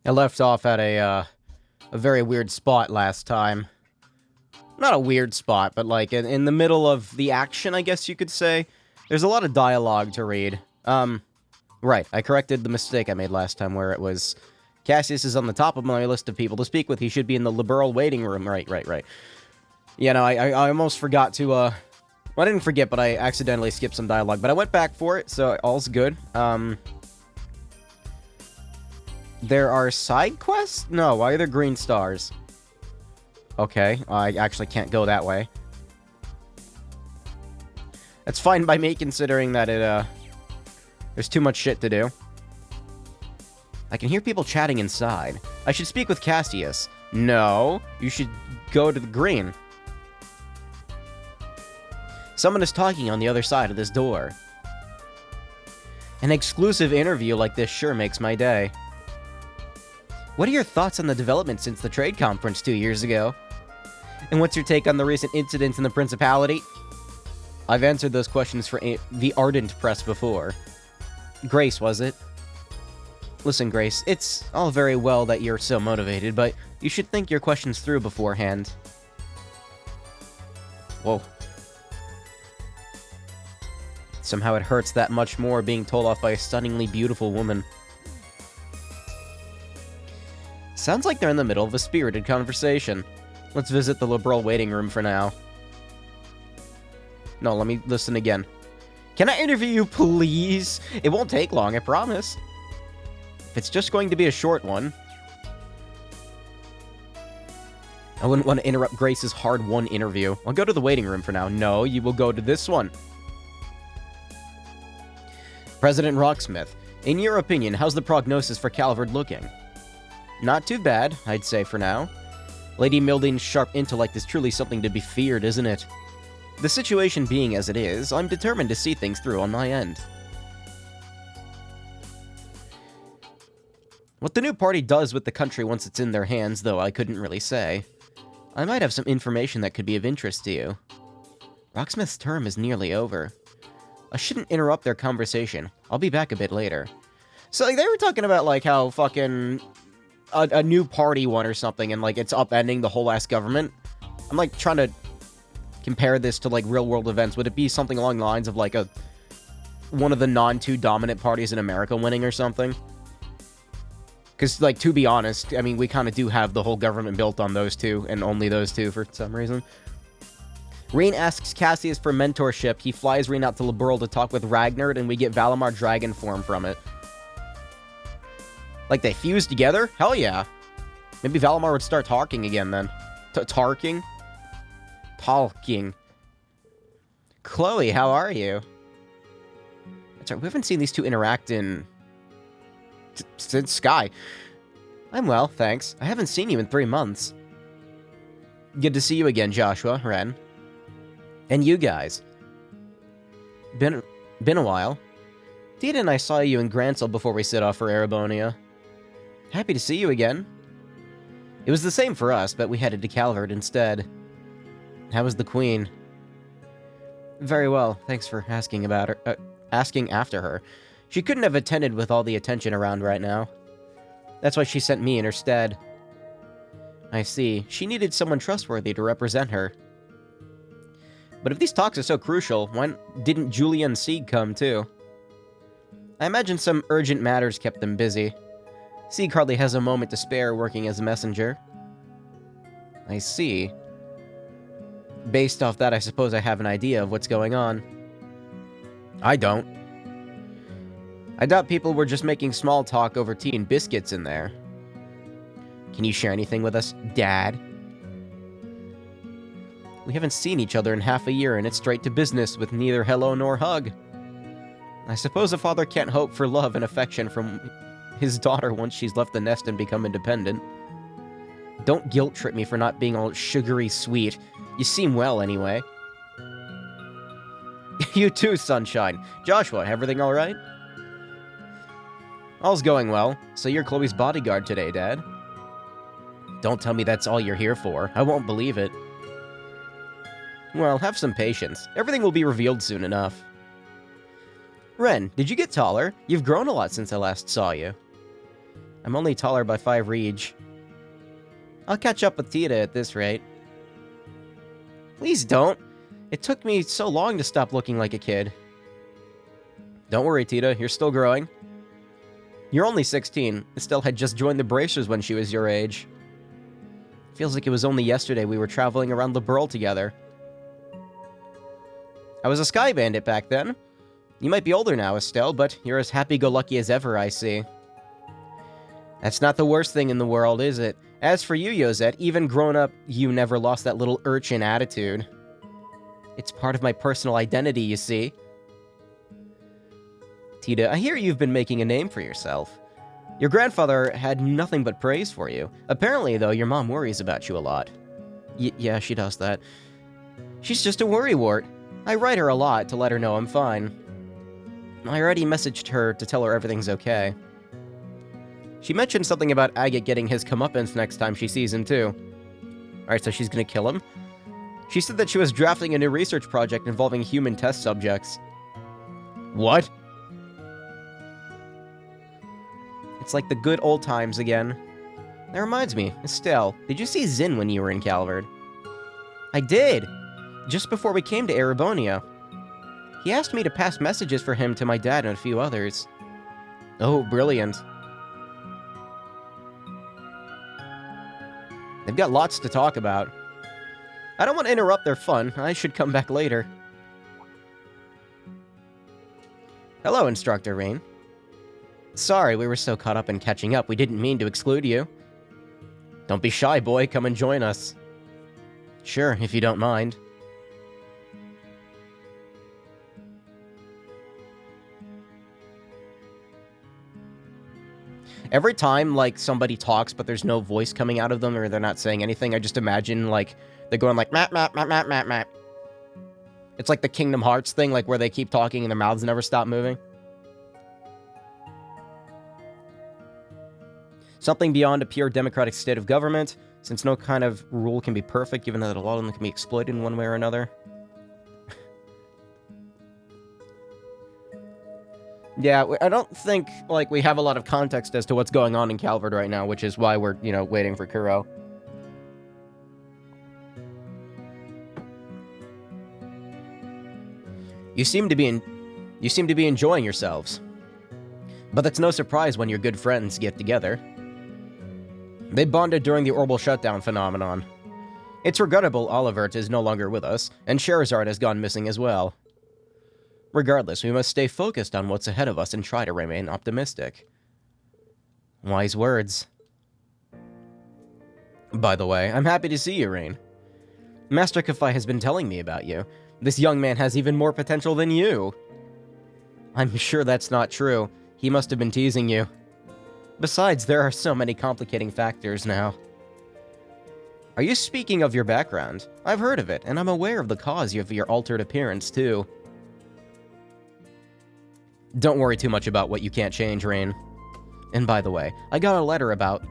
I left off at a very weird spot last time. Not a weird spot, but like in the middle of the action, I guess you could say. There's a lot of dialogue to read. Right, I corrected the mistake I made last time where it was Cassius is on the top of my list of people to speak with. He should be in the liberal waiting room. Right. Yeah, no, I almost forgot to, well, I didn't forget, but I accidentally skipped some dialogue. But I went back for it, so all's good. There are side quests? No, why are there green stars? Okay, I actually can't go that way. That's fine by me, considering that there's too much shit to do. I can hear people chatting inside. I should speak with Cassius. No, you should go to the green. Someone is talking on the other side of this door. An exclusive interview like this sure makes my day. What are your thoughts on the development since the trade conference 2 years ago? And what's your take on the recent incidents in the Principality? I've answered those questions for the Ardent Press before. Grace, was it? Listen, Grace, it's all very well that you're so motivated, but you should think your questions through beforehand. Whoa. Somehow it hurts that much more being told off by a stunningly beautiful woman. Sounds like they're in the middle of a spirited conversation. Let's visit the liberal waiting room for now. No, let me listen again. Can I interview you, please? It won't take long, I promise. If it's just going to be a short one. I wouldn't want to interrupt Grace's hard-won interview. I'll go to the waiting room for now. No, you will go to this one. President Rocksmith, in your opinion, how's the prognosis for Calvard looking? Not too bad, I'd say for now. Lady Milden's sharp intellect is truly something to be feared, isn't it? The situation being as it is, I'm determined to see things through on my end. What the new party does with the country once it's in their hands, though, I couldn't really say. I might have some information that could be of interest to you. Rocksmith's term is nearly over. I shouldn't interrupt their conversation. I'll be back a bit later. So, like, they were talking about, like, how fucking a new party won or something, and, like, it's upending the whole ass government. I'm, like, trying to compare this to, like, real-world events. Would it be something along the lines of, like, one of the non-two dominant parties in America winning or something? Because, like, to be honest, I mean, we kind of do have the whole government built on those two, and only those two for some reason. Rain asks Cassius for mentorship. He flies Rain out to Liberl to talk with Ragnar, and we get Valimar dragon form from it. Like, they fuse together? Hell yeah. Maybe Valimar would start talking again, then. Talking? Chloe, how are you? That's right, we haven't seen these two interact since Sky. I'm well, thanks. I haven't seen you in 3 months. Good to see you again, Joshua, Ren. And you guys. Been a while. Dita and I saw you in Gransel before we set off for Erebonia. Happy to see you again. It was the same for us, but we headed to Calvard instead. How was the Queen? Very well, thanks for asking about her. Asking after her. She couldn't have attended with all the attention around right now. That's why she sent me in her stead. I see. She needed someone trustworthy to represent her. But if these talks are so crucial, why didn't Julia and Sieg come too? I imagine some urgent matters kept them busy. Sieg hardly has a moment to spare working as a messenger. I see. Based off that, I suppose I have an idea of what's going on. I don't. I doubt people were just making small talk over tea and biscuits in there. Can you share anything with us, Dad? We haven't seen each other in half a year, and it's straight to business with neither hello nor hug. I suppose a father can't hope for love and affection from his daughter once she's left the nest and become independent. Don't guilt-trip me for not being all sugary sweet. You seem well, anyway. You too, Sunshine. Joshua, everything alright? All's going well. So you're Chloe's bodyguard today, Dad? Don't tell me that's all you're here for. I won't believe it. Well, have some patience. Everything will be revealed soon enough. Ren, did you get taller? You've grown a lot since I last saw you. I'm only taller by 5 reach. I'll catch up with Tita at this rate. Please don't. It took me so long to stop looking like a kid. Don't worry, Tita. You're still growing. You're only 16. Estelle had just joined the Bracers when she was your age. Feels like it was only yesterday we were traveling around the Burl together. I was a Sky Bandit back then. You might be older now, Estelle, but you're as happy-go-lucky as ever, I see. That's not the worst thing in the world, is it? As for you, Yosette, even grown up, you never lost that little urchin attitude. It's part of my personal identity, you see. Tita, I hear you've been making a name for yourself. Your grandfather had nothing but praise for you. Apparently, though, your mom worries about you a lot. Yeah, she does that. She's just a worrywart. I write her a lot to let her know I'm fine. I already messaged her to tell her everything's okay. She mentioned something about Agate getting his comeuppance next time she sees him, too. Alright, so she's gonna kill him? She said that she was drafting a new research project involving human test subjects. What? It's like the good old times again. That reminds me, Estelle, did you see Zin when you were in Calvard? I did! Just before we came to Erebonia. He asked me to pass messages for him to my dad and a few others. Oh, brilliant. They've got lots to talk about. I don't want to interrupt their fun. I should come back later. Hello, Instructor Rain. Sorry, we were so caught up in catching up, we didn't mean to exclude you. Don't be shy, boy. Come and join us. Sure, if you don't mind. Every time, like, somebody talks, but there's no voice coming out of them, or they're not saying anything, I just imagine, like, they're going like, map, map, map, map, map, map. It's like the Kingdom Hearts thing, like, where they keep talking and their mouths never stop moving. Something beyond a pure democratic state of government, since no kind of rule can be perfect, given that a lot of them can be exploited in one way or another. Yeah, I don't think, like, we have a lot of context as to what's going on in Calvard right now, which is why we're, you know, waiting for Kuro. You seem to be enjoying yourselves. But that's no surprise when your good friends get together. They bonded during the Orbital Shutdown phenomenon. It's regrettable Olivert is no longer with us, and Scheherazade has gone missing as well. Regardless, we must stay focused on what's ahead of us and try to remain optimistic. Wise words. By the way, I'm happy to see you, Rain. Master Kafai has been telling me about you. This young man has even more potential than you. I'm sure that's not true. He must have been teasing you. Besides, there are so many complicating factors now. Are you speaking of your background? I've heard of it, and I'm aware of the cause of your altered appearance, too. Don't worry too much about what you can't change, Rain. And by the way, I got a letter about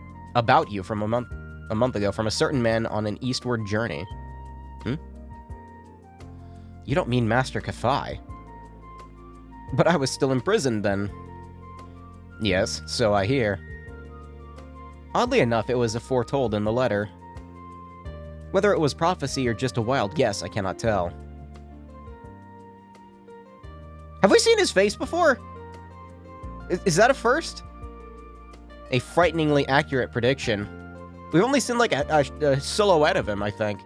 you from a month ago from a certain man on an eastward journey. You don't mean Master Kafai? But I was still imprisoned then. Yes, so I hear. Oddly enough, it was foretold in the letter. Whether it was prophecy or just a wild guess, I cannot tell. Have we seen his face before? Is that a first? A frighteningly accurate prediction. We've only seen, like, a silhouette of him, I think.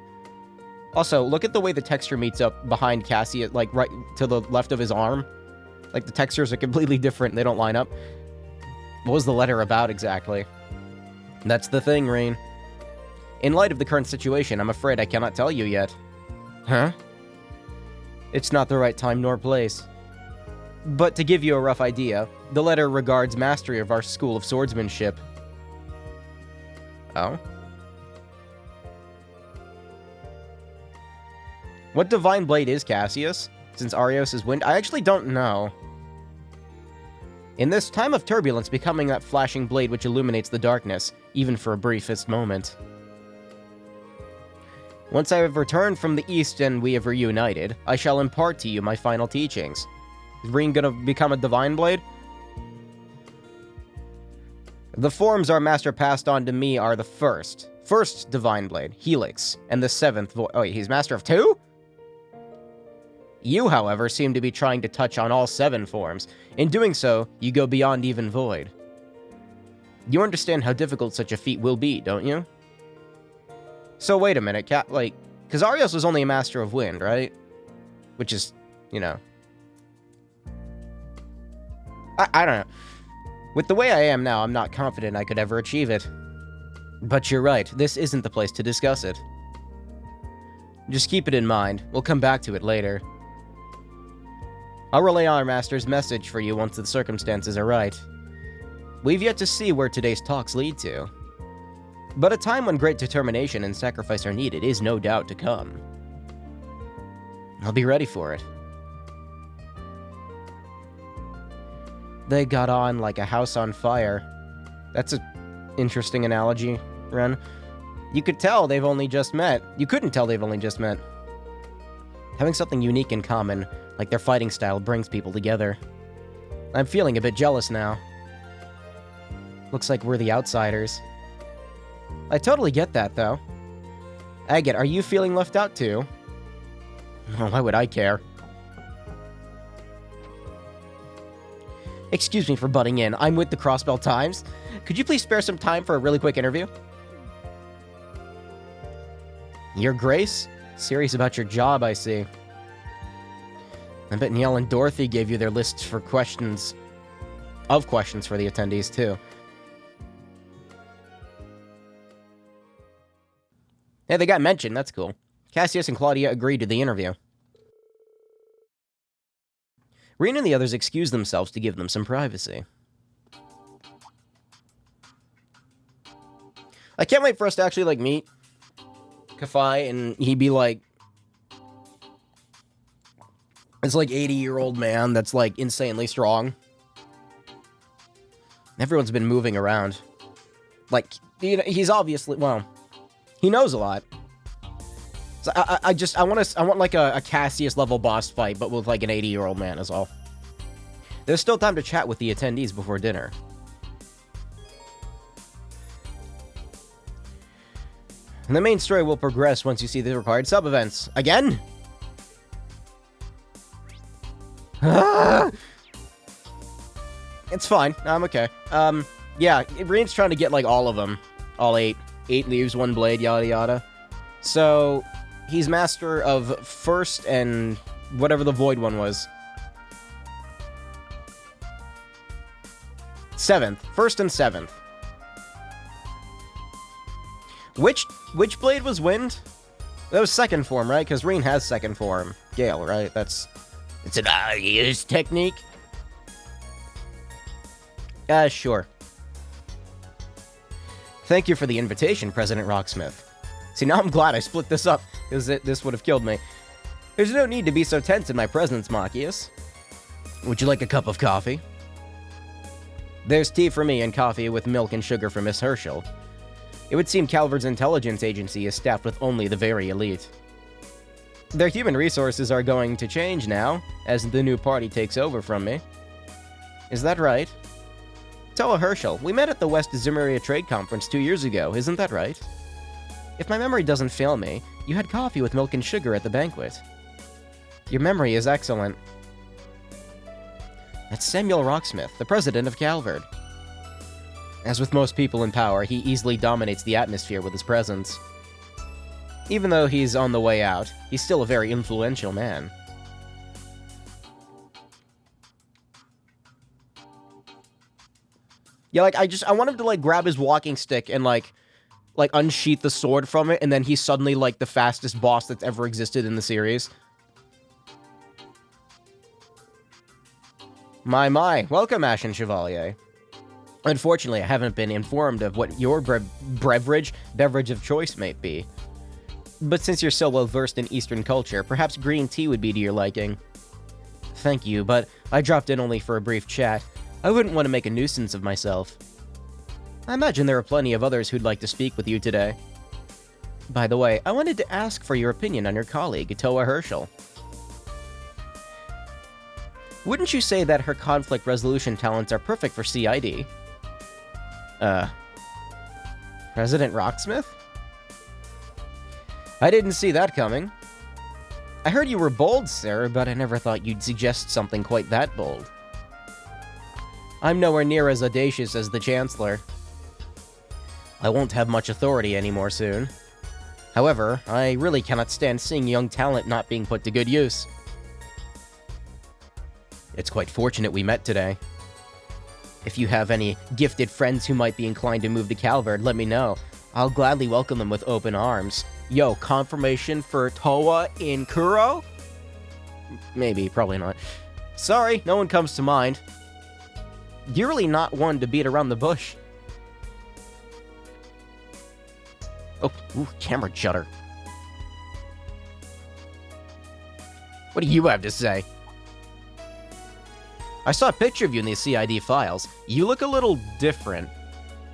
Also, look at the way the texture meets up behind Cassie, like, right to the left of his arm. Like, the textures are completely different, they don't line up. What was the letter about, exactly? That's the thing, Rain. In light of the current situation, I'm afraid I cannot tell you yet. Huh? It's not the right time nor place. But to give you a rough idea, the letter regards mastery of our school of swordsmanship. Oh? What Divine Blade is Cassius? Since Arios is wind? I actually don't know. In this time of turbulence, becoming that flashing blade which illuminates the darkness, even for a briefest moment. Once I have returned from the East and we have reunited, I shall impart to you my final teachings. Is Reen gonna become a Divine Blade? The forms our master passed on to me are the first Divine Blade, Helix, and the 7th Oh, wait, he's master of 2? You, however, seem to be trying to touch on all 7 forms. In doing so, you go beyond even Void. You understand how difficult such a feat will be, don't you? So wait a minute, because Arios was only a master of Wind, right? Which is, you know... I don't know. With the way I am now, I'm not confident I could ever achieve it. But you're right, this isn't the place to discuss it. Just keep it in mind. We'll come back to it later. I'll relay our master's message for you once the circumstances are right. We've yet to see where today's talks lead to. But a time when great determination and sacrifice are needed is no doubt to come. I'll be ready for it. They got on like a house on fire. That's an interesting analogy, Ren. You could tell they've only just met. You couldn't tell they've only just met. Having something unique in common, like their fighting style, brings people together. I'm feeling a bit jealous now. Looks like we're the outsiders. I totally get that, though. Agate, are you feeling left out, too? Oh, why would I care? Excuse me for butting in. I'm with the Crossbell Times. Could you please spare some time for a really quick interview? Your Grace? Serious about your job, I see. I bet Niall and Dorothy gave you their lists for questions for the attendees, too. Hey, they got mentioned. That's cool. Cassius and Claudia agreed to the interview. Rean and the others excused themselves to give them some privacy. I can't wait for us to actually, meet Kafai and he'd be like... It's 80-year-old man that's, insanely strong. Everyone's been moving around. He's obviously... Well, he knows a lot. So I want a Cassius-level boss fight, but with, an 80-year-old man is all. There's still time to chat with the attendees before dinner. And the main story will progress once you see the required sub-events. Again? It's fine. I'm okay. Yeah, Rean's trying to get, all of them. All 8. 8 leaves, 1 blade, yada yada. So, he's master of first and whatever the void one was. 7th. First and 7th. Which blade was wind? That was second form, right? Because Rean has second form. Gale, right? It's an Arios technique. Sure. Thank you for the invitation, President Rocksmith. See, now I'm glad I split this up, because this would have killed me. There's no need to be so tense in my presence, Machias. Would you like a cup of coffee? There's tea for me and coffee with milk and sugar for Miss Herschel. It would seem Calvard's intelligence agency is staffed with only the very elite. Their human resources are going to change now, as the new party takes over from me. Is that right? Toa Herschel, we met at the West Zimmeria Trade Conference 2 years ago, isn't that right? If my memory doesn't fail me, you had coffee with milk and sugar at the banquet. Your memory is excellent. That's Samuel Rocksmith, the president of Calvard. As with most people in power, he easily dominates the atmosphere with his presence. Even though he's on the way out, he's still a very influential man. Yeah, I want him to, grab his walking stick and, unsheath the sword from it, and then he's suddenly, the fastest boss that's ever existed in the series. My. Welcome, Ashen Chevalier. Unfortunately, I haven't been informed of what your beverage of choice might be. But since you're so well-versed in Eastern culture, perhaps green tea would be to your liking. Thank you, but I dropped in only for a brief chat. I wouldn't want to make a nuisance of myself. I imagine there are plenty of others who'd like to speak with you today. By the way, I wanted to ask for your opinion on your colleague, Toa Herschel. Wouldn't you say that her conflict resolution talents are perfect for CID? Uh, President Rocksmith? I didn't see that coming. I heard you were bold, sir, but I never thought you'd suggest something quite that bold. I'm nowhere near as audacious as the Chancellor. I won't have much authority anymore soon. However, I really cannot stand seeing young talent not being put to good use. It's quite fortunate we met today. If you have any gifted friends who might be inclined to move to Calvard, let me know. I'll gladly welcome them with open arms. Yo, confirmation for Towa in Kuro? Maybe, probably not. Sorry, no one comes to mind. You're really not one to beat around the bush. Oh, ooh, camera judder. What do you have to say? I saw a picture of you in the CID files. You look a little different.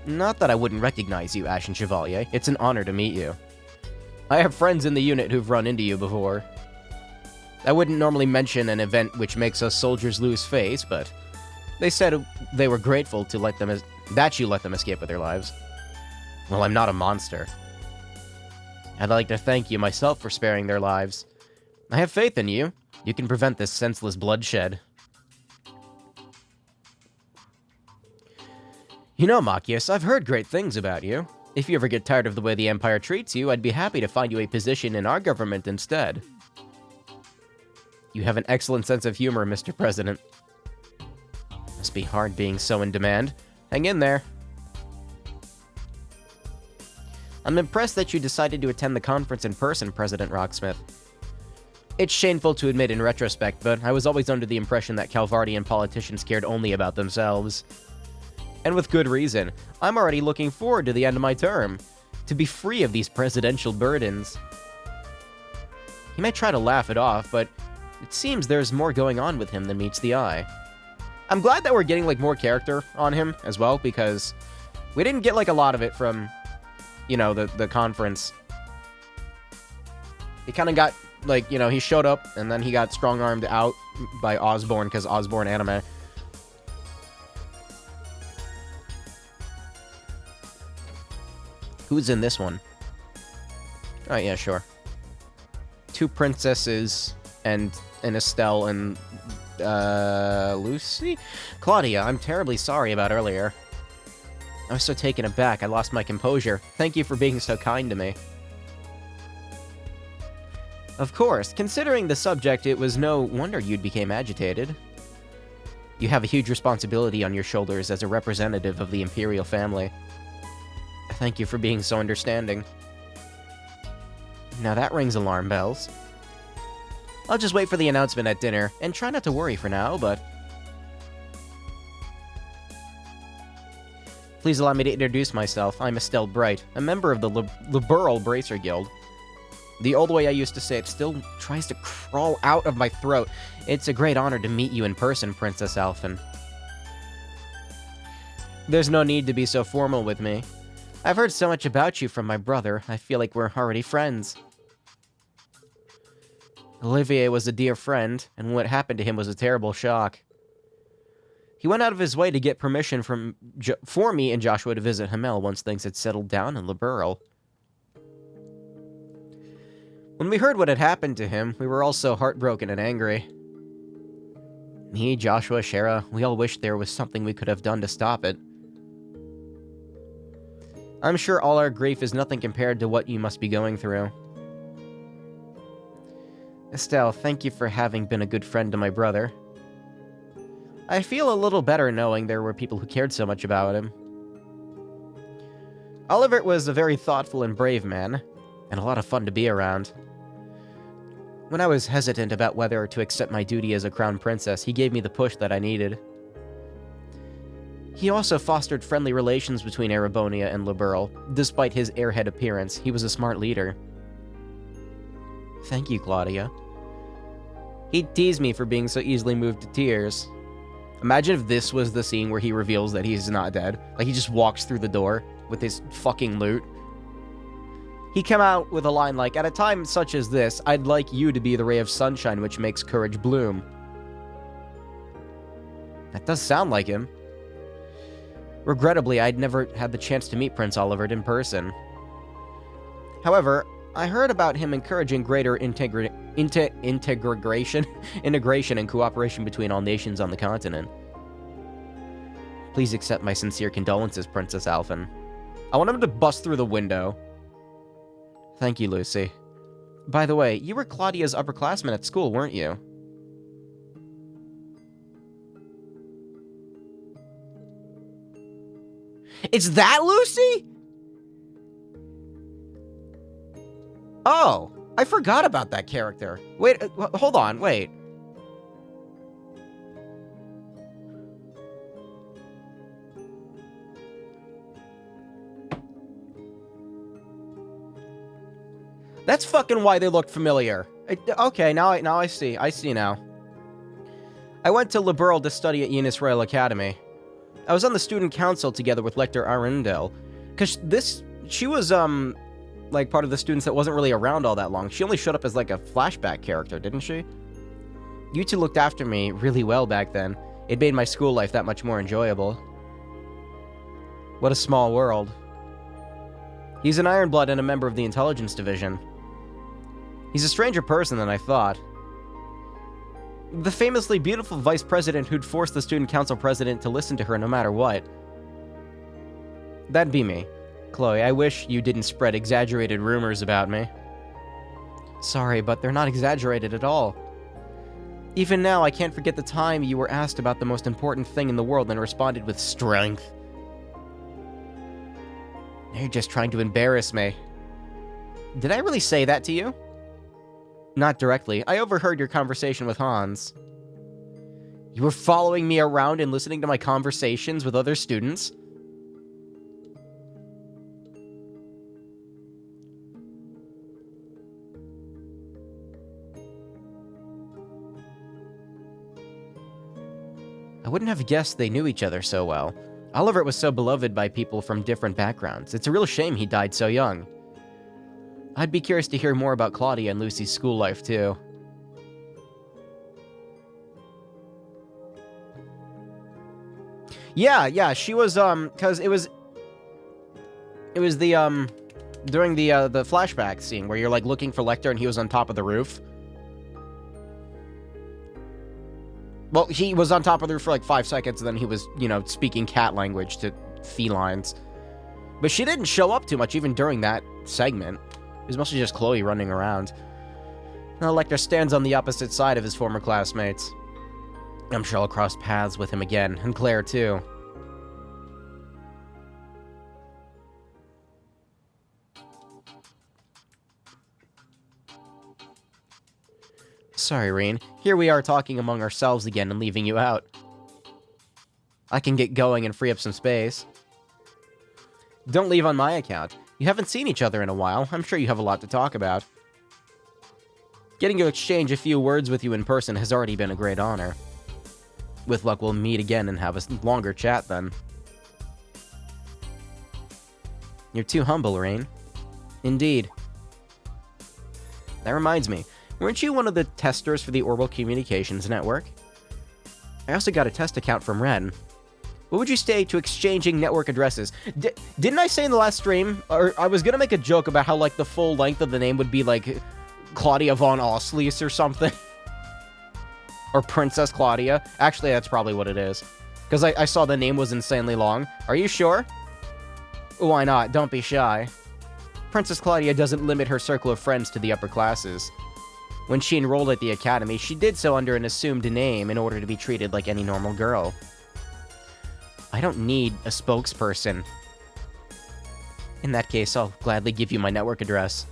Not that I wouldn't recognize you, Ashen Chevalier. It's an honor to meet you. I have friends in the unit who've run into you before. I wouldn't normally mention an event which makes us soldiers lose face, but they said they were grateful to that you let them escape with their lives. Well, I'm not a monster. I'd like to thank you myself for sparing their lives. I have faith in you. You can prevent this senseless bloodshed. You know, Machias, I've heard great things about you. If you ever get tired of the way the Empire treats you, I'd be happy to find you a position in our government instead. You have an excellent sense of humor, Mr. President. Must be hard being so in demand. Hang in there. I'm impressed that you decided to attend the conference in person, President Rocksmith. It's shameful to admit in retrospect, but I was always under the impression that Calvardian politicians cared only about themselves. And with good reason. I'm already looking forward to the end of my term, to be free of these presidential burdens. He might try to laugh it off, but it seems there's more going on with him than meets the eye. I'm glad that we're getting, more character on him as well, because we didn't get, a lot of it from, the conference. He kind of got, he showed up, and then he got strong-armed out by Osborne, because Osborne anime. Who's in this one? Oh, yeah, sure. 2 princesses and Estelle and, Lucy? Claudia, I'm terribly sorry about earlier. I was so taken aback, I lost my composure. Thank you for being so kind to me. Of course, considering the subject, it was no wonder you became agitated. You have a huge responsibility on your shoulders as a representative of the Imperial family. Thank you for being so understanding. Now that rings alarm bells. I'll just wait for the announcement at dinner, and try not to worry for now, but... Please allow me to introduce myself. I'm Estelle Bright, a member of the Liberal Bracer Guild. The old way I used to say it still tries to crawl out of my throat. It's a great honor to meet you in person, Princess Alphen. There's no need to be so formal with me. I've heard so much about you from my brother, I feel like we're already friends. Olivier was a dear friend, and what happened to him was a terrible shock. He went out of his way to get permission for me and Joshua to visit Hamel once things had settled down in Liberl. When we heard what had happened to him, we were all so heartbroken and angry. Me, Joshua, Shara, we all wished there was something we could have done to stop it. I'm sure all our grief is nothing compared to what you must be going through. Estelle, thank you for having been a good friend to my brother. I feel a little better knowing there were people who cared so much about him. Oliver was a very thoughtful and brave man, and a lot of fun to be around. When I was hesitant about whether to accept my duty as a crown princess, he gave me the push that I needed. He also fostered friendly relations between Erebonia and Liberl. Despite his airhead appearance, he was a smart leader. Thank you, Claudia. He teased me for being so easily moved to tears. Imagine if this was the scene where he reveals that he's not dead. He just walks through the door with his fucking loot. He came out with a line like, "At a time such as this, I'd like you to be the ray of sunshine which makes courage bloom." That does sound like him. Regrettably, I'd never had the chance to meet Prince Olivert in person. However, I heard about him encouraging greater integration and cooperation between all nations on the continent. Please accept my sincere condolences, Princess Alphen. I want him to bust through the window. Thank you, Lucy. By the way, you were Claudia's upperclassman at school, weren't you? It's that Lucy? Oh, I forgot about that character. Wait, hold on, wait. That's fucking why they look familiar. Okay, now I see. I see now. I went to Liberl to study at Eunice Royal Academy. I was on the student council together with Lector Arundel. Cause she was, like part of the students that wasn't really around all that long. She only showed up as like a flashback character, didn't she? You two looked after me really well back then. It made my school life that much more enjoyable. What a small world. He's an Ironblood and a member of the Intelligence Division. He's a stranger person than I thought. The famously beautiful vice president who'd force the student council president to listen to her no matter what. That'd be me. Chloe, I wish you didn't spread exaggerated rumors about me. Sorry, but they're not exaggerated at all. Even now, I can't forget the time you were asked about the most important thing in the world and responded with strength. You're just trying to embarrass me. Did I really say that to you? Not directly. I overheard your conversation with Hans. You were following me around and listening to my conversations with other students? I wouldn't have guessed they knew each other so well. Olivert was so beloved by people from different backgrounds. It's a real shame he died so young. I'd be curious to hear more about Claudia and Lucy's school life, too. Yeah, she was, cause it was the, during the flashback scene where you're, like, looking for Lecter and he was on top of the roof. Well, he was on top of the roof for, like, 5 seconds, and then he was, you know, speaking cat language to felines. But she didn't show up too much even during that segment. It was mostly just Chloe running around. Now Lecter stands on the opposite side of his former classmates. I'm sure I'll cross paths with him again, and Claire too. Sorry, Rean. Here we are talking among ourselves again and leaving you out. I can get going and free up some space. Don't leave on my account. You haven't seen each other in a while. I'm sure you have a lot to talk about. Getting to exchange a few words with you in person has already been a great honor. With luck, we'll meet again and have a longer chat then. You're too humble, Rain. Indeed. That reminds me, weren't you one of the testers for the Orbital Communications Network? I also got a test account from Ren. What would you say to exchanging network addresses? Didn't I say in the last stream, or I was gonna make a joke about how, like, the full length of the name would be, like, Claudia von Oslies or something? Or Princess Claudia? Actually, that's probably what it is. Because I saw the name was insanely long. Are you sure? Why not? Don't be shy. Princess Claudia doesn't limit her circle of friends to the upper classes. When she enrolled at the academy, she did so under an assumed name in order to be treated like any normal girl. I don't need a spokesperson. In that case, I'll gladly give you my network address.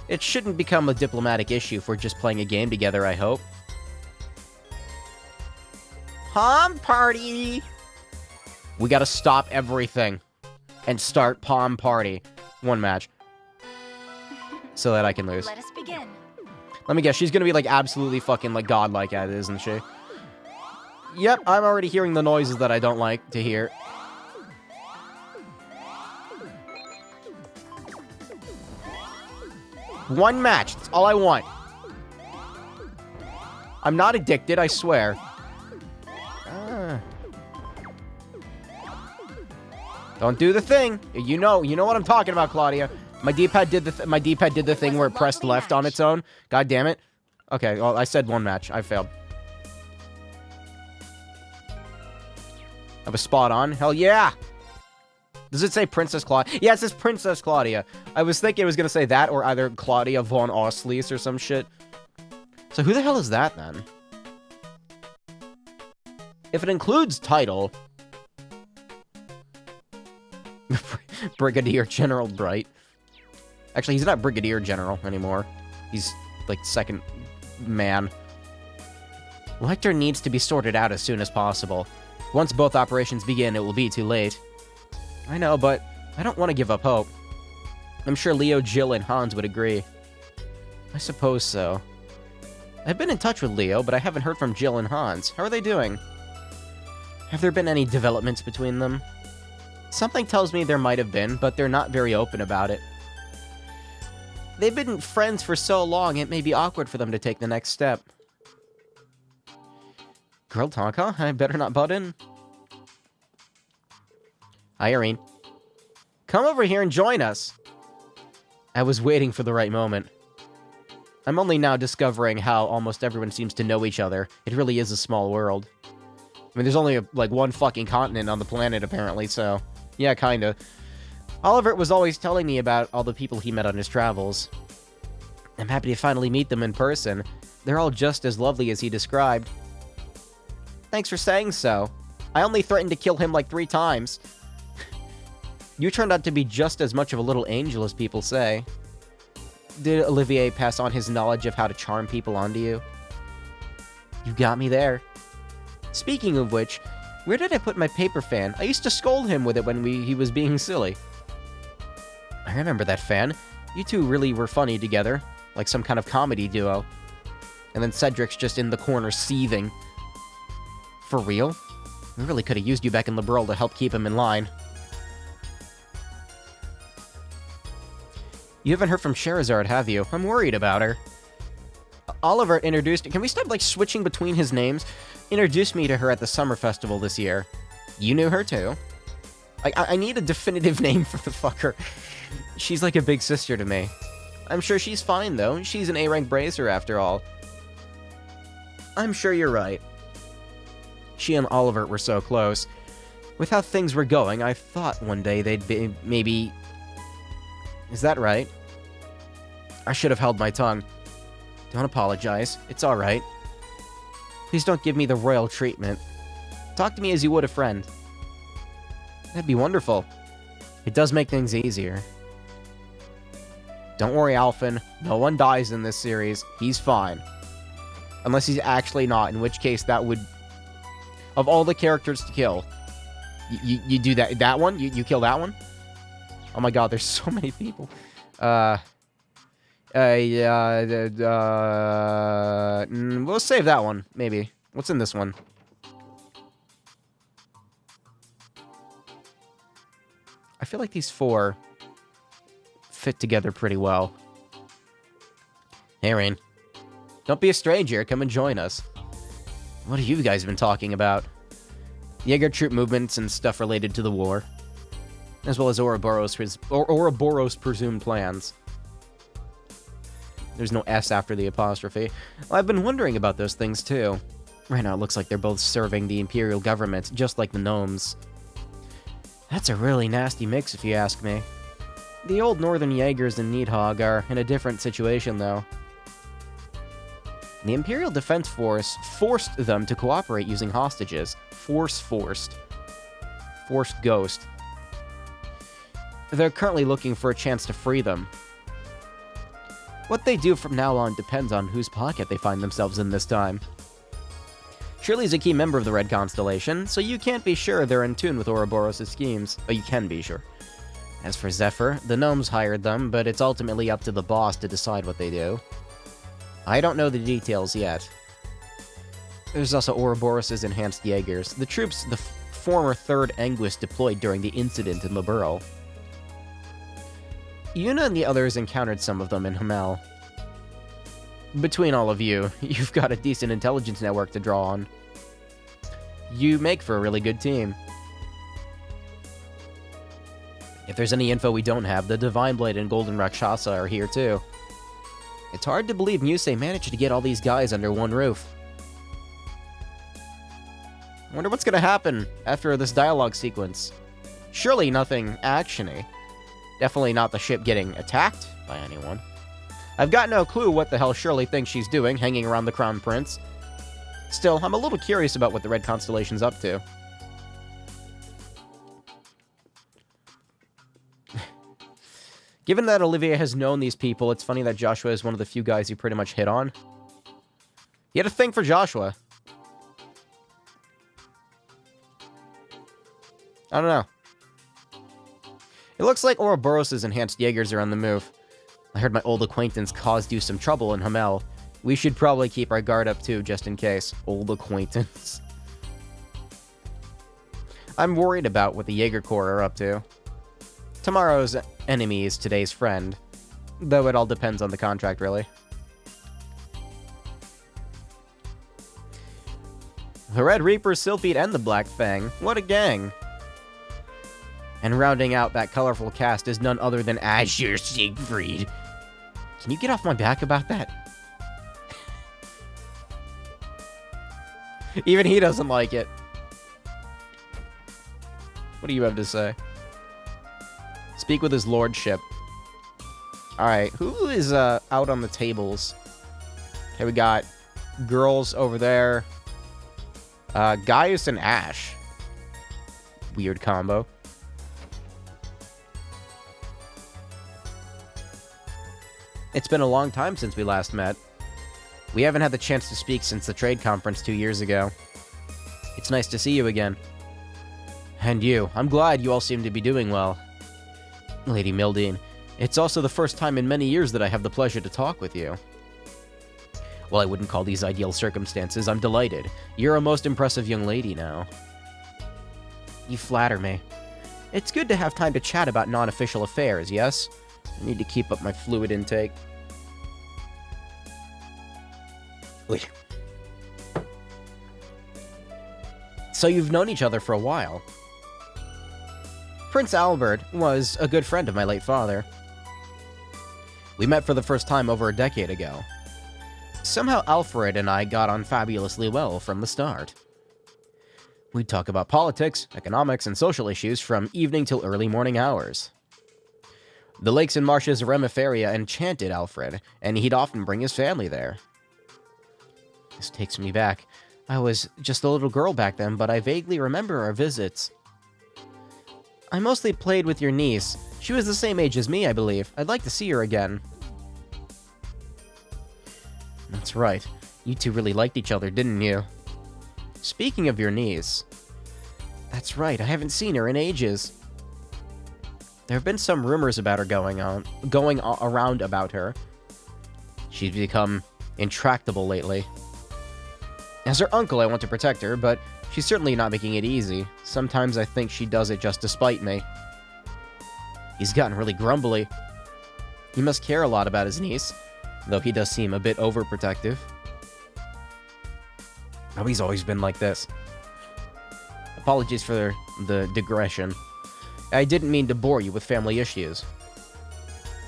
It shouldn't become a diplomatic issue if we're just playing a game together, I hope. Palm party! We gotta stop everything and start Palm Party. One match. So that I can lose. Let us begin. Let me guess, she's gonna be like absolutely fucking like godlike at it, isn't she? Yep, I'm already hearing the noises that I don't like to hear. One match, that's all I want. I'm not addicted, I swear. Don't do the thing. You know what I'm talking about, Claudia. My D-pad did the thing where it pressed left on its own. God damn it. Okay, well, I said one match. I failed. I was spot on. Hell yeah! Does it say Princess Claudia? Yeah, it says Princess Claudia. I was thinking it was gonna say that or either Claudia von Oslies or some shit. So who the hell is that, then? If it includes title... Brigadier General Bright. Actually, he's not Brigadier General anymore. He's, like, second man. Lecter needs to be sorted out as soon as possible. Once both operations begin, it will be too late. I know, but I don't want to give up hope. I'm sure Leo, Jill, and Hans would agree. I suppose so. I've been in touch with Leo, but I haven't heard from Jill and Hans. How are they doing? Have there been any developments between them? Something tells me there might have been, but they're not very open about it. They've been friends for so long, it may be awkward for them to take the next step. Girl talk, huh? I better not butt in. Hi, Irene. Come over here and join us. I was waiting for the right moment. I'm only now discovering how almost everyone seems to know each other. It really is a small world. I mean, there's only, like, one fucking continent on the planet, apparently, so... Yeah, kinda. Oliver was always telling me about all the people he met on his travels. I'm happy to finally meet them in person. They're all just as lovely as he described. Thanks for saying so. I only threatened to kill him like 3 times. You turned out to be just as much of a little angel as people say. Did Olivier pass on his knowledge of how to charm people onto you? You got me there. Speaking of which, where did I put my paper fan? I used to scold him with it when he was being silly. I remember that fan. You two really were funny together, like some kind of comedy duo. And then Cedric's just in the corner seething. For real? We really could have used you back in Liberl to help keep him in line. You haven't heard from Scheherazade, have you? I'm worried about her. Oliver introduced... Can we stop, like, switching between his names? Introduced me to her at the summer festival this year. You knew her, too? I need a definitive name for the fucker. She's like a big sister to me. I'm sure she's fine, though. She's an A-rank bracer, after all. I'm sure you're right. She and Oliver were so close. With how things were going, I thought one day they'd be... maybe... Is that right? I should have held my tongue. Don't apologize. It's alright. Please don't give me the royal treatment. Talk to me as you would a friend. That'd be wonderful. It does make things easier. Don't worry, Alphen. No one dies in this series. He's fine. Unless he's actually not, in which case that would... Of all the characters to kill, you do that one? You kill that one? Oh my god, there's so many people. We'll save that one, maybe. What's in this one? I feel like these 4 fit together pretty well. Hey, Rain. Don't be a stranger. Come and join us. What have you guys been talking about? Jaeger troop movements and stuff related to the war. As well as Ouroboros' presumed plans. There's no S after the apostrophe. Well, I've been wondering about those things, too. Right now, it looks like they're both serving the Imperial government, just like the gnomes. That's a really nasty mix, if you ask me. The old Northern Jaegers and Needhog are in a different situation, though. The Imperial Defense Force forced them to cooperate using hostages. Forced. Forced ghost. They're currently looking for a chance to free them. What they do from now on depends on whose pocket they find themselves in this time. Shirley's a key member of the Red Constellation, so you can't be sure they're in tune with Ouroboros' schemes. Oh, you can be sure. As for Zephyr, the gnomes hired them, but it's ultimately up to the boss to decide what they do. I don't know the details yet. There's also Ouroboros' enhanced Jaegers, the troops the former 3rd Anguis deployed during the incident in Liberl. Yuna and the others encountered some of them in Hamel. Between all of you, you've got a decent intelligence network to draw on. You make for a really good team. If there's any info we don't have, the Divine Blade and Golden Rakshasa are here too. It's hard to believe Muse managed to get all these guys under one roof. I wonder what's gonna happen after this dialogue sequence. Surely nothing actiony. Definitely not the ship getting attacked by anyone. I've got no clue what the hell Shirley thinks she's doing, hanging around the Crown Prince. Still, I'm a little curious about what the Red Constellation's up to. Given that Olivier has known these people, it's funny that Joshua is one of the few guys he pretty much hit on. He had a thing for Joshua. I don't know. It looks like Ouroboros' enhanced Jaegers are on the move. I heard my old acquaintance caused you some trouble in Hamel. We should probably keep our guard up too, just in case. Old acquaintance. I'm worried about what the Jaeger Corps are up to. Tomorrow's enemy is today's friend. Though it all depends on the contract, really. The Red Reaper, Sylphid, and the Black Fang. What a gang. And rounding out that colorful cast is none other than Azure Siegfried. Can you get off my back about that? Even he doesn't like it. What do you have to say? Speak with his lordship. Alright, who is out on the tables? Okay, we got girls over there. Gaius and Ash. Weird combo. It's been a long time since we last met. We haven't had the chance to speak since the trade conference 2 years ago. It's nice to see you again. And you. I'm glad you all seem to be doing well. Lady Mildine, it's also the first time in many years that I have the pleasure to talk with you. Well, I wouldn't call these ideal circumstances. I'm delighted. You're a most impressive young lady now. You flatter me. It's good to have time to chat about non-official affairs, yes? I need to keep up my fluid intake. Wait. So you've known each other for a while. Prince Albert was a good friend of my late father. We met for the first time over a decade ago. Somehow Alfred and I got on fabulously well from the start. We'd talk about politics, economics, and social issues from evening till early morning hours. The lakes and marshes of Remiferia enchanted Alfred, and he'd often bring his family there. This takes me back. I was just a little girl back then, but I vaguely remember our visits. I mostly played with your niece. She was the same age as me, I believe. I'd like to see her again. That's right. You two really liked each other, didn't you? Speaking of your niece... That's right, I haven't seen her in ages. There have been some rumors about her going around about her. She's become intractable lately. As her uncle, I want to protect her, but she's certainly not making it easy. Sometimes I think she does it just to spite me. He's gotten really grumbly. He must care a lot about his niece, though he does seem a bit overprotective. Oh, he's always been like this. Apologies for the digression. I didn't mean to bore you with family issues.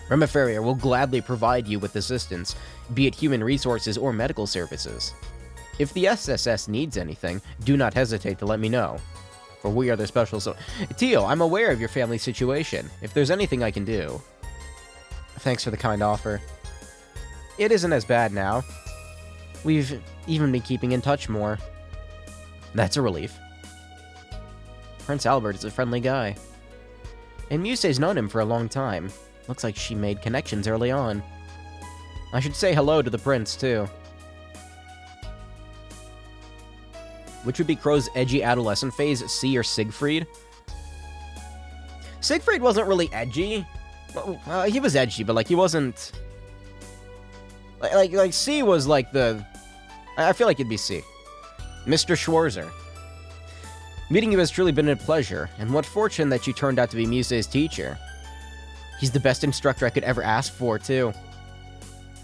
Remiferia will gladly provide you with assistance, be it human resources or medical services. If the SSS needs anything, do not hesitate to let me know, for we are their special Tio, I'm aware of your family situation, if there's anything I can do. Thanks for the kind offer. It isn't as bad now. We've even been keeping in touch more. That's a relief. Prince Albert is a friendly guy. And Muse's known him for a long time. Looks like she made connections early on. I should say hello to the prince, too. Which would be Crow's edgy adolescent phase, C or Siegfried? Siegfried wasn't really edgy. Well, he was edgy, but, like, he wasn't... Like, C was, like, the... I feel like it'd be C. Mr. Schwarzer. Meeting you has truly been a pleasure, and what fortune that you turned out to be Muse's teacher. He's the best instructor I could ever ask for, too.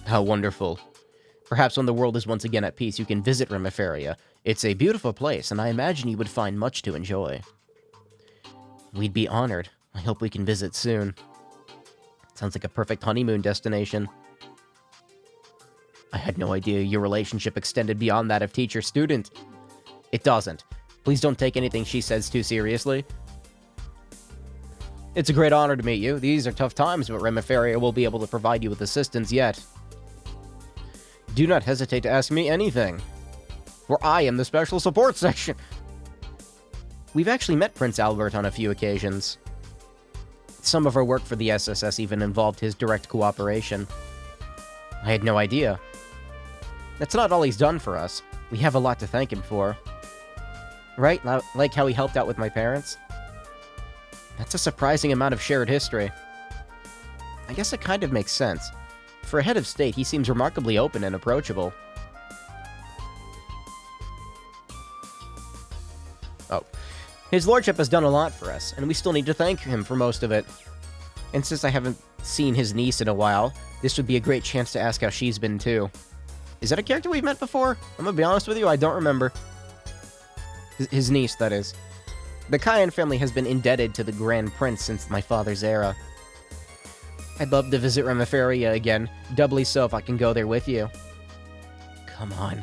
How wonderful. Perhaps when the world is once again at peace, you can visit Remiferia. It's a beautiful place, and I imagine you would find much to enjoy. We'd be honored. I hope we can visit soon. Sounds like a perfect honeymoon destination. I had no idea your relationship extended beyond that of teacher-student. It doesn't. Please don't take anything she says too seriously. It's a great honor to meet you. These are tough times, but Remiferia will be able to provide you with assistance yet. Do not hesitate to ask me anything, for I am the special support section. We've actually met Prince Albert on a few occasions. Some of our work for the SSS even involved his direct cooperation. I had no idea. That's not all he's done for us. We have a lot to thank him for. Right? Like how he helped out with my parents? That's a surprising amount of shared history. I guess it kind of makes sense. For a head of state, he seems remarkably open and approachable. Oh. His lordship has done a lot for us, and we still need to thank him for most of it. And since I haven't seen his niece in a while, this would be a great chance to ask how she's been too. Is that a character we've met before? I'm gonna be honest with you, I don't remember. His niece, that is. The Cayenne family has been indebted to the Grand Prince since my father's era. I'd love to visit Remiferia again, doubly so if I can go there with you. Come on.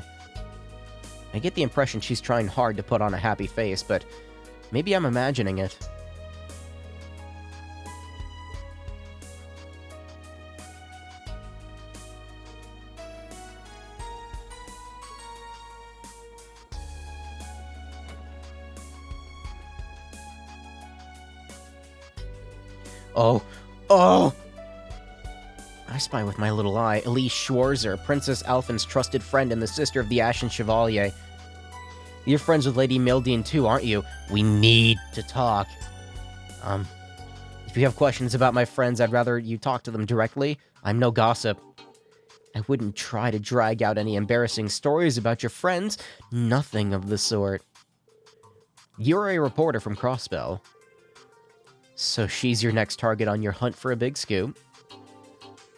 I get the impression she's trying hard to put on a happy face, but maybe I'm imagining it. Oh! I spy with my little eye Elise Schwarzer, Princess Alphen's trusted friend and the sister of the Ashen Chevalier. You're friends with Lady Mildine too, aren't you? We need to talk. If you have questions about my friends, I'd rather you talk to them directly. I'm no gossip. I wouldn't try to drag out any embarrassing stories about your friends. Nothing of the sort. You're a reporter from Crossbell. So she's your next target on your hunt for a big scoop.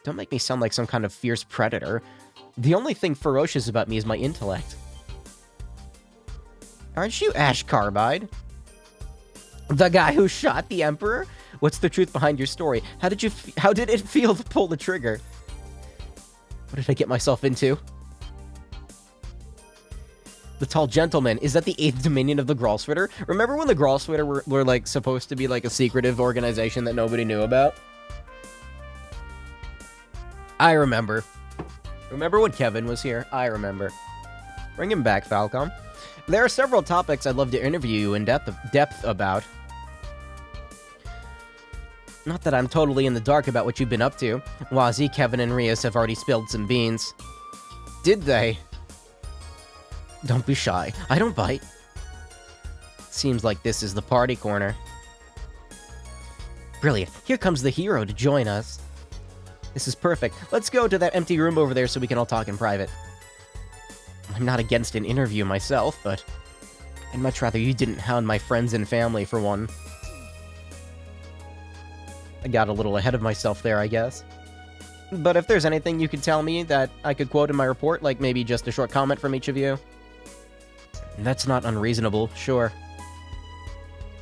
Don't make me sound like some kind of fierce predator. The only thing ferocious about me is my intellect. Aren't you Ash Carbide? The guy who shot the Emperor? What's the truth behind your story? How did it feel to pull the trigger? What did I get myself into? The Tall Gentleman. Is that the 8th Dominion of the Gralswitter? Remember when the Gralswitter were like, supposed to be, like, a secretive organization that nobody knew about? I remember. Remember when Kevin was here? I remember. Bring him back, Falcom. There are several topics I'd love to interview you in depth about. Not that I'm totally in the dark about what you've been up to. Wazzy, Kevin, and Rias have already spilled some beans. Did they? Don't be shy. I don't bite. Seems like this is the party corner. Brilliant. Here comes the hero to join us. This is perfect. Let's go to that empty room over there so we can all talk in private. I'm not against an interview myself, but I'd much rather you didn't hound my friends and family for one. I got a little ahead of myself there, I guess. But if there's anything you could tell me that I could quote in my report, like maybe just a short comment from each of you. That's not unreasonable, sure.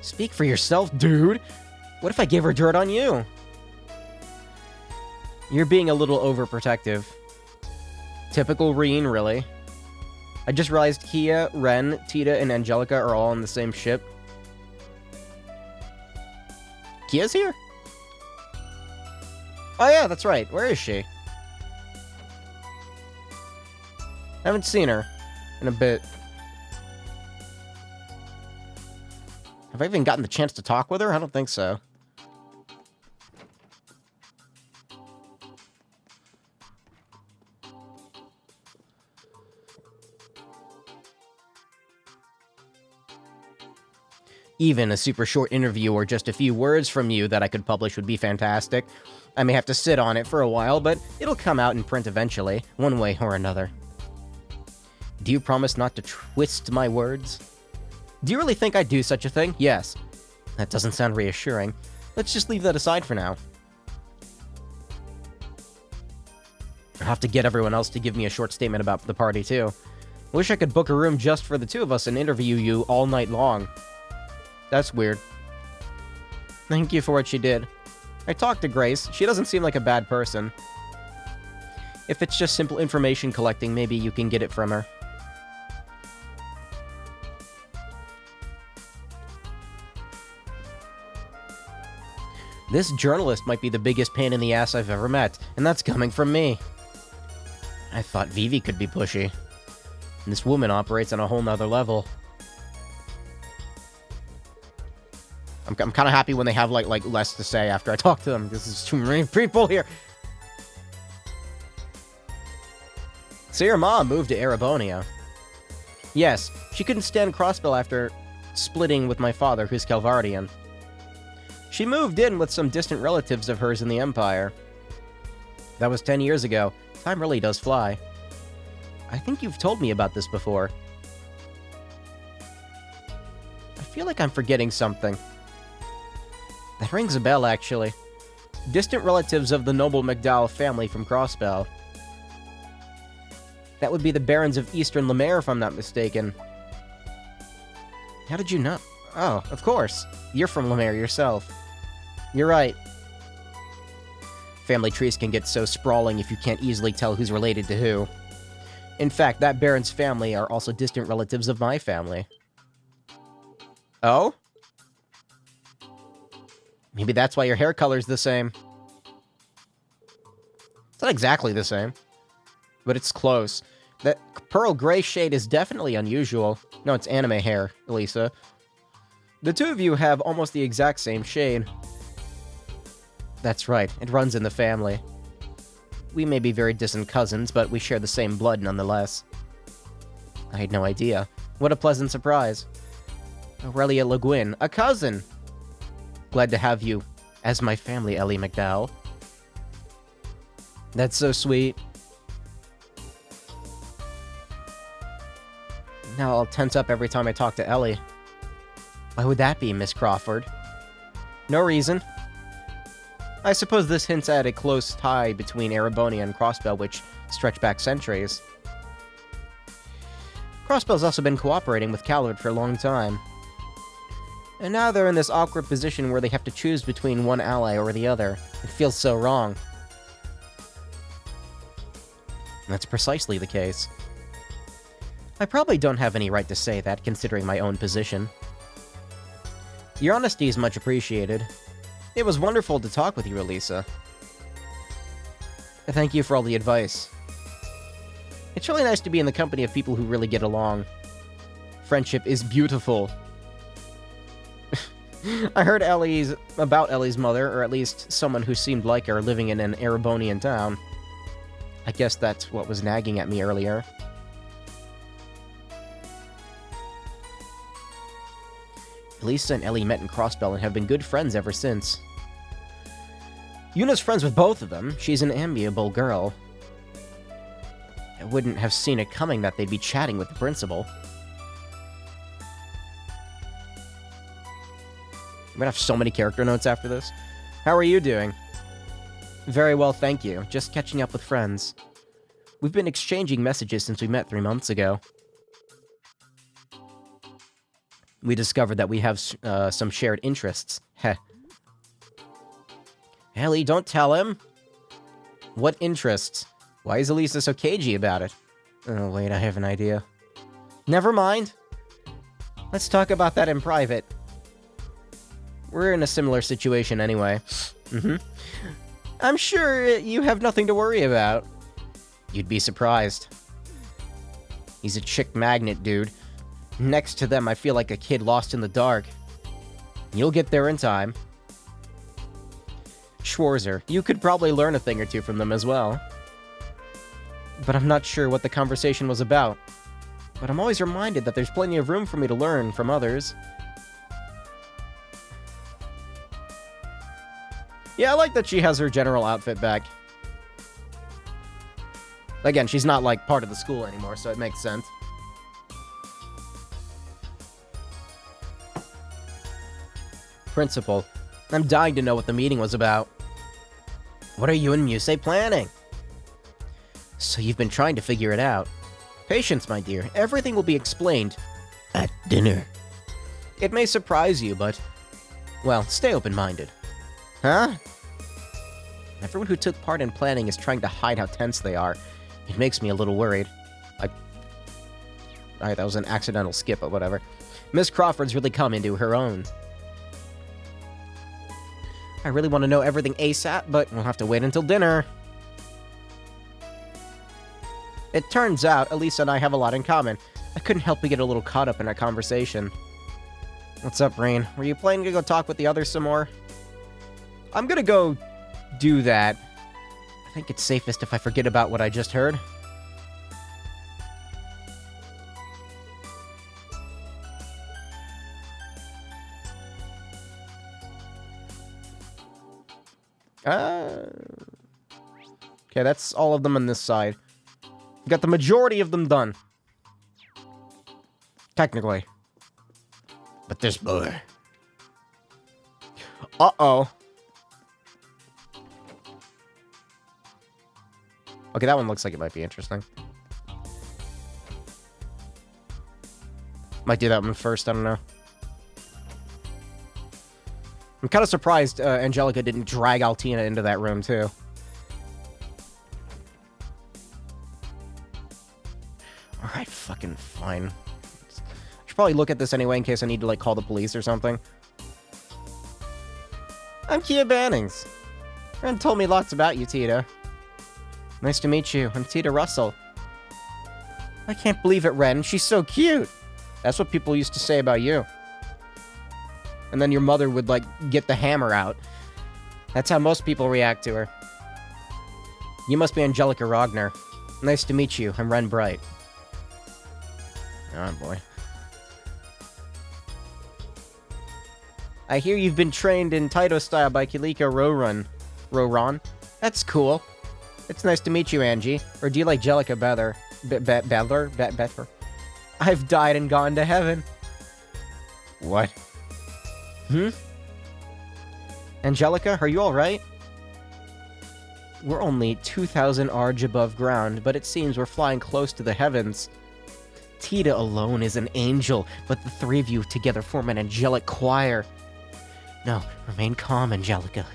Speak for yourself, dude! What if I gave her dirt on you? You're being a little overprotective. Typical Reen, really. I just realized Kia, Ren, Tita, and Angelica are all on the same ship. Kia's here? Oh yeah, that's right. Where is she? I haven't seen her in a bit. Have I even gotten the chance to talk with her? I don't think so. Even a super short interview or just a few words from you that I could publish would be fantastic. I may have to sit on it for a while, but it'll come out in print eventually, one way or another. Do you promise not to twist my words? Do you really think I'd do such a thing? Yes. That doesn't sound reassuring. Let's just leave that aside for now. I'll have to get everyone else to give me a short statement about the party, too. Wish I could book a room just for the two of us and interview you all night long. That's weird. Thank you for what she did. I talked to Grace. She doesn't seem like a bad person. If it's just simple information collecting, maybe you can get it from her. This journalist might be the biggest pain in the ass I've ever met, and that's coming from me. I thought Vivi could be pushy. And this woman operates on a whole nother level. I'm kind of happy when they have, like, less to say after I talk to them. This is too many people here. So your mom moved to Erebonia. Yes, she couldn't stand Crossbell after splitting with my father, who's Calvardian. She moved in with some distant relatives of hers in the Empire. That was 10 years ago. Time really does fly. I think you've told me about this before. I feel like I'm forgetting something. That rings a bell, actually. Distant relatives of the noble McDowell family from Crossbell. That would be the Barons of Eastern Lemaire, if I'm not mistaken. How did you know? Oh, of course. You're from Lemaire yourself. You're right. Family trees can get so sprawling if you can't easily tell who's related to who. In fact, that Baron's family are also distant relatives of my family. Oh? Maybe that's why your hair color's the same. It's not exactly the same, but it's close. That pearl gray shade is definitely unusual. No, it's anime hair, Elisa. The two of you have almost the exact same shade. That's right, it runs in the family. We may be very distant cousins, but we share the same blood nonetheless. I had no idea. What a pleasant surprise. Aurelia Le Guin, a cousin! Glad to have you as my family, Ellie McDowell. That's so sweet. Now I'll tense up every time I talk to Ellie. Why would that be, Miss Crawford? No reason. I suppose this hints at a close tie between Erebonia and Crossbell, which stretch back centuries. Crossbell's also been cooperating with Callard for a long time. And now they're in this awkward position where they have to choose between one ally or the other. It feels so wrong. That's precisely the case. I probably don't have any right to say that, considering my own position. Your honesty is much appreciated. It was wonderful to talk with you, Elisa. Thank you for all the advice. It's really nice to be in the company of people who really get along. Friendship is beautiful. I heard about Ellie's mother, or at least someone who seemed like her, living in an Erebonian town. I guess that's what was nagging at me earlier. Elisa and Ellie met in Crossbell and have been good friends ever since. Yuna's friends with both of them. She's an amiable girl. I wouldn't have seen it coming that they'd be chatting with the principal. I'm gonna have so many character notes after this. How are you doing? Very well, thank you. Just catching up with friends. We've been exchanging messages since we met 3 months ago. We discovered that we have some shared interests. Heh. Ellie, don't tell him! What interests? Why is Elisa so cagey about it? Oh, wait, I have an idea. Never mind. Let's talk about that in private. We're in a similar situation anyway. I'm sure you have nothing to worry about. You'd be surprised. He's a chick magnet, dude. Next to them, I feel like a kid lost in the dark. You'll get there in time. Schwarzer, you could probably learn a thing or two from them as well. But I'm not sure what the conversation was about. But I'm always reminded that there's plenty of room for me to learn from others. Yeah, I like that she has her general outfit back. Again, she's not, like, part of the school anymore, so it makes sense. Principal, I'm dying to know what the meeting was about. What are you and Musei planning? So you've been trying to figure it out. Patience, my dear. Everything will be explained at dinner. It may surprise you, but Well, stay open-minded. Huh? Everyone who took part in planning is trying to hide how tense they are. It makes me a little worried. Alright, that was an accidental skip, but whatever. Miss Crawford's really come into her own. I really want to know everything ASAP, but we'll have to wait until dinner. It turns out, Elisa and I have a lot in common. I couldn't help but get a little caught up in our conversation. What's up, Rain? Were you planning to go talk with the others some more? I'm gonna go do that. I think it's safest if I forget about what I just heard. Okay, that's all of them on this side. Got the majority of them done. Technically. But there's more. Uh-oh. Okay, that one looks like it might be interesting. Might do that one first, I don't know. I'm kind of surprised Angelica didn't drag Altina into that room, too. Alright, fucking fine. I should probably look at this anyway in case I need to, like, call the police or something. I'm Kia Bannings. Ren told me lots about you, Tita. Nice to meet you. I'm Tita Russell. I can't believe it, Ren. She's so cute. That's what people used to say about you. And then your mother would, like, get the hammer out. That's how most people react to her. You must be Angelica Rogner. Nice to meet you. I'm Ren Bright. Oh, boy. I hear you've been trained in Taito style by Kilika Roron. That's cool. It's nice to meet you, Angie. Or do you like Jellica better? Better? I've died and gone to heaven. What? Angelica, are you alright? We're only 2,000 arj above ground, but it seems we're flying close to the heavens. Tita alone is an angel, but the three of you together form an angelic choir. No, remain calm, Angelica.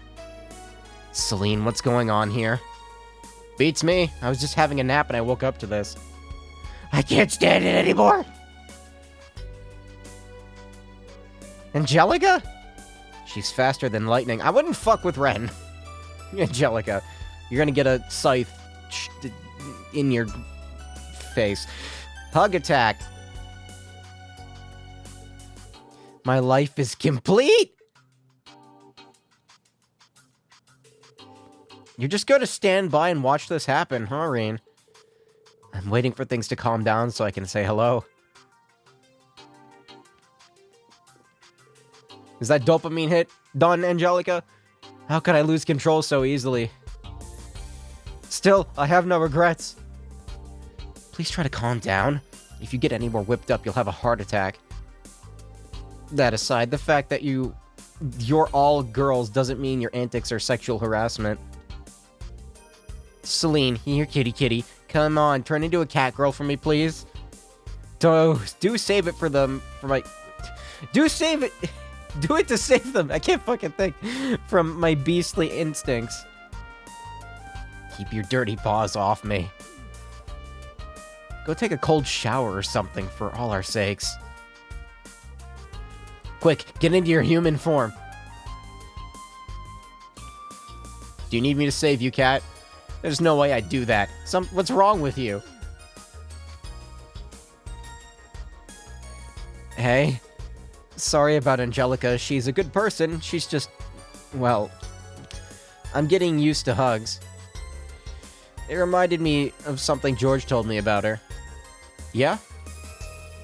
Celine, what's going on here? Beats me. I was just having a nap and I woke up to this. I can't stand it anymore! Angelica? She's faster than lightning. I wouldn't fuck with Ren. Angelica, you're gonna get a scythe in your face. Hug attack. My life is complete! You're just gonna stand by and watch this happen, huh, Rain? I'm waiting for things to calm down so I can say hello. Is that dopamine hit done, Angelica? How could I lose control so easily? Still, I have no regrets. Please try to calm down. If you get any more whipped up, you'll have a heart attack. That aside, the fact that you're all girls doesn't mean your antics are sexual harassment. Celine, here, kitty. Come on, turn into a cat girl for me, please. Do save it for my... Do save it... Do it to save them. I can't fucking think. From my beastly instincts. Keep your dirty paws off me. Go take a cold shower or something for all our sakes. Quick, get into your human form. Do you need me to save you, cat? There's no way I'd do that. What's wrong with you? Hey? Sorry about Angelica. She's a good person. She's just... well... I'm getting used to hugs. It reminded me of something George told me about her. Yeah?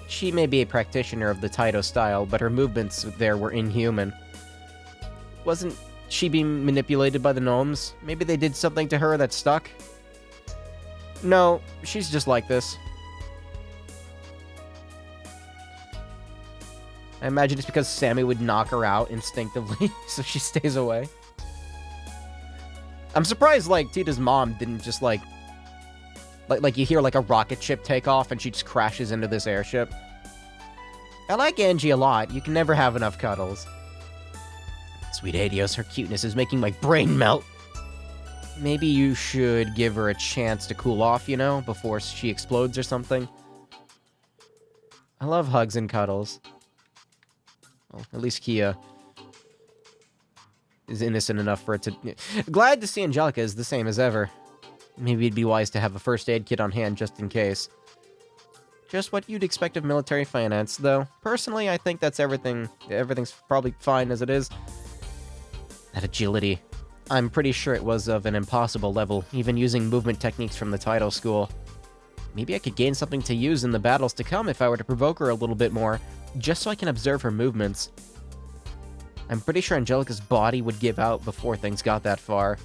She may be a practitioner of the Taito style, but her movements there were inhuman. Wasn't she being manipulated by the gnomes? Maybe they did something to her that stuck? No, she's just like this. I imagine it's because Sammy would knock her out instinctively, so she stays away. I'm surprised, like, Tita's mom didn't just, like, you hear, like, a rocket ship take off and she just crashes into this airship. I like Angie a lot. You can never have enough cuddles. Sweet Hades, her cuteness is making my brain melt. Maybe you should give her a chance to cool off, you know, before she explodes or something. I love hugs and cuddles. Well, at least Kia is innocent enough for it to... Glad to see Angelica is the same as ever. Maybe it'd be wise to have a first aid kit on hand just in case. Just what you'd expect of military finance, though. Personally, I think that's everything. Everything's probably fine as it is. That agility. I'm pretty sure it was of an impossible level, even using movement techniques from the Tidal School. Maybe I could gain something to use in the battles to come if I were to provoke her a little bit more, just so I can observe her movements. I'm pretty sure Angelica's body would give out before things got that far.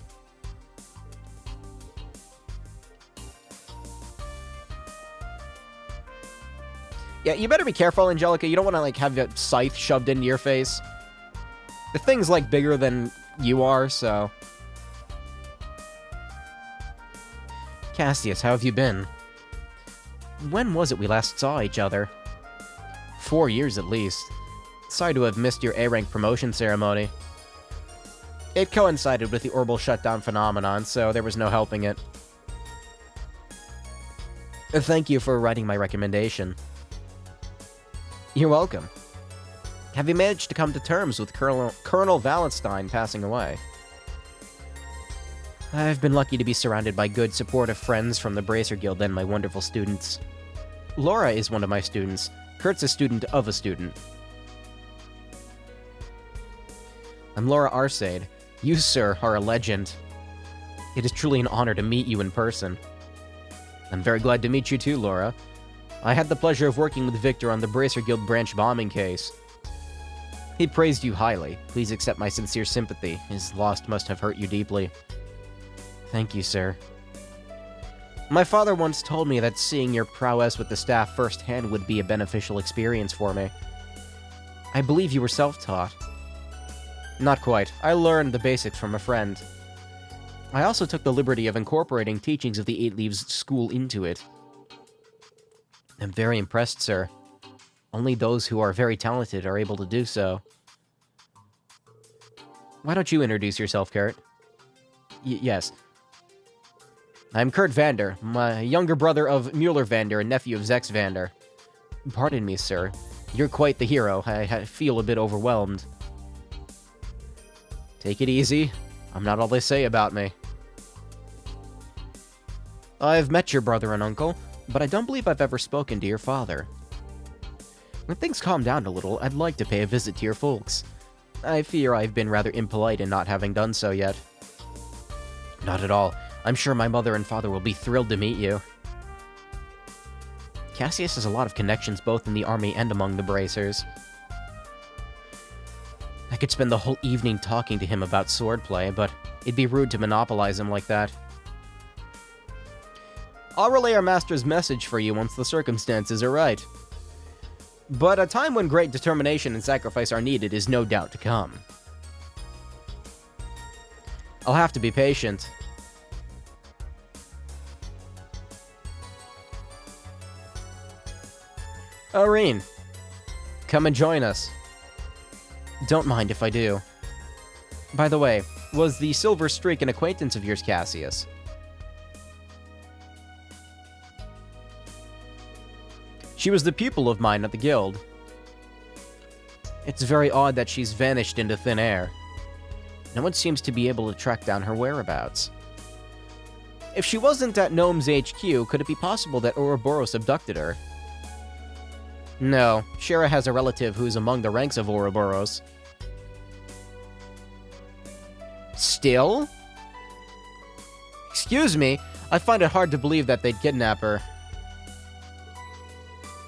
Yeah, you better be careful, Angelica. You don't want to, like, have a scythe shoved into your face. The thing's, like, bigger than you are, so... Cassius, how have you been? When was it we last saw each other? 4 years at least. Sorry to have missed your A-rank promotion ceremony. It coincided with the orbital shutdown phenomenon, so there was no helping it. Thank you for writing my recommendation. You're welcome. Have you managed to come to terms with Colonel Wallenstein passing away? I've been lucky to be surrounded by good, supportive friends from the Bracer Guild and my wonderful students. Laura is one of my students. Kurt's a student of a student. I'm Laura Arcade. You, sir, are a legend. It is truly an honor to meet you in person. I'm very glad to meet you too, Laura. I had the pleasure of working with Victor on the Bracer Guild branch bombing case. He praised you highly. Please accept my sincere sympathy. His loss must have hurt you deeply. Thank you, sir. My father once told me that seeing your prowess with the staff firsthand would be a beneficial experience for me. I believe you were self-taught. Not quite. I learned the basics from a friend. I also took the liberty of incorporating teachings of the Eight Leaves School into it. I'm very impressed, sir. Only those who are very talented are able to do so. Why don't you introduce yourself, Kurt? Yes. I'm Kurt Vander, my younger brother of Mueller Vander and nephew of Zex Vander. Pardon me, sir. You're quite the hero. I feel a bit overwhelmed. Take it easy. I'm not all they say about me. I've met your brother and uncle, but I don't believe I've ever spoken to your father. When things calm down a little, I'd like to pay a visit to your folks. I fear I've been rather impolite in not having done so yet. Not at all. I'm sure my mother and father will be thrilled to meet you. Cassius has a lot of connections both in the army and among the Bracers. I could spend the whole evening talking to him about swordplay, but it'd be rude to monopolize him like that. I'll relay our master's message for you once the circumstances are right. But a time when great determination and sacrifice are needed is no doubt to come. I'll have to be patient. Irene, come and join us. Don't mind if I do. By the way, was the Silver Streak an acquaintance of yours, Cassius? She was the pupil of mine at the guild. It's very odd that she's vanished into thin air. No one seems to be able to track down her whereabouts. If she wasn't at Gnome's HQ, could it be possible that Ouroboros abducted her? No, Shara has a relative who's among the ranks of Ouroboros. Still? Excuse me, I find it hard to believe that they'd kidnap her.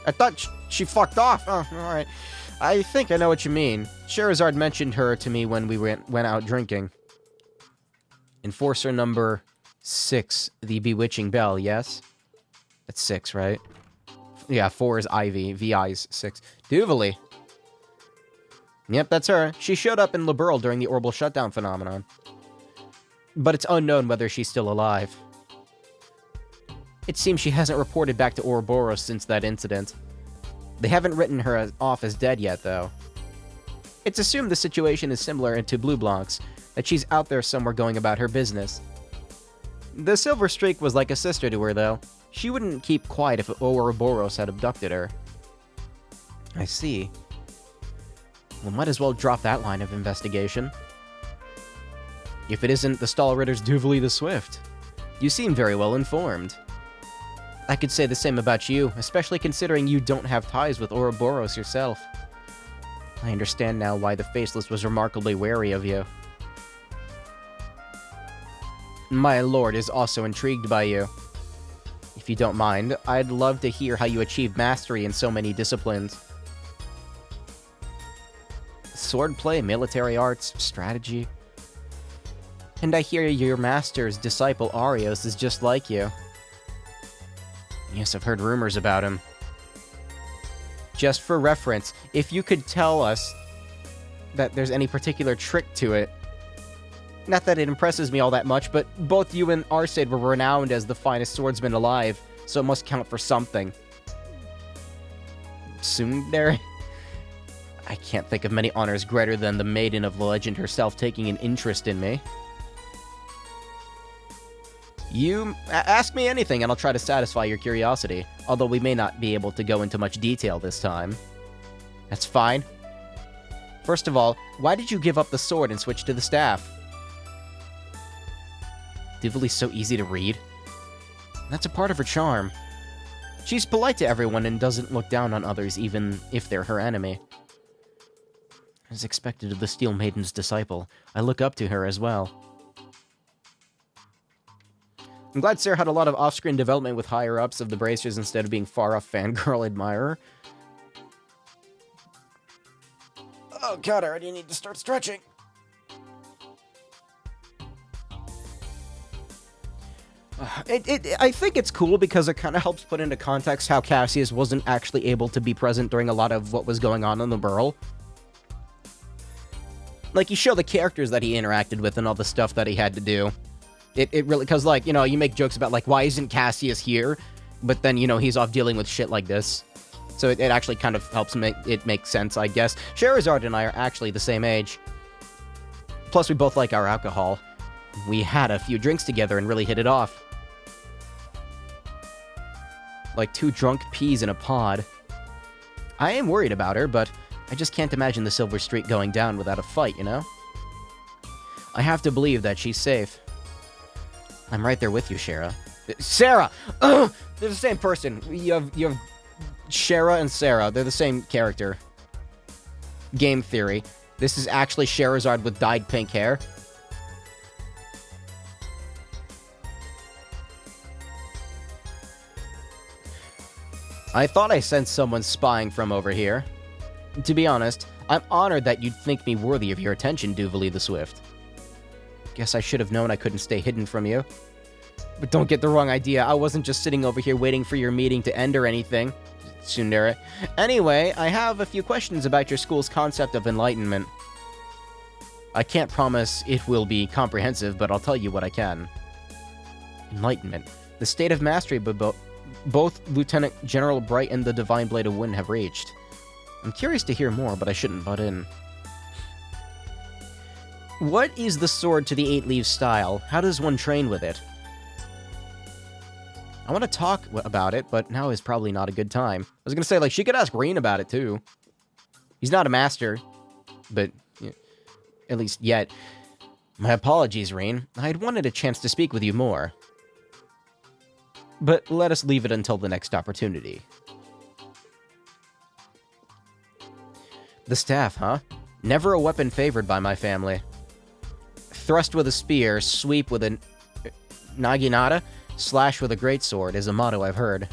I thought she fucked off. Oh, alright. I think I know what you mean. Sherazard mentioned her to me when we went out drinking. Enforcer number 6, the Bewitching Bell, yes? That's 6, right? Yeah, 4 is Ivy, VI's 6. Duvally. Yep, that's her. She showed up in Liberl during the orbital shutdown phenomenon. But it's unknown whether she's still alive. It seems she hasn't reported back to Ouroboros since that incident. They haven't written her off as dead yet, though. It's assumed the situation is similar to Blue Blanc's, that she's out there somewhere going about her business. The Silver Streak was like a sister to her, though. She wouldn't keep quiet if Ouroboros had abducted her. I see. Well, might as well drop that line of investigation. If it isn't the Stahlritter's Duvally the Swift. You seem very well informed. I could say the same about you, especially considering you don't have ties with Ouroboros yourself. I understand now why the Faceless was remarkably wary of you. My lord is also intrigued by you. If you don't mind, I'd love to hear how you achieved mastery in so many disciplines. Swordplay, military arts, strategy. And I hear your master's disciple Arios is just like you. Yes, I've heard rumors about him. Just for reference, if you could tell us that there's any particular trick to it. Not that it impresses me all that much, but both you and Arcade were renowned as the finest swordsman alive, so it must count for something. Tsundere? I can't think of many honors greater than the Maiden of Legend herself taking an interest in me. You ask me anything and I'll try to satisfy your curiosity, although we may not be able to go into much detail this time. That's fine. First of all, why did you give up the sword and switch to the staff? Duvally's so easy to read. That's a part of her charm. She's polite to everyone and doesn't look down on others even if they're her enemy. As expected of the Steel Maiden's disciple, I look up to her as well. I'm glad Sarah had a lot of off-screen development with higher-ups of the Bracers instead of being far-off fangirl admirer. Oh god, I already need to start stretching. I think it's cool because it kind of helps put into context how Cassius wasn't actually able to be present during a lot of what was going on in the Burl. Like, you show the characters that he interacted with and all the stuff that he had to do. It really, because, like, you know, you make jokes about, like, why isn't Cassius here? But then, you know, he's off dealing with shit like this. So it actually kind of helps make it make sense, I guess. Scheherazade and I are actually the same age. Plus, we both like our alcohol. We had a few drinks together and really hit it off. Like two drunk peas in a pod. I am worried about her, but I just can't imagine the Silver Streak going down without a fight, you know? I have to believe that she's safe. I'm right there with you, Shara. Sarah! Ugh! They're the same person. You have Shara and Sarah. They're the same character. Game theory. This is actually Scheherazade with dyed pink hair. I thought I sensed someone spying from over here. To be honest, I'm honored that you'd think me worthy of your attention, Duvally the Swift. Guess I should have known I couldn't stay hidden from you. But don't get the wrong idea, I wasn't just sitting over here waiting for your meeting to end or anything. Tsundere. Anyway, I have a few questions about your school's concept of enlightenment. I can't promise it will be comprehensive, but I'll tell you what I can. Enlightenment. The state of mastery both Lieutenant General Bright and the Divine Blade of Wind have reached. I'm curious to hear more, but I shouldn't butt in. What is the sword to the Eight Leaves style? How does one train with it? I want to talk about it, but now is probably not a good time. I was going to say, like, she could ask Rean about it, too. He's not a master, but at least yet. My apologies, Rean. I had wanted a chance to speak with you more. But let us leave it until the next opportunity. The staff, huh? Never a weapon favored by my family. Thrust with a spear, sweep with a naginata, slash with a greatsword is a motto I've heard.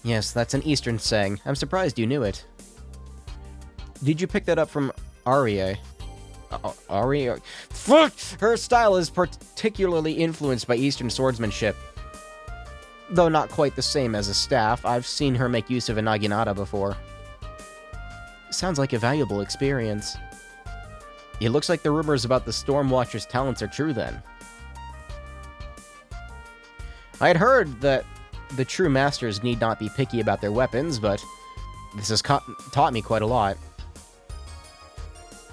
Yes, that's an Eastern saying. I'm surprised you knew it. Did you pick that up from Aria? Aria? Fuck! Her style is particularly influenced by Eastern swordsmanship. Though not quite the same as a staff, I've seen her make use of a naginata before. Sounds like a valuable experience. It looks like the rumors about the Stormwatcher's talents are true then. I had heard that the true masters need not be picky about their weapons, but this has taught me quite a lot.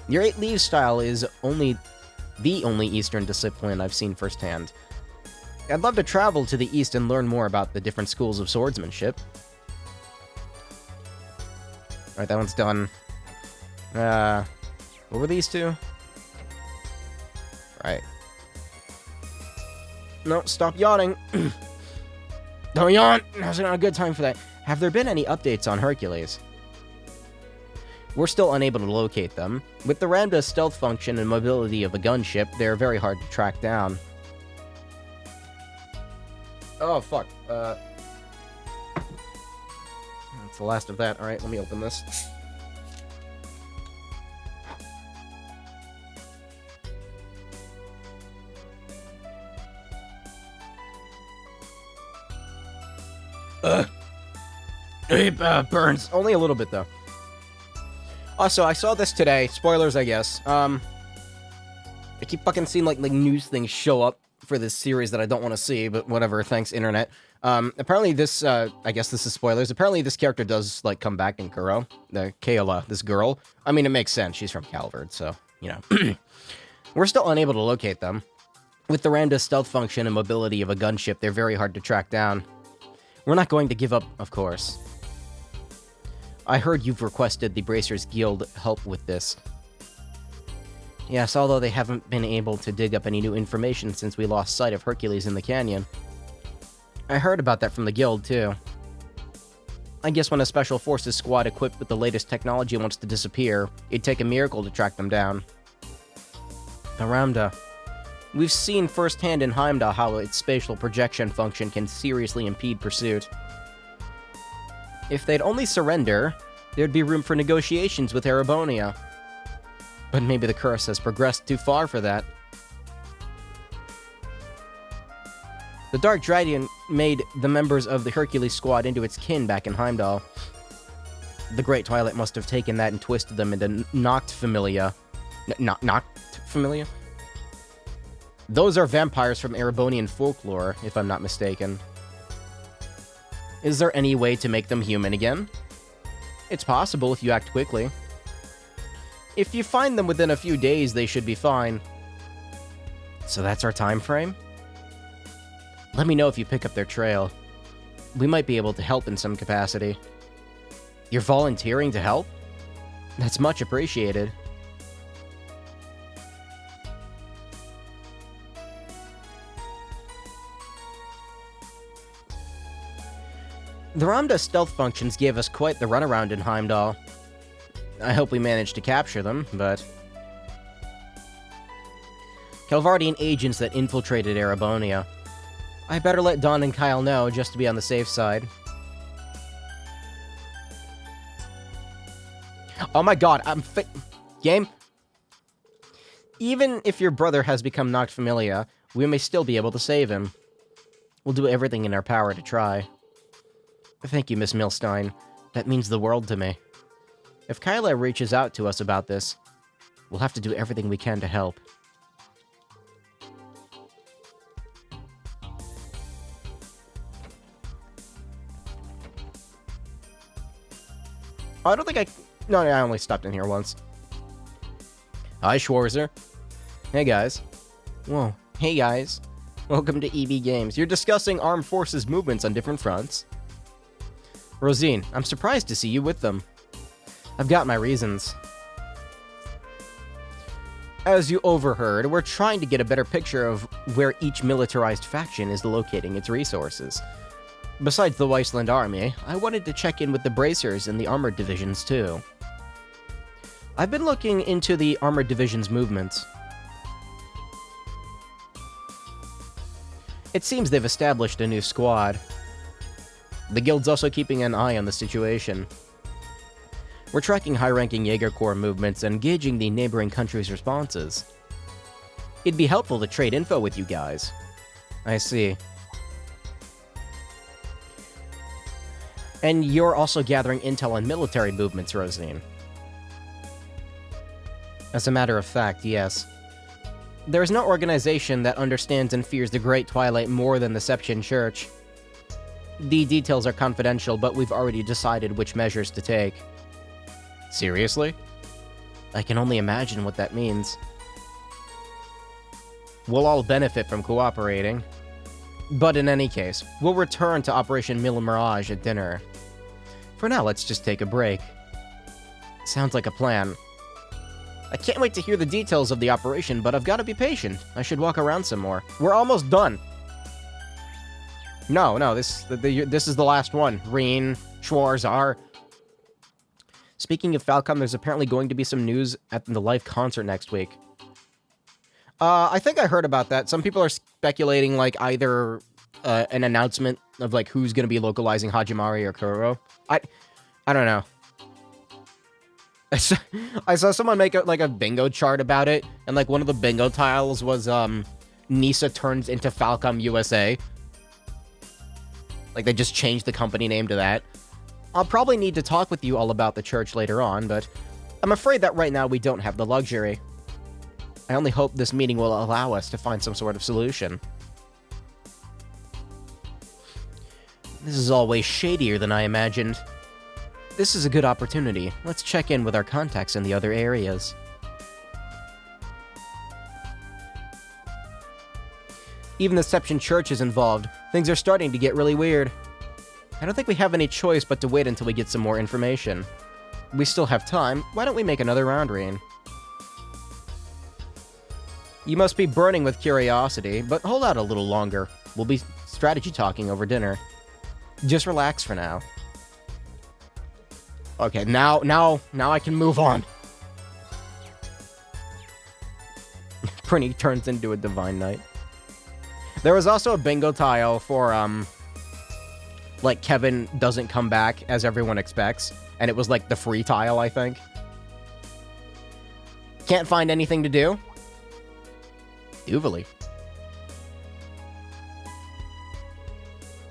Your 8 Leaves style is the only Eastern discipline I've seen firsthand. I'd love to travel to the East and learn more about the different schools of swordsmanship. Alright, that one's done. What were these two? Right. No, stop yawning. Don't yawn! Now's not a good time for that. Have there been any updates on Hercules? We're still unable to locate them. With the Ramda stealth function and mobility of a gunship, they're very hard to track down. Oh, fuck. That's the last of that. Alright, let me open this. It burns. Only a little bit, though. Also, I saw this today. Spoilers, I guess. I keep fucking seeing, like news things show up for this series that I don't want to see, but whatever. Thanks, internet. Apparently this, I guess this is spoilers. Apparently this character does, like, come back in Kuro. Kayla, this girl. I mean, it makes sense. She's from Calvard, so, you know. We're still unable to locate them. With the Ramda stealth function and mobility of a gunship, they're very hard to track down. We're not going to give up, of course. I heard you've requested the Bracers Guild help with this. Yes, although they haven't been able to dig up any new information since we lost sight of Hercules in the canyon. I heard about that from the guild, too. I guess when a special forces squad equipped with the latest technology wants to disappear, it'd take a miracle to track them down. The Ramda. We've seen firsthand in Heimdall how its spatial projection function can seriously impede pursuit. If they'd only surrender, there'd be room for negotiations with Erebonia. But maybe the curse has progressed too far for that. The Dark Dragon made the members of the Hercules squad into its kin back in Heimdall. The Great Twilight must have taken that and twisted them into Noct Familia. Noct Familia? Those are vampires from Erebonian folklore, if I'm not mistaken. Is there any way to make them human again? It's possible if you act quickly. If you find them within a few days, they should be fine. So that's our time frame? Let me know if you pick up their trail. We might be able to help in some capacity. You're volunteering to help? That's much appreciated. The Ramda stealth functions gave us quite the runaround in Heimdall. I hope we managed to capture them, but... Calvardian agents that infiltrated Erebonia. I better let Dawn and Kyle know, just to be on the safe side. Oh my god, Game? Even if your brother has become Noct Familia, we may still be able to save him. We'll do everything in our power to try. Thank you, Miss Milstein. That means the world to me. If Kyla reaches out to us about this, we'll have to do everything we can to help. Oh, I don't think I... No, I only stopped in here once. Hi, Schwarzer. Hey, guys. Whoa. Hey, guys. Welcome to EB Games. You're discussing armed forces movements on different fronts. Rosine, I'm surprised to see you with them. I've got my reasons. As you overheard, we're trying to get a better picture of where each militarized faction is locating its resources. Besides the Weissland Army, I wanted to check in with the Bracers and the Armored Divisions, too. I've been looking into the Armored Division's movements. It seems they've established a new squad. The guild's also keeping an eye on the situation. We're tracking high-ranking Jaeger Corps movements and gauging the neighboring countries' responses. It'd be helpful to trade info with you guys. I see. And you're also gathering intel on military movements, Rosine. As a matter of fact, yes. There is no organization that understands and fears the Great Twilight more than the Septian Church. The details are confidential, but we've already decided which measures to take. Seriously? I can only imagine what that means. We'll all benefit from cooperating. But in any case, we'll return to Operation Mille Mirage at dinner. For now, let's just take a break. Sounds like a plan. I can't wait to hear the details of the operation, but I've got to be patient. I should walk around some more. We're almost done. No, this is the last one. Reen, Schwarzar. Speaking of Falcom, there's apparently going to be some news at the live concert next week. I think I heard about that. Some people are speculating, like, either an announcement of, like, who's going to be localizing Hajimari or Kuro. I don't know. I saw someone make a bingo chart about it, and, like, one of the bingo tiles was, Nisa turns into Falcom USA. Like, they just changed the company name to that. I'll probably need to talk with you all about the church later on, but I'm afraid that right now we don't have the luxury. I only hope this meeting will allow us to find some sort of solution. This is all way shadier than I imagined. This is a good opportunity. Let's check in with our contacts in the other areas. Even the Seption Church is involved. Things are starting to get really weird. I don't think we have any choice but to wait until we get some more information. We still have time. Why don't we make another round, Reen? You must be burning with curiosity, but hold out a little longer. We'll be strategy talking over dinner. Just relax for now. Okay, now I can move on. Prinny turns into a Divine Knight. There was also a bingo tile for, like, Kevin doesn't come back as everyone expects, and it was, like, the free tile, I think. Can't find anything to do? Duvally.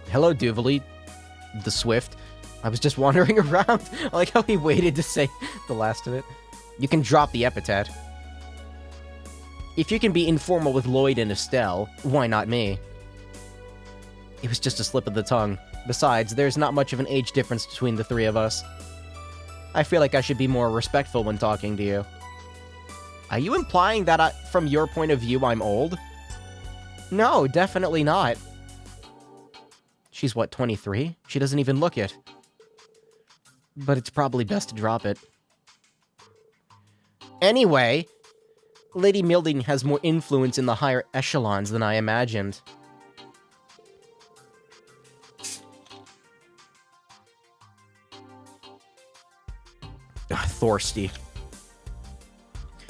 Hello, Duvally. The Swift. I was just wandering around. I like how he waited to say the last of it. You can drop the epithet. If you can be informal with Lloyd and Estelle, why not me? It was just a slip of the tongue. Besides, there's not much of an age difference between the three of us. I feel like I should be more respectful when talking to you. Are you implying that, from your point of view, I'm old? No, definitely not. She's what, 23? She doesn't even look it. But it's probably best to drop it. Anyway, Lady Milding has more influence in the higher echelons than I imagined. Thorsty.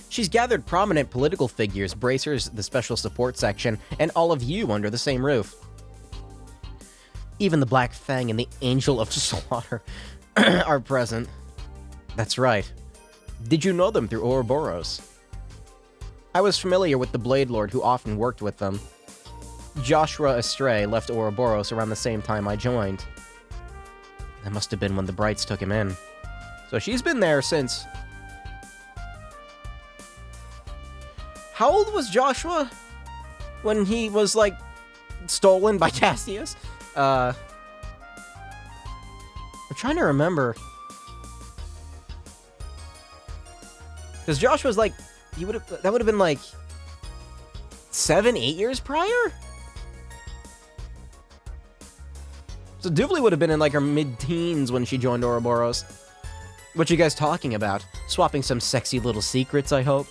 She's gathered prominent political figures, Bracers, the Special Support Section, and all of you under the same roof. Even the Black Fang and the Angel of Slaughter are present. That's right. Did you know them through Ouroboros? I was familiar with the Blade Lord who often worked with them. Joshua Estray left Ouroboros around the same time I joined. That must have been when the Brights took him in. So she's been there since... How old was Joshua when he was, like, stolen by Cassius? I'm trying to remember. Because Joshua's like, that would have been like 7-8 years prior? So Duvally would have been in like her mid-teens when she joined Ouroboros. What you guys talking about? Swapping some sexy little secrets, I hope.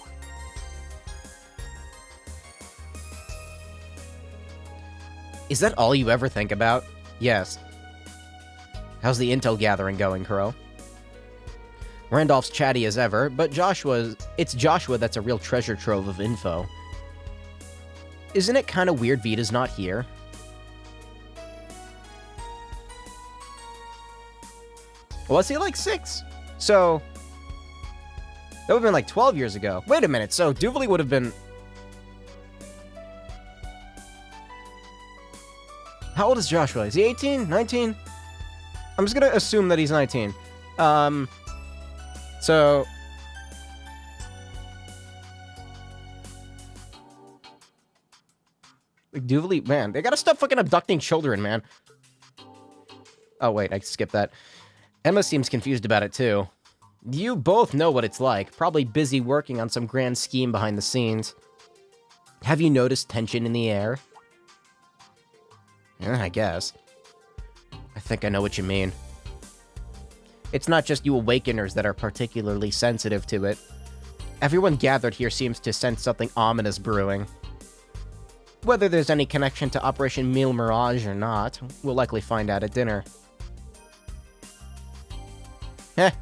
Is that all you ever think about? Yes. How's the intel gathering going, Kuro? Randolph's chatty as ever, but it's Joshua that's a real treasure trove of info. Isn't it kind of weird Vita's not here? Well, was he like 6? So... that would have been like 12 years ago. Wait a minute, so Duvally would have been... How old is Joshua? Is he 18? 19? I'm just gonna assume that he's 19. So... like, Duvally, man, they gotta stop fucking abducting children, man. Oh, wait, I skipped that. Emma seems confused about it, too. You both know what it's like, probably busy working on some grand scheme behind the scenes. Have you noticed tension in the air? I guess. I think I know what you mean. It's not just you Awakeners that are particularly sensitive to it. Everyone gathered here seems to sense something ominous brewing. Whether there's any connection to Operation Mille Mirage or not, we'll likely find out at dinner.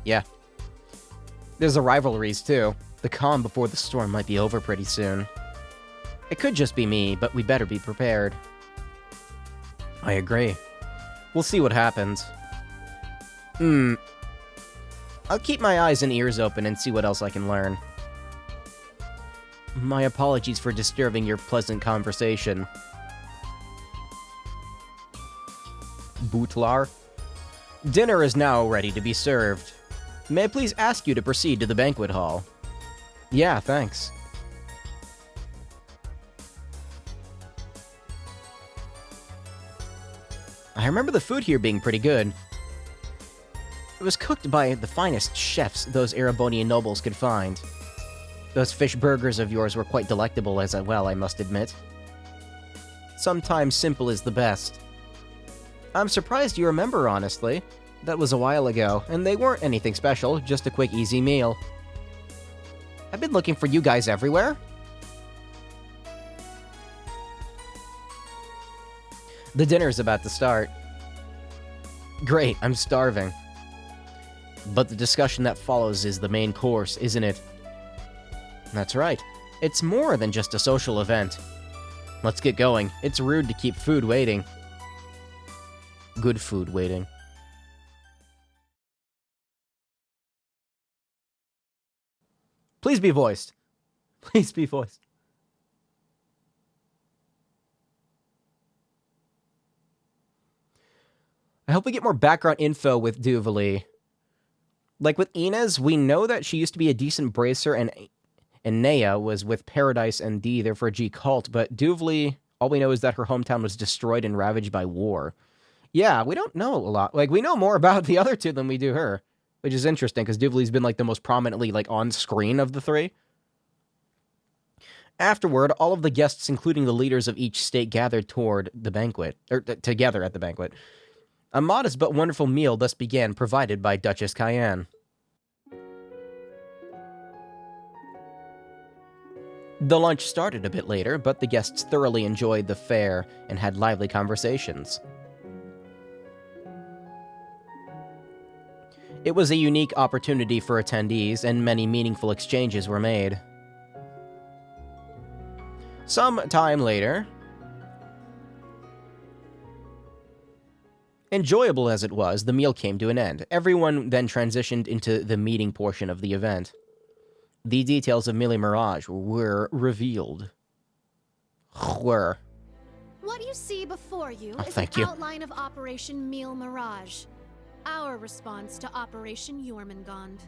Yeah. There's the rivalries, too. The calm before the storm might be over pretty soon. It could just be me, but we better be prepared. I agree. We'll see what happens. I'll keep my eyes and ears open and see what else I can learn. My apologies for disturbing your pleasant conversation. Bootlar? Dinner is now ready to be served. May I please ask you to proceed to the banquet hall? Yeah, thanks. I remember the food here being pretty good. It was cooked by the finest chefs those Erebonian nobles could find. Those fish burgers of yours were quite delectable as well, I must admit. Sometimes simple is the best. I'm surprised you remember, honestly. That was a while ago, and they weren't anything special, just a quick, easy meal. I've been looking for you guys everywhere. The dinner's about to start. Great, I'm starving. But the discussion that follows is the main course, isn't it? That's right. It's more than just a social event. Let's get going. It's rude to keep food waiting. Good food waiting. Please be voiced. Please be voiced. I hope we get more background info with Duvali. Like with Inez, we know that she used to be a decent bracer, and Nea was with Paradise and D, therefore G Cult, but Duvali, all we know is that her hometown was destroyed and ravaged by war. Yeah, we don't know a lot. Like, we know more about the other two than we do her, which is interesting, because Duvali's been, like, the most prominently, like, on screen of the three. Afterward, all of the guests, including the leaders of each state, gathered toward the banquet, or together at the banquet. A modest but wonderful meal thus began, provided by Duchess Cayenne. The lunch started a bit later, but the guests thoroughly enjoyed the fare and had lively conversations. It was a unique opportunity for attendees, and many meaningful exchanges were made. Some time later, enjoyable as it was, the meal came to an end. Everyone then transitioned into the meeting portion of the event. The details of Mille Mirage were revealed. What you see before you is an outline of Operation Mille Mirage, our response to Operation Jormungand.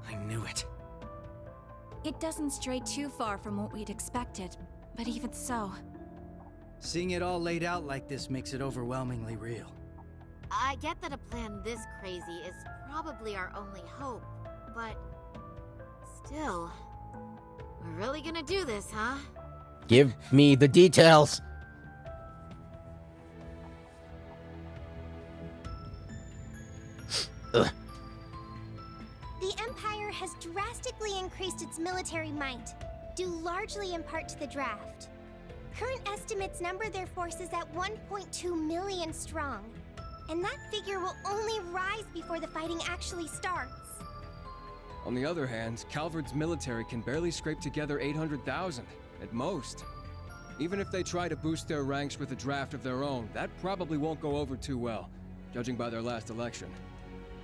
I knew it. It doesn't stray too far from what we'd expected, but even so... Seeing it all laid out like this makes it overwhelmingly real. I get that a plan this crazy is probably our only hope, but... still... we're really gonna do this, huh? Give me the details! The Empire has drastically increased its military might, due largely in part to the draft. Current estimates number their forces at 1.2 million strong, and that figure will only rise before the fighting actually starts. On the other hand, Calvard's military can barely scrape together 800,000, at most. Even if they try to boost their ranks with a draft of their own, that probably won't go over too well, judging by their last election.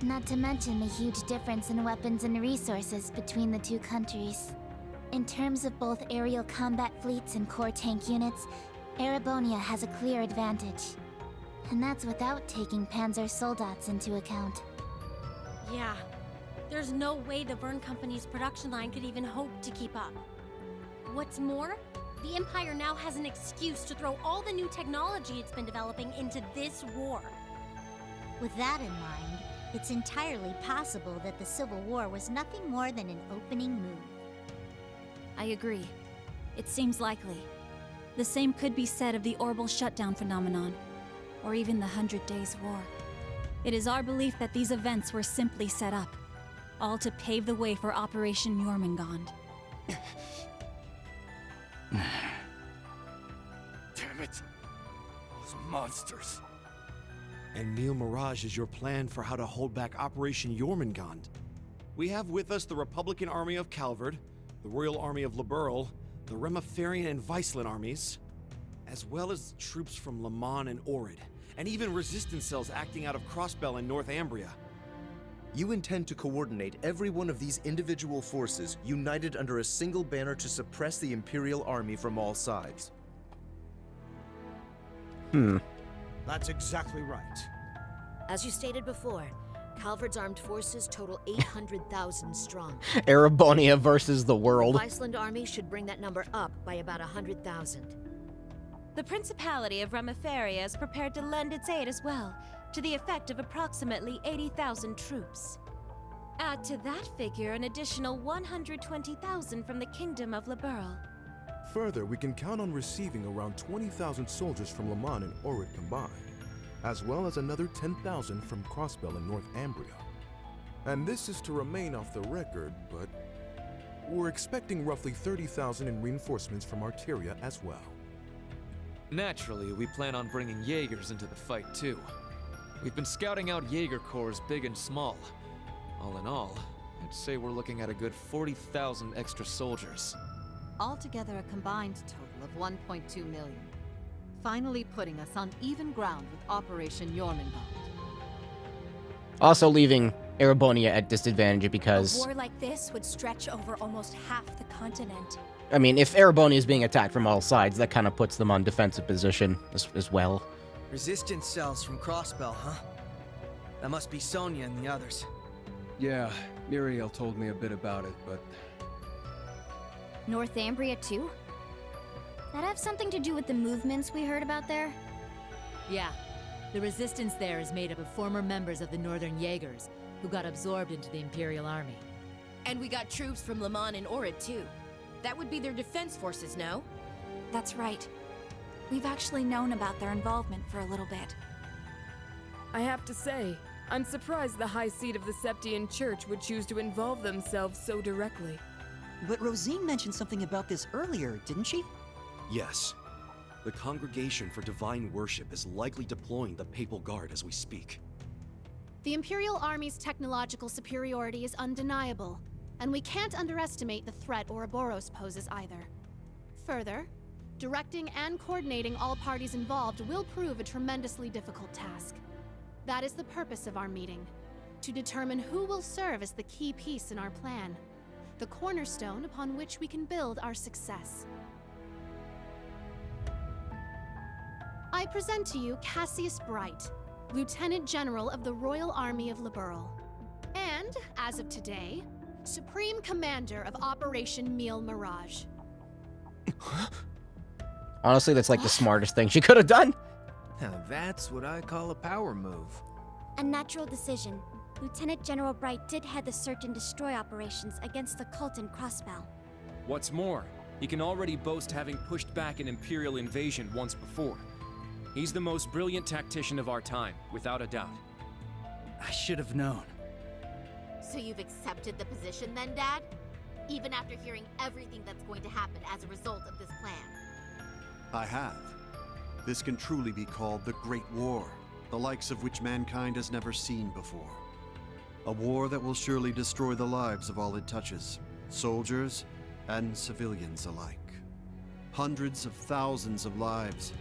Not to mention the huge difference in weapons and resources between the two countries. In terms of both aerial combat fleets and core tank units, Erebonia has a clear advantage. And that's without taking Panzer Soldats into account. Yeah. There's no way the Verne Company's production line could even hope to keep up. What's more, The Empire now has an excuse to throw all the new technology it's been developing into this war. With that in mind, it's entirely possible that the Civil War was nothing more than an opening move. I agree. It seems likely. The same could be said of the Orbital Shutdown phenomenon, or even the 100 Days War. It is our belief that these events were simply set up, all to pave the way for Operation Jormungand. Damn it! Those monsters. And Mille Mirage is your plan for how to hold back Operation Jormungand. We have with us the Republican Army of Calvard, the Royal Army of Liberl, the Remiferian and Viceland armies, as well as troops from Le Mans and Orid, and even resistance cells acting out of Crossbell and Northumbria. You intend to coordinate every one of these individual forces united under a single banner to suppress the Imperial Army from all sides. That's exactly right. As you stated before, Calvard's armed forces total 800,000 strong. Erebonia versus the world. The Viceland army should bring that number up by about 100,000. The Principality of Remiferia is prepared to lend its aid as well, to the effect of approximately 80,000 troops. Add to that figure an additional 120,000 from the Kingdom of Liberl. Further, we can count on receiving around 20,000 soldiers from Le Mans and Orid combined, as well as another 10,000 from Crossbell and Northumbria. And this is to remain off the record, but we're expecting roughly 30,000 in reinforcements from Arteria as well. Naturally, we plan on bringing Jaegers into the fight too. We've been scouting out Jaeger corps big and small. All in all, I'd say we're looking at a good 40,000 extra soldiers. Altogether a combined total of 1.2 million. Finally putting us on even ground with Operation Jormungand. Also leaving Erebonia at disadvantage because... A war like this would stretch over almost half the continent. I mean, if Erebonia is being attacked from all sides, that kind of puts them on defensive position as well. Resistance cells from Crossbell, huh? That must be Sonia and the others. Yeah, Muriel told me a bit about it, but... Northumbria too? That have something to do with the movements we heard about there? Yeah. The resistance there is made up of former members of the Northern Jaegers, who got absorbed into the Imperial Army. And we got troops from Le Mans and Orid too. That would be their defense forces, no? That's right. We've actually known about their involvement for a little bit. I have to say, I'm surprised the High Seat of the Septian Church would choose to involve themselves so directly. But Rosine mentioned something about this earlier, didn't she? Yes. The Congregation for Divine Worship is likely deploying the Papal Guard as we speak. The Imperial Army's technological superiority is undeniable, and we can't underestimate the threat Ouroboros poses either. Further, directing and coordinating all parties involved will prove a tremendously difficult task. That is the purpose of our meeting, to determine who will serve as the key piece in our plan, the cornerstone upon which we can build our success. I present to you Cassius Bright, Lieutenant General of the Royal Army of Liberl, and, as of today, Supreme Commander of Operation Mille Mirage. Honestly, that's like the smartest thing she could have done. Now that's what I call a power move. A natural decision. Lieutenant General Bright did head the search and destroy operations against the cult in Crossbell. What's more, he can already boast having pushed back an Imperial invasion once before. He's the most brilliant tactician of our time, without a doubt. I should have known. So you've accepted the position then, Dad? Even after hearing everything that's going to happen as a result of this plan? I have. This can truly be called the Great War, the likes of which mankind has never seen before. A war that will surely destroy the lives of all it touches, soldiers and civilians alike. Hundreds of thousands of lives.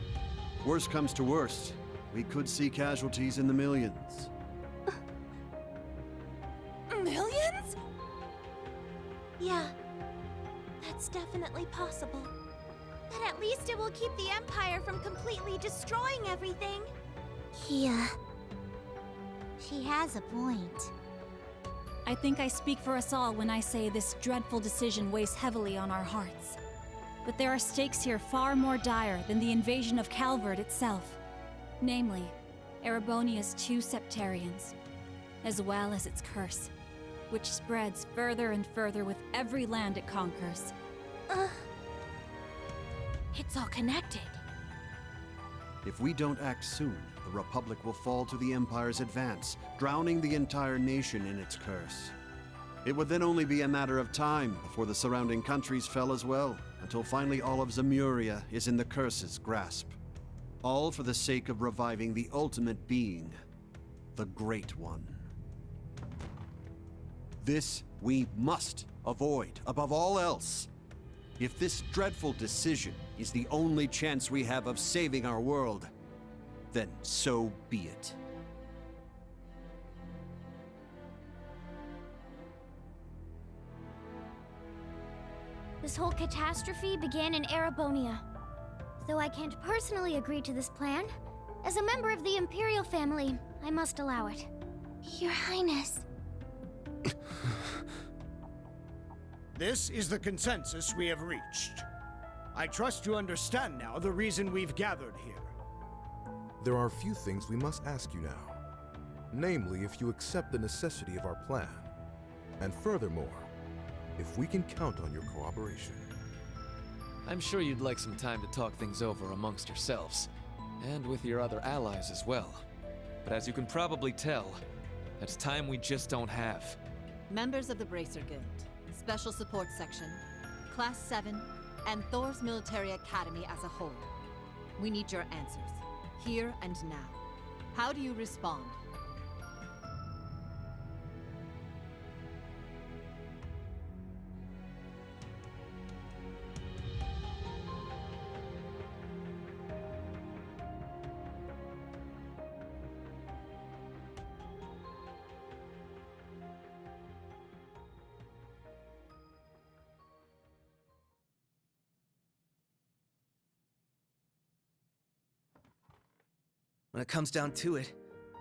Worst comes to worst, we could see casualties in the millions. Millions? Yeah, that's definitely possible. But at least it will keep the Empire from completely destroying everything. Yeah. She has a point. I think I speak for us all when I say this dreadful decision weighs heavily on our hearts. But there are stakes here far more dire than the invasion of Calvard itself. Namely, Erebonia's 2 Septarians, as well as its curse, which spreads further and further with every land it conquers. It's all connected. If we don't act soon, the Republic will fall to the Empire's advance, drowning the entire nation in its curse. It would then only be a matter of time before the surrounding countries fell as well, until finally all of Zemuria is in the curse's grasp. All for the sake of reviving the ultimate being, the Great One. This we must avoid above all else. If this dreadful decision is the only chance we have of saving our world, then so be it. This whole catastrophe began in Erebonia. Though I can't personally agree to this plan, as a member of the Imperial family, I must allow it. Your Highness. This is the consensus we have reached. I trust you understand now the reason we've gathered here. There are a few things we must ask you now. Namely, if you accept the necessity of our plan. And furthermore, if we can count on your cooperation. I'm sure you'd like some time to talk things over amongst yourselves, and with your other allies as well. But as you can probably tell, that's time we just don't have. Members of the Bracer Guild, Special Support Section, Class 7, and Thor's Military Academy as a whole. We need your answers, here and now. How do you respond? When it comes down to it,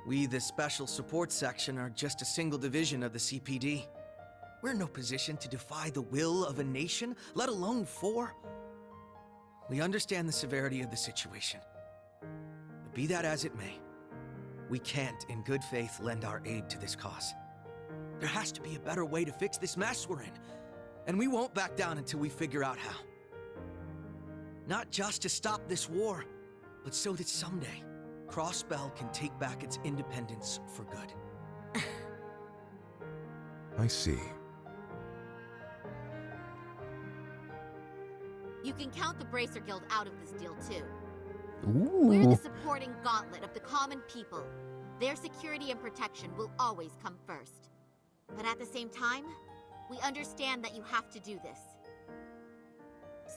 we, the Special Support Section, are just a single division of the CPD. We're in no position to defy the will of a nation, let alone 4. We understand the severity of the situation. But be that as it may, we can't, in good faith, lend our aid to this cause. There has to be a better way to fix this mess we're in, and we won't back down until we figure out how. Not just to stop this war, but so that someday, Crossbell can take back its independence for good. I see. You can count the Bracer Guild out of this deal, too. Ooh. We're the supporting gauntlet of the common people. Their security and protection will always come first. But at the same time, we understand that you have to do this.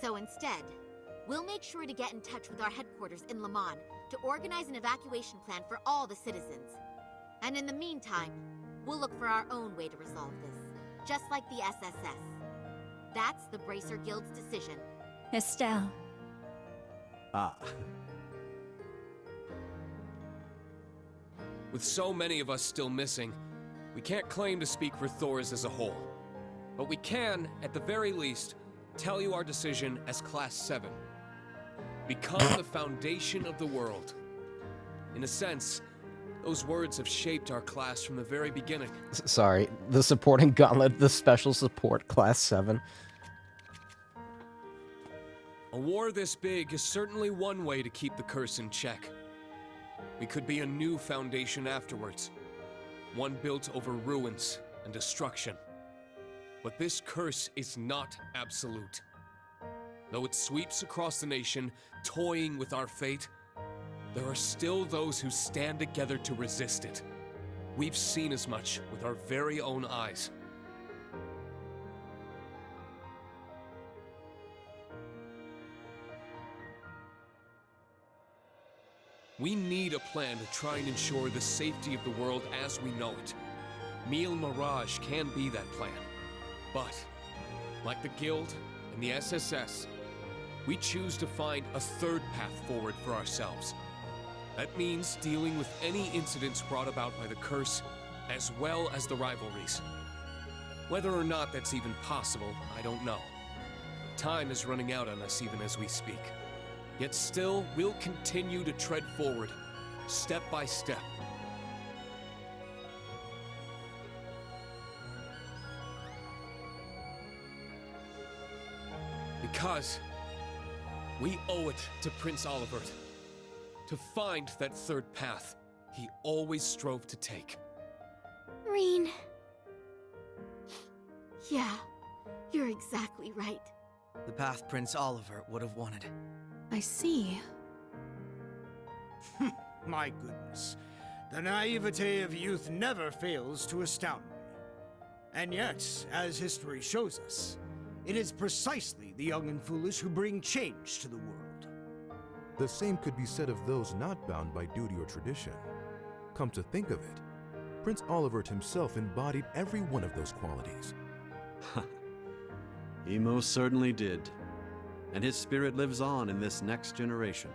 So instead, we'll make sure to get in touch with our headquarters in Lamon to organize an evacuation plan for all the citizens. And in the meantime, we'll look for our own way to resolve this, just like the SSS. That's the Bracer Guild's decision. Estelle. Ah. With so many of us still missing, we can't claim to speak for Thors as a whole. But we can, at the very least, tell you our decision as Class 7. Become the foundation of the world. In a sense, those words have shaped our class from the very beginning. Sorry, the supporting gauntlet, the Special Support Class 7. A war this big is certainly one way to keep the curse in check. We could be a new foundation afterwards, one built over ruins and destruction. But this curse is not absolute. Though it sweeps across the nation, toying with our fate, there are still those who stand together to resist it. We've seen as much with our very own eyes. We need a plan to try and ensure the safety of the world as we know it. Mille Mirage can be that plan. But, like the Guild and the SSS, we choose to find a third path forward for ourselves. That means dealing with any incidents brought about by the curse, as well as the rivalries. Whether or not that's even possible, I don't know. Time is running out on us even as we speak. Yet still, we'll continue to tread forward, step by step. Because we owe it to Prince Olivert to find that third path he always strove to take. Rean. Yeah, you're exactly right. The path Prince Olivert would have wanted. I see. My goodness. The naivete of youth never fails to astound me. And yet, as history shows us, it is precisely the young and foolish who bring change to the world. The same could be said of those not bound by duty or tradition. Come to think of it, Prince Olivert himself embodied every one of those qualities. He most certainly did. And his spirit lives on in this next generation.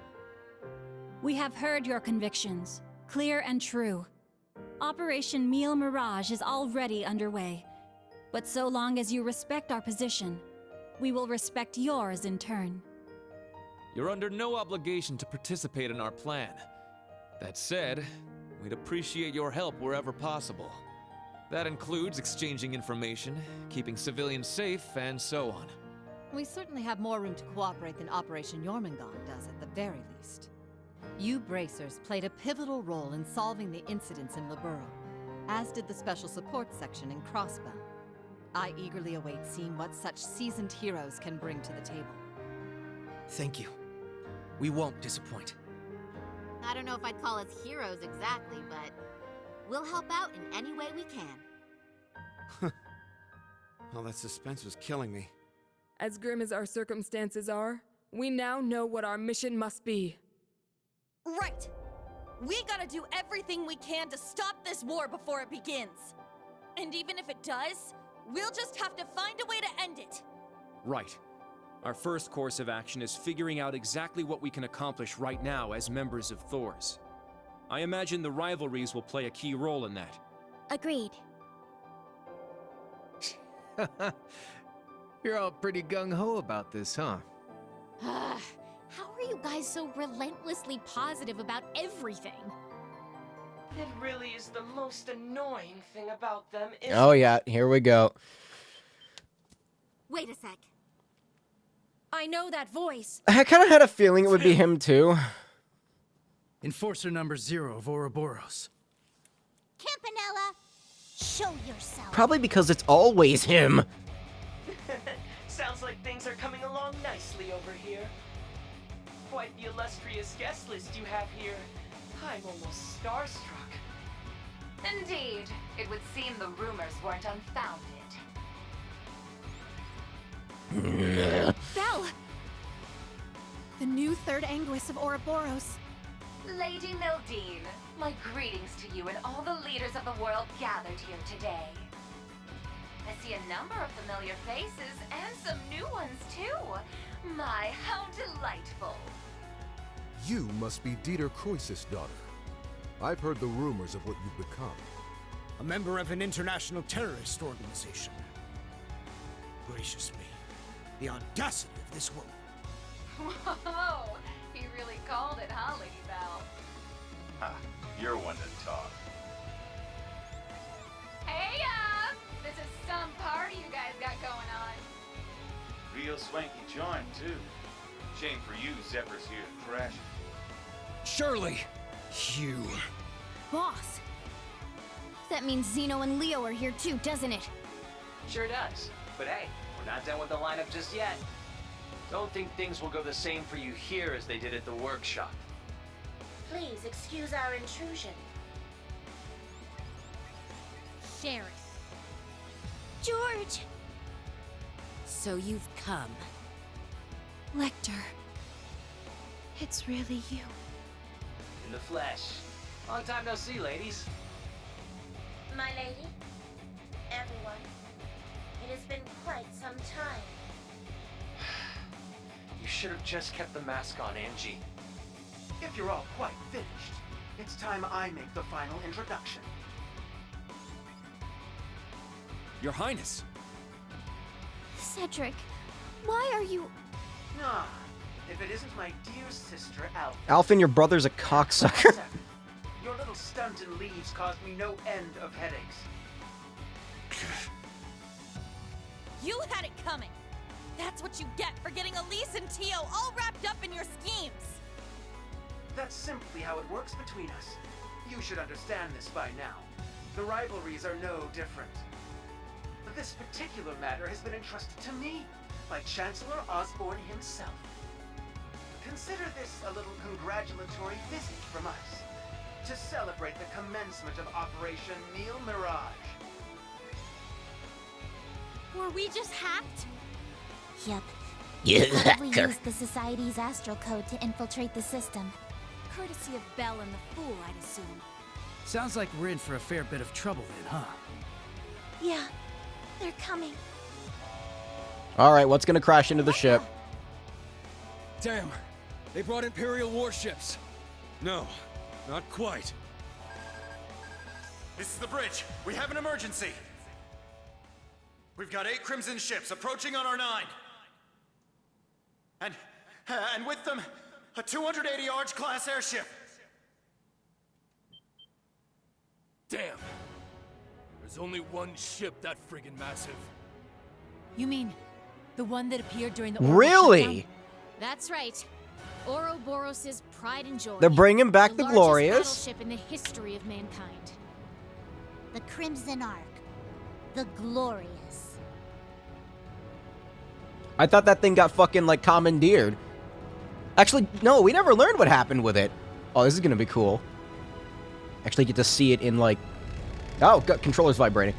We have heard your convictions, clear and true. Operation Mille Mirage is already underway. But so long as you respect our position, we will respect yours in turn. You're under no obligation to participate in our plan. That said, we'd appreciate your help wherever possible. That includes exchanging information, keeping civilians safe, and so on. We certainly have more room to cooperate than Operation Jormungand does at the very least. You Bracers played a pivotal role in solving the incidents in Liberl, as did the Special Support Section in Crossbell. I eagerly await seeing what such seasoned heroes can bring to the table. Thank you. We won't disappoint. I don't know if I'd call us heroes exactly, but we'll help out in any way we can. Well, that suspense was killing me. As grim as our circumstances are, we now know what our mission must be. Right! We gotta do everything we can to stop this war before it begins. And even if it does, we'll just have to find a way to end it. Right. Our first course of action is figuring out exactly what we can accomplish right now as members of Thors. I imagine the rivalries will play a key role in that. Agreed. You're all pretty gung-ho about this, huh? How are you guys so relentlessly positive about everything? It really is the most annoying thing about them, isn't Oh yeah, here we go. Wait a sec. I know that voice. I kind of had a feeling it would be him too. Enforcer number 0 of Ouroboros. Campanella, show yourself. Probably because it's always him. Sounds like things are coming along nicely over here. Quite the illustrious guest list you have here. I'm almost starstruck. Indeed. It would seem the rumors weren't unfounded. Belle! The new third Anguis of Ouroboros. Lady Mildine, my greetings to you and all the leaders of the world gathered here today. I see a number of familiar faces and some new ones too. My, how delightful. You must be Dieter Croesus' daughter. I've heard the rumors of what you've become. A member of an international terrorist organization. Gracious me. The audacity of this woman. Whoa, he really called it, huh, Lady Belle? Ha, you're one to talk. Hey, this is some party you guys got going on. Real swanky joint, too. Shame for you, Zephyr's here to crash it. Surely, you... Boss! That means Zeno and Leo are here too, doesn't it? Sure does. But hey, we're not done with the lineup just yet. Don't think things will go the same for you here as they did at the workshop. Please excuse our intrusion. Sheriff. George! So you've come. Lecter. It's really you. In the flesh. Long time no see, ladies. My lady, everyone, it has been quite some time. You should have just kept the mask on, Angie. If you're all quite finished, it's time I make the final introduction. Your Highness. Cedric, Why are you... Ah, if it isn't my dear sister, Alpha. Alphen, your brother's a cocksucker. Your little stunt in Leaves caused me no end of headaches. You had it coming! That's what you get for getting Elise and Tio all wrapped up in your schemes! That's simply how it works between us. You should understand this by now. The rivalries are no different. But this particular matter has been entrusted to me by Chancellor Osborne himself. Consider this a little congratulatory visit from us to celebrate the commencement of Operation Nil Mirage. Were we just hacked? Yep. You They probably hacker. used the Society's astral code to infiltrate the system. Courtesy of Belle and the Fool, I'd assume. Sounds like we're in for a fair bit of trouble then, huh? Yeah, they're coming. Alright, what's gonna crash into the ship? Damn, they brought Imperial warships. No, not quite. This is the bridge. We have an emergency. We've got 8 Crimson ships approaching on our 9. And with them, a 280 Arch-class airship. Damn. There's only one ship that friggin' massive. You mean the one that appeared during the Really? shutdown? That's right. Ouroboros' pride and joy. They're bringing back the largest Glorious. battleship in the history of mankind. The Crimson Ark. The Glorious. I thought that thing got fucking, like, commandeered. Actually, no, we never learned what happened with it. Oh, this is gonna be cool. Actually get to see it in, like... Oh, got controller's vibrating.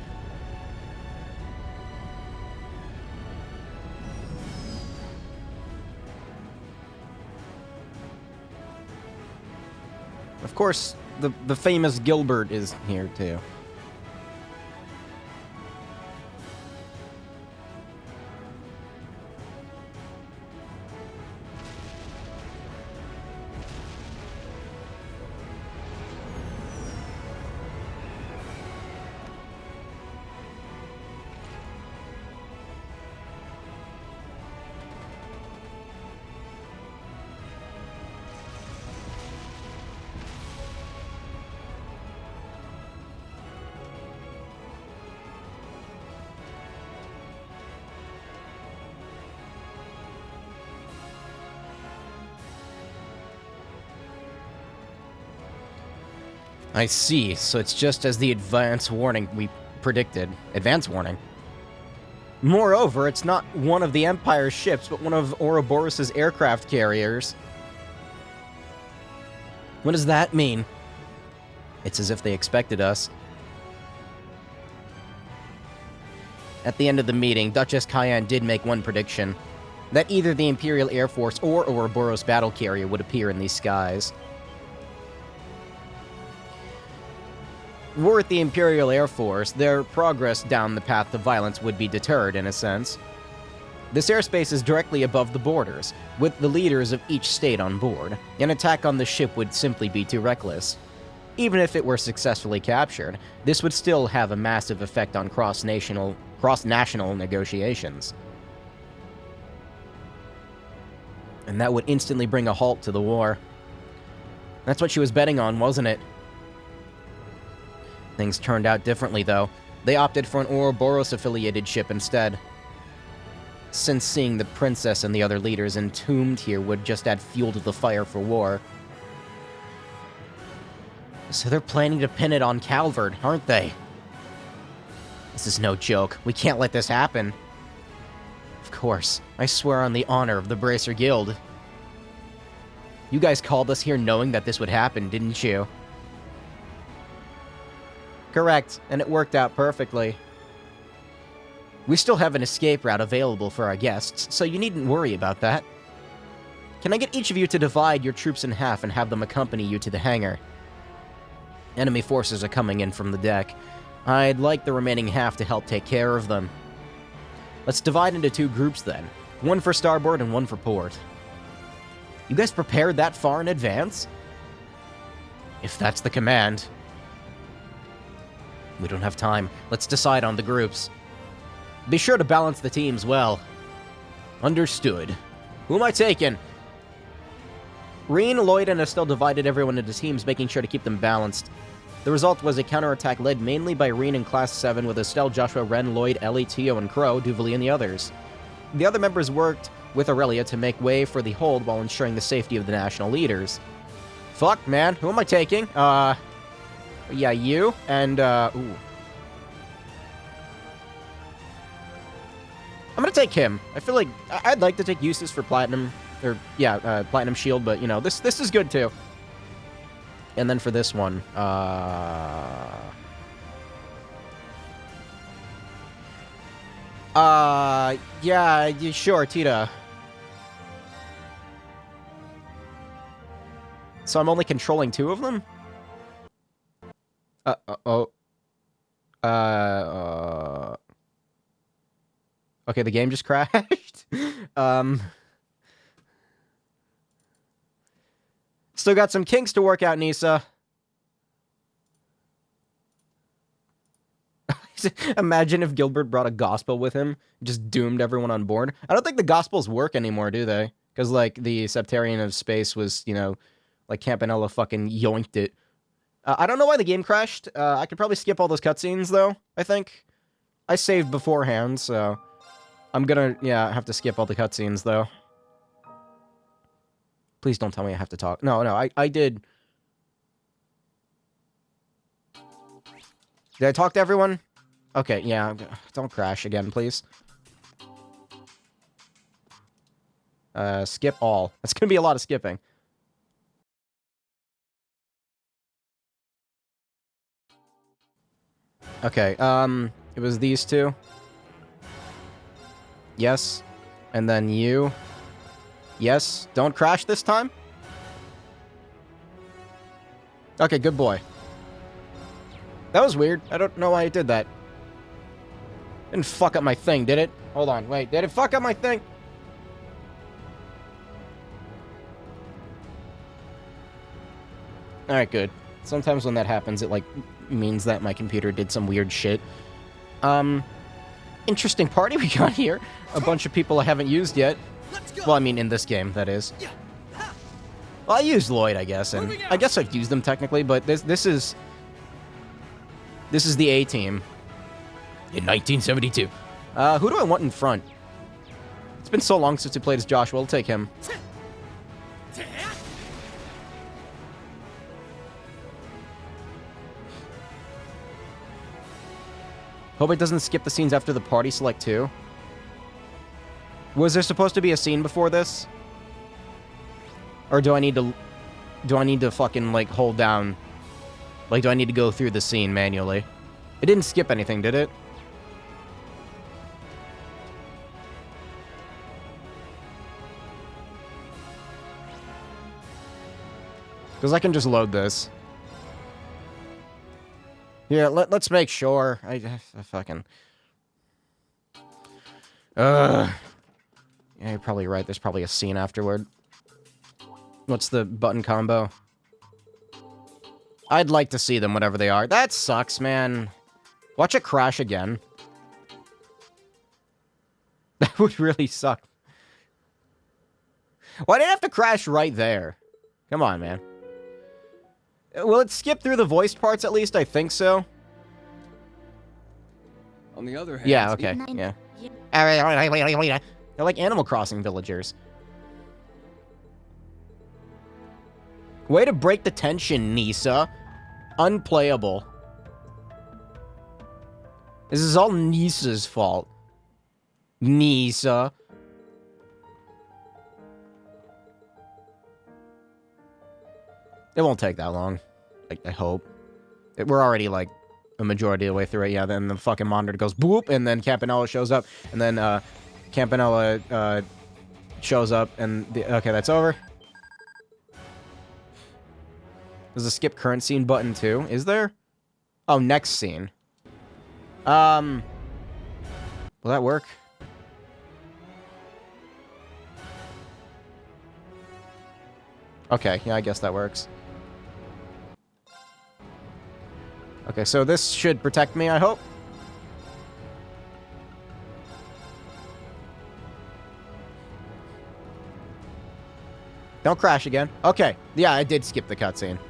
Of course, the famous Gilbert is here, too. I see, so it's just as the advance warning we predicted. Advance warning. Moreover, it's not one of the Empire's ships, but one of Ouroboros' aircraft carriers. What does that mean? It's as if they expected us. At the end of the meeting, Duchess Cayenne did make one prediction. That either the Imperial Air Force or Ouroboros battle carrier would appear in these skies. Were it the Imperial Air Force, their progress down the path of violence would be deterred, in a sense. This airspace is directly above the borders, with the leaders of each state on board. An attack on the ship would simply be too reckless. Even if it were successfully captured, this would still have a massive effect on cross-national negotiations. And that would instantly bring a halt to the war. That's what she was betting on, wasn't it? Things turned out differently, though. They opted for an Ouroboros-affiliated ship instead. Since seeing the princess and the other leaders entombed here would just add fuel to the fire for war. So they're planning to pin it on Calvard, aren't they? This is no joke. We can't let this happen. Of course. I swear on the honor of the Bracer Guild. You guys called us here knowing that this would happen, didn't you? Correct, and it worked out perfectly. We still have an escape route available for our guests, so you needn't worry about that. Can I get each of you to divide your troops in half and have them accompany you to the hangar? Enemy forces are coming in from the deck. I'd like the remaining half to help take care of them. Let's divide into 2 groups then. One for starboard and one for port. You guys prepared that far in advance? If that's the command. We don't have time. Let's decide on the groups. Be sure to balance the teams well. Understood. Who am I taking? Reen, Lloyd, and Estelle divided everyone into teams, making sure to keep them balanced. The result was a counterattack led mainly by Reen in Class 7, with Estelle, Joshua, Ren, Lloyd, Ellie, Tio, and Crow, Duvali, and the others. The other members worked with Aurelia to make way for the hold while ensuring the safety of the national leaders. Fuck, man. Who am I taking? Yeah, you, and, ooh. I'm gonna take him. I feel like I'd like to take Eustace for Platinum, or, yeah, Platinum Shield, but, you know, this is good, too. And then for this one, yeah, sure, Tita. So I'm only controlling 2 of them? Okay, the game just crashed. Still got some kinks to work out, Nisa. Imagine if Gilbert brought a gospel with him, just doomed everyone on board. I don't think the gospels work anymore, do they? Because, like, the Septarian of Space was, you know, like, Campanella fucking yoinked it. I don't know why the game crashed. I could probably skip all those cutscenes, though, I think. I saved beforehand, so I'm gonna, yeah, have to skip all the cutscenes, though. Please don't tell me I have to talk. No, I did. Did I talk to everyone? Okay, yeah, don't crash again, please. Skip all. That's gonna be a lot of skipping. Okay, it was these 2. Yes. And then you. Yes. Don't crash this time? Okay, good boy. That was weird. I don't know why it did that. Didn't fuck up my thing, did it? Hold on, wait. Did it fuck up my thing? Alright, good. Sometimes when that happens, it, like, means that my computer did some weird shit. Interesting party we got here. A bunch of people I haven't used yet. Well, I mean, in this game, that is. Well, I used Lloyd, I guess, and I guess I've used them technically, but this is the A-team. In 1972. Who do I want in front? It's been so long since we played as Joshua. I'll take him. Hope it doesn't skip the scenes after the party. Select 2. Was there supposed to be a scene before this? Or do I need to fucking, like, hold down? Like, do I need to go through the scene manually? It didn't skip anything, did it? Because I can just load this. Yeah, let's make sure. I fucking... Yeah, you're probably right. There's probably a scene afterward. What's the button combo? I'd like to see them, whatever they are. That sucks, man. Watch it crash again. That would really suck. Why did it have to crash right there? Come on, man. Will it skip through the voiced parts at least? I think so. On the other hand... Yeah, okay, yeah. They're like Animal Crossing villagers. Way to break the tension, Nisa. Unplayable. This is all Nisa's fault. Nisa. It won't take that long. I hope. We're already, like, a majority of the way through it. Yeah, then the fucking monitor goes boop, and then Campanella shows up, and then, Campanella, shows up, and... okay, that's over. There's a skip current scene button, too. Is there? Oh, next scene. Will that work? Okay, yeah, I guess that works. Okay, so this should protect me, I hope. Don't crash again. Okay. Yeah, I did skip the cutscene.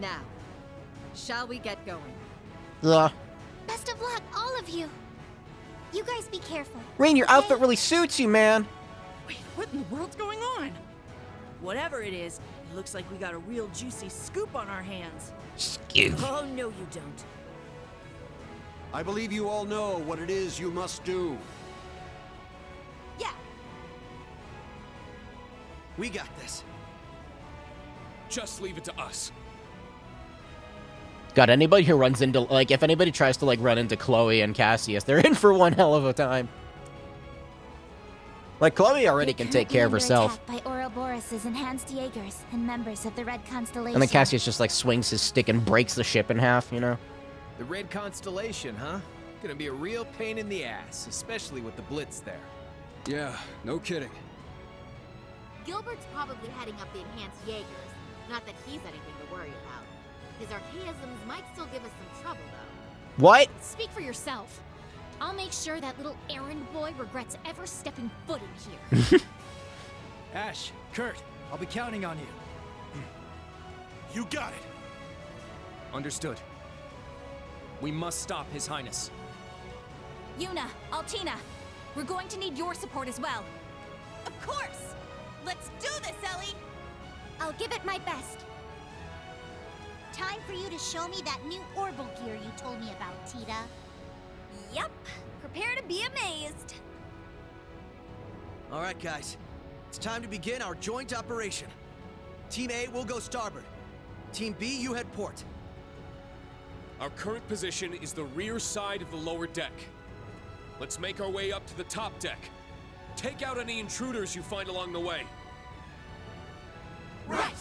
Now, shall we get going? Ugh. Best of luck, all of you. You guys be careful. Rain, your outfit really suits you, man. Wait, what in the world's going on? Whatever it is, it looks like we got a real juicy scoop on our hands. Scoop. Oh, no you don't. I believe you all know what it is you must do. Yeah. We got this. Just leave it to us. God, anybody who runs into, like, if anybody tries to, like, run into Chloe and Cassius, they're in for one hell of a time. Like, Chloe already can take care of herself. By Ouroboros' enhanced Jaegers and members of the Red Constellation. And then Cassius just, like, swings his stick and breaks the ship in half, you know? The Red Constellation, huh? Gonna be a real pain in the ass, especially with the Blitz there. Yeah, no kidding. Gilbert's probably heading up the enhanced Jaegers. Not that he's anything to worry about. His archaisms might still give us some trouble, though. What? Speak for yourself. I'll make sure that little errand boy regrets ever stepping foot in here. Ash, Kurt, I'll be counting on you. You got it. Understood. We must stop His Highness. Yuna, Altina, we're going to need your support as well. Of course! Let's do this, Ellie! I'll give it my best. Time for you to show me that new orbital gear you told me about, Tita. Yep. Prepare to be amazed. All right, guys. It's time to begin our joint operation. Team A will go starboard. Team B, you head port. Our current position is the rear side of the lower deck. Let's make our way up to the top deck. Take out any intruders you find along the way. Right!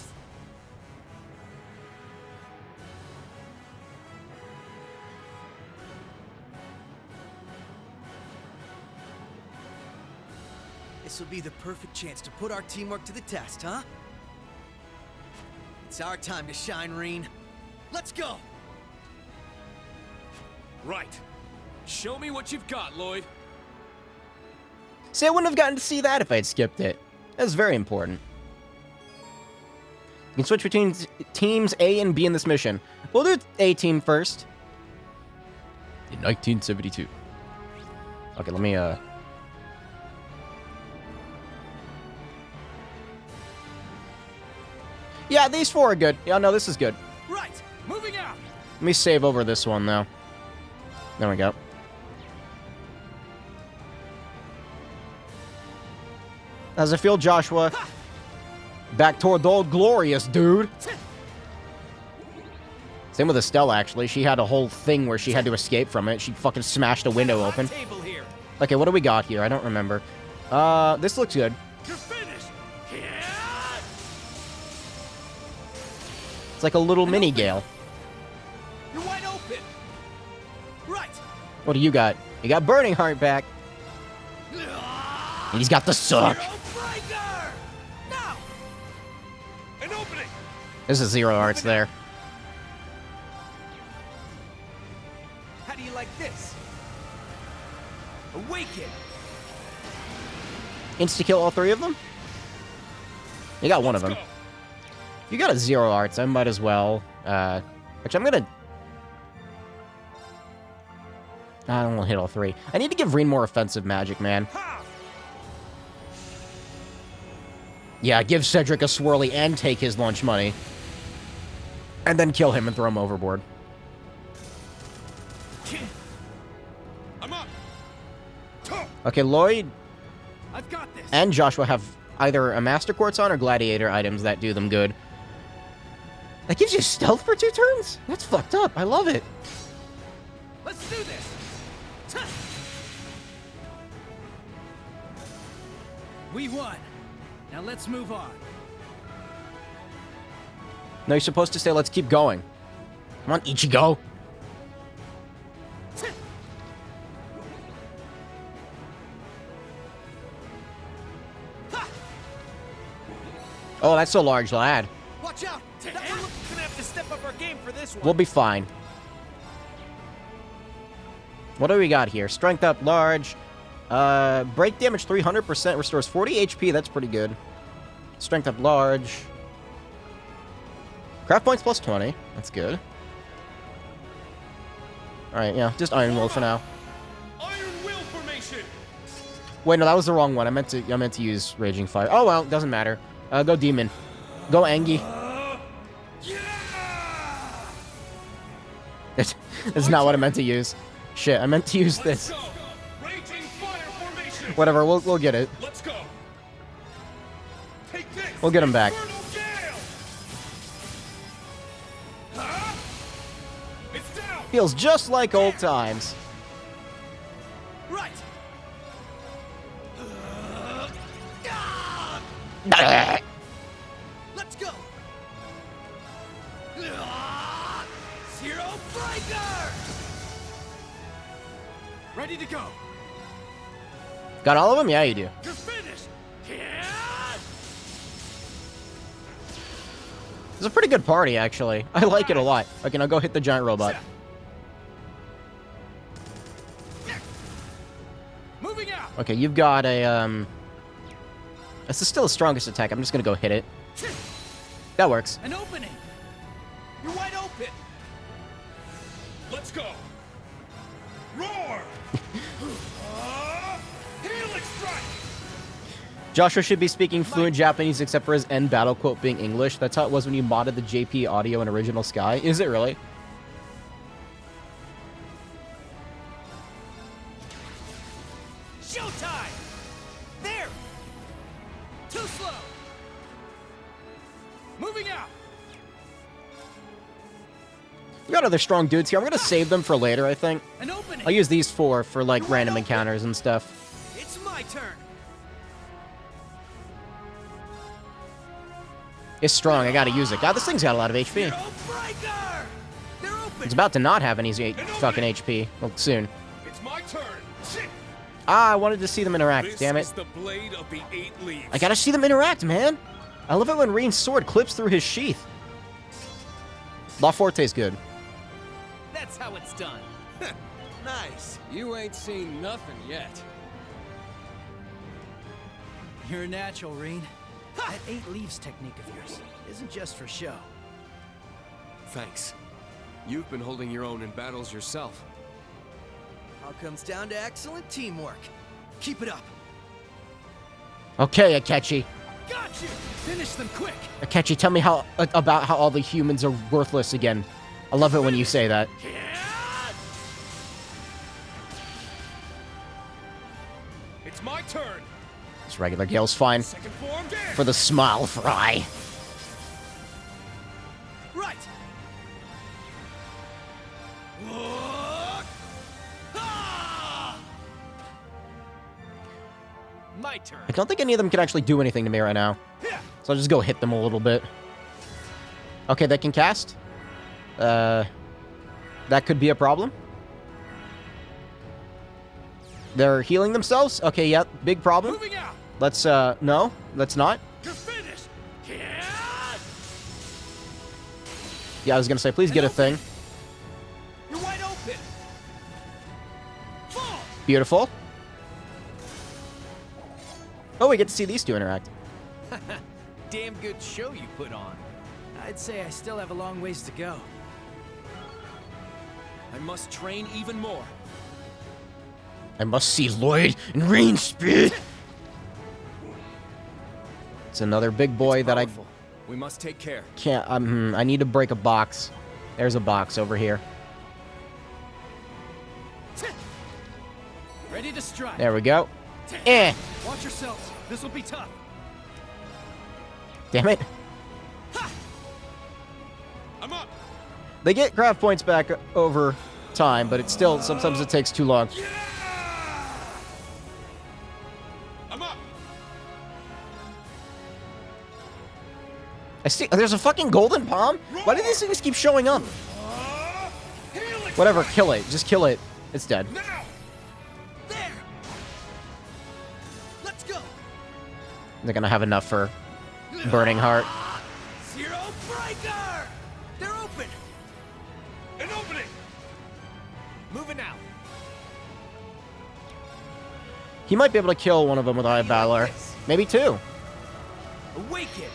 This will be the perfect chance to put our teamwork to the test, huh? It's our time to shine, Reen. Let's go! Right. Show me what you've got, Lloyd. See, I wouldn't have gotten to see that if I'd skipped it. That's very important. You can switch between teams A and B in this mission. We'll do A team first. In 1972. Okay, let me, Yeah, these four are good. Yeah, no, this is good. Right, moving out. Let me save over this one, though. There we go. How's it feel, Joshua? Back toward the old glorious, dude. Same with Estella, actually. She had a whole thing where she had to escape from it. She fucking smashed a window open. Okay, what do we got here? I don't remember. This looks good. You're finished. It's like a little mini Gale. You're wide open. Right. What do you got? You got Burning Heart back. And he's got the suck. Now. An opening. This is Zero Arts there. How do you like this? Awaken. Insta-kill all three of them? You got one of them. If you got a Zero Arts, I might as well. Actually, I'm gonna... I don't want to hit all three. I need to give Reen more offensive magic, man. Yeah, give Cedric a swirly and take his lunch money. And then kill him and throw him overboard. I'm up. Okay, Lloyd I've got this. and Joshua have either a Master Quartz on or Gladiator items that do them good. That gives you stealth for 2 turns? That's fucked up. I love it. Let's do this. We won. Now let's move on. No, you're supposed to say, let's keep going. Come on, Ichigo. Oh, that's a large lad. Watch out! We're gonna have to step up our game for this one. We'll be fine. What do we got here? Strength up large. Break damage 300%, restores 40 HP. That's pretty good. Strength up large. Craft points plus 20. That's good. Alright, yeah, just Iron Will for now. Iron Will formation. Wait, no, that was the wrong one. I meant to use Raging Fire. Oh well, doesn't matter. Go Demon. Go Angie. That's not what I meant to use. Shit, I meant to use this. Raging Fire formation. Whatever, we'll get it. Let's go. Take this. We'll get him back. Feels just like old times. Right. Let's go. Zero Breaker. Ready to go. Got all of them? Yeah, you do. You're finished. It's a pretty good party, actually. I like it a lot. Okay, now go hit the giant robot. Moving out. Okay, you've got a, This is still the strongest attack. I'm just gonna go hit it. That works. An opening. You're wide open. Let's go. Roar. Helix strike. Joshua should be speaking fluent Japanese except for his end battle quote being English. That's how it was when you modded the JP audio in Original Sky. Is it really? Showtime. There. Too slow. Moving out. We got other strong dudes here. I'm gonna save them for later, I think. An opening. I'll use these four for, like, random encounters and stuff. It's my turn. It's strong. I gotta use it. God, this thing's got a lot of HP. It's about to not have any fucking HP. Well, soon. It's my turn. Ah, I wanted to see them interact, damn it. This is the blade of the 8 leaves. I gotta see them interact, man. I love it when Reen's sword clips through his sheath. La Forte's good. That's how it's done. Nice. You ain't seen nothing yet. You're a natural, Reen. That 8 leaves technique of yours isn't just for show. Thanks. You've been holding your own in battles yourself. All comes down to excellent teamwork. Keep it up. Okay, Akechi. Got you. Finish them quick. Akechi, tell me about how all the humans are worthless again. I love it when you say that. It's my turn. This regular Gale's fine. For the smile fry. Right. My turn. I don't think any of them can actually do anything to me right now. So I'll just go hit them a little bit. Okay, they can cast. That could be a problem. They're healing themselves? Okay, yep, big problem. Let's, no, let's not. Yeah, I was gonna say, please get a thing. You're wide open. Beautiful. Oh, we get to see these two interact. Damn good show you put on. I'd say I still have a long ways to go. I must train even more. I must see Lloyd in range speed. It's another big boy that We must take care. can't. I need to break a box. There's a box over here. Ready to strike. There we go. Eh. Watch yourselves. This will be tough. Damn it. I'm up. They get craft points back over time, but it's still sometimes it takes too long. I'm up. I see. There's a fucking golden palm. Why do these things keep showing up? Whatever. Kill it. Just kill it. It's dead. Let's go. They're gonna have enough for Burning Heart. Zero Breaker. They're open. An opening. Moving out. He might be able to kill one of them with Eye of Valor. Maybe two. Awaken!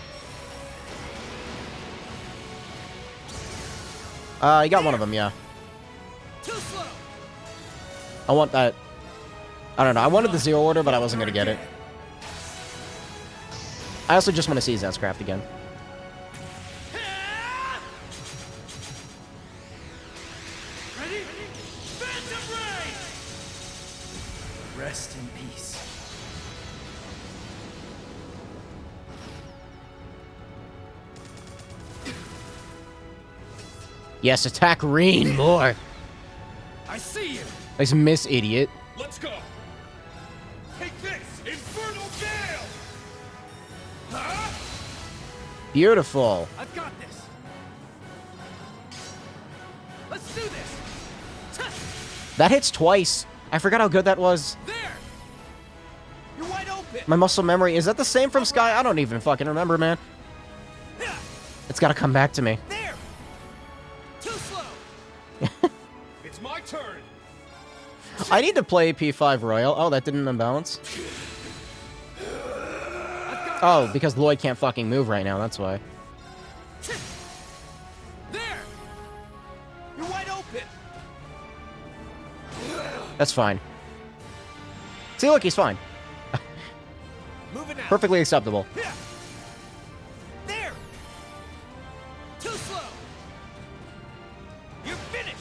He got one of them, yeah. Too slow. I want that. I don't know. I wanted the Zero Order, but I wasn't going to get it. I also just want to see Zestcraft again. Ready? Phantom Ray! Rest in peace. Yes, attack Reen more. I see you. Nice miss, idiot. Let's go. Take this, Infernal Gale. Huh? Beautiful. I've got this. Let's do this. That hits twice. I forgot how good that was. There. You're wide open. My muscle memory. Is that the same from Sky? I don't even fucking remember, man. It's got to come back to me. There. Too slow. It's my turn. I need to play P5 Royal. Oh, that didn't unbalance. Oh, because Lloyd can't fucking move right now. That's why. There. You're wide open. That's fine. See, look, he's fine. Moving out. Perfectly acceptable. There. Too slow. You're finished.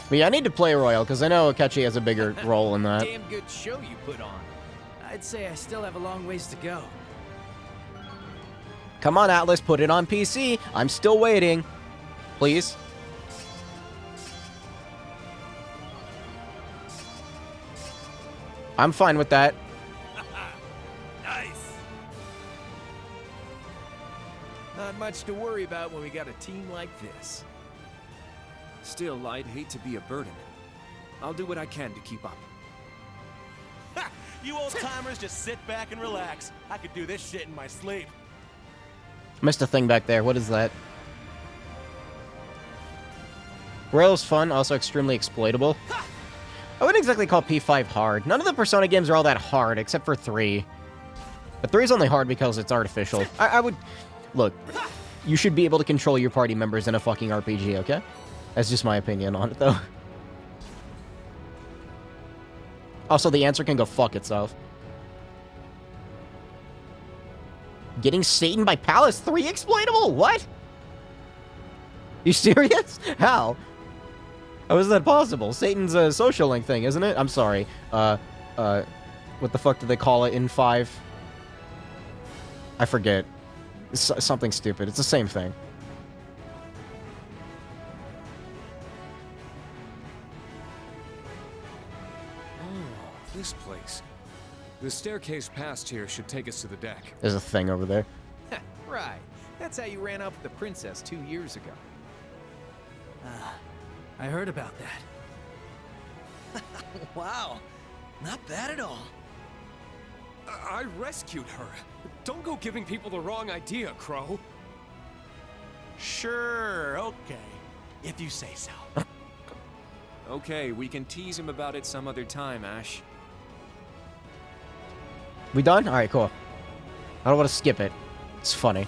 But yeah, I need to play Royal, because I know Akechi has a bigger role in that. Damn good show you put on. I'd say I still have a long ways to go. Come on, Atlas, put it on PC. I'm still waiting. Please. I'm fine with that. Nice. Not much to worry about when we got a team like this. Still, I'd hate to be a burden. I'll do what I can to keep up. You old-timers just sit back and relax. I could do this shit in my sleep. Missed a thing back there. What is that? Royal's fun, also extremely exploitable. I wouldn't exactly call P5 hard. None of the Persona games are all that hard, except for 3. But 3 is only hard because it's artificial. I would... Look, you should be able to control your party members in a fucking RPG, okay? That's just my opinion on it, though. Also, the answer can go fuck itself. Getting Satan by Palace 3 exploitable? What? You serious? How? How is that possible? Satan's a social link thing, isn't it? I'm sorry. What the fuck do they call it in 5? I forget. It's something stupid. It's the same thing. This place. The staircase past here should take us to the deck. There's a thing over there. Right. That's how you ran up with the princess 2 years ago. I heard about that. Wow. Not bad at all. I rescued her. Don't go giving people the wrong idea, Crow. Sure, okay. If you say so. Okay, we can tease him about it some other time, Ash. We done? Alright, cool. I don't want to skip it. It's funny.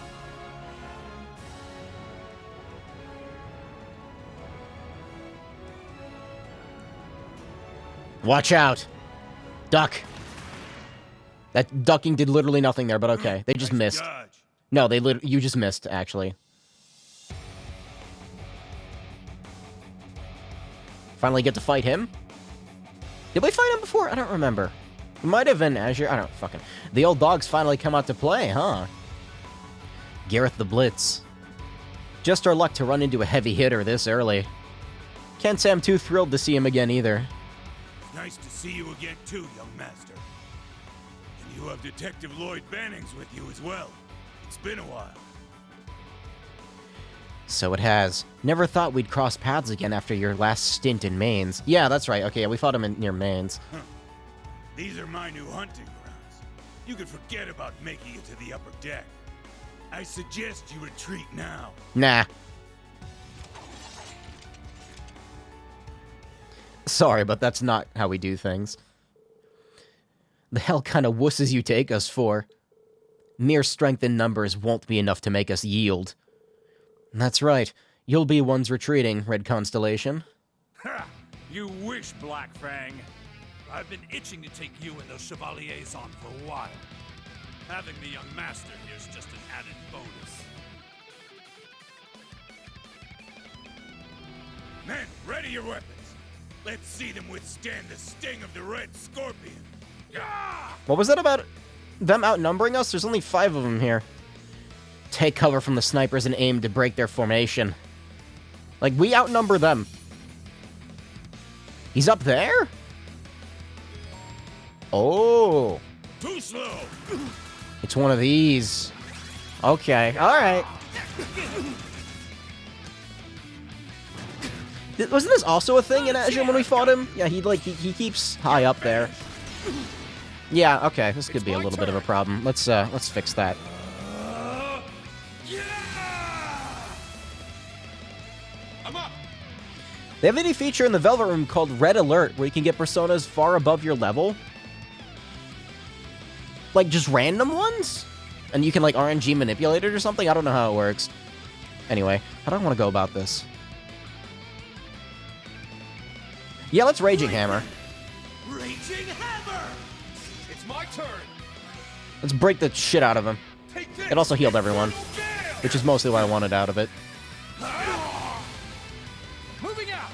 Watch out! Duck! That ducking did literally nothing there, but okay. They just missed. No, you just missed, actually. Finally get to fight him? Did we fight him before? I don't remember. It might have been Azure. I don't fucking... The old dogs finally come out to play, huh? Gareth the Blitz. Just our luck to run into a heavy hitter this early. Can't say I'm too thrilled to see him again either. Nice to see you again too, young master. And you have Detective Lloyd Bannings with you as well. It's been a while. So it has. Never thought we'd cross paths again after your last stint in Mainz. Yeah, that's right. Okay, we fought him near Mainz. Huh. These are my new hunting grounds. You can forget about making it to the upper deck. I suggest you retreat now. Nah. Sorry, but that's not how we do things. The hell kind of wusses you take us for? Mere strength in numbers won't be enough to make us yield. That's right. You'll be ones retreating, Red Constellation. Ha! You wish, Black Fang. I've been itching to take you and those Chevaliers on for a while. Having the young master here's just an added bonus. Men, ready your weapons. Let's see them withstand the sting of the Red Scorpion. What was that about them outnumbering us? There's only 5 of them here. Take cover from the snipers and aim to break their formation. Like, we outnumber them. He's up there? Oh. Too slow. It's one of these. Okay, alright. Wasn't this also a thing in Azure when we fought him? Yeah, he keeps high up there. Yeah, okay, this could be a little bit of a problem. Let's fix that. I'm up. They have a new feature in the Velvet Room called Red Alert, where you can get personas far above your level. Like, just random ones? And you can, like, RNG manipulate it or something? I don't know how it works. Anyway, how do I want to go about this? Yeah, let's Raging Hammer. Raging Hammer! It's my turn! Let's break the shit out of him. It also healed everyone, which is mostly what I wanted out of it. Moving out!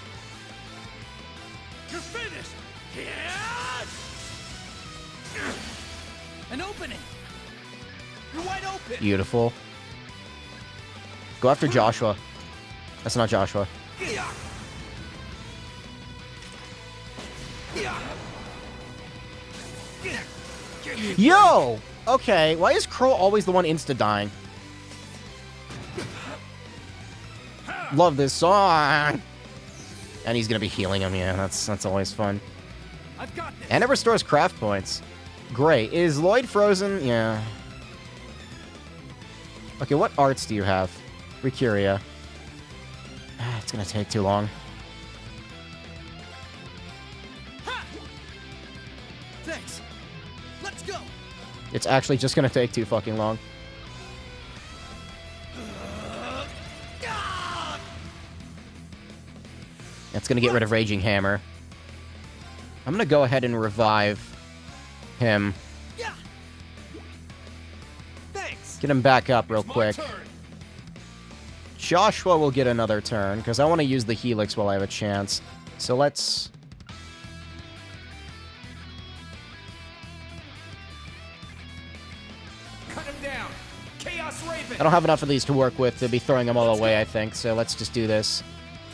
You're finished! An opening! You're wide open! Beautiful. Go after Joshua. That's not Joshua. Yo! Okay, why is Crow always the one insta-dying? Love this song! And he's gonna be healing him, yeah, that's always fun. I've got this. And it restores craft points. Great. Is Lloyd frozen? Yeah. Okay, what arts do you have? Recuria. It's gonna take too long. Thanks. Let's go. It's actually just gonna take too fucking long. That's gonna get rid of Raging Hammer. I'm gonna go ahead and revive him. Thanks. Get him back up real quick. Joshua will get another turn, because I want to use the Helix while I have a chance. So let's... Cut him down! Chaos Raven! I don't have enough of these to work with to be throwing them all away, I think, so let's just do this.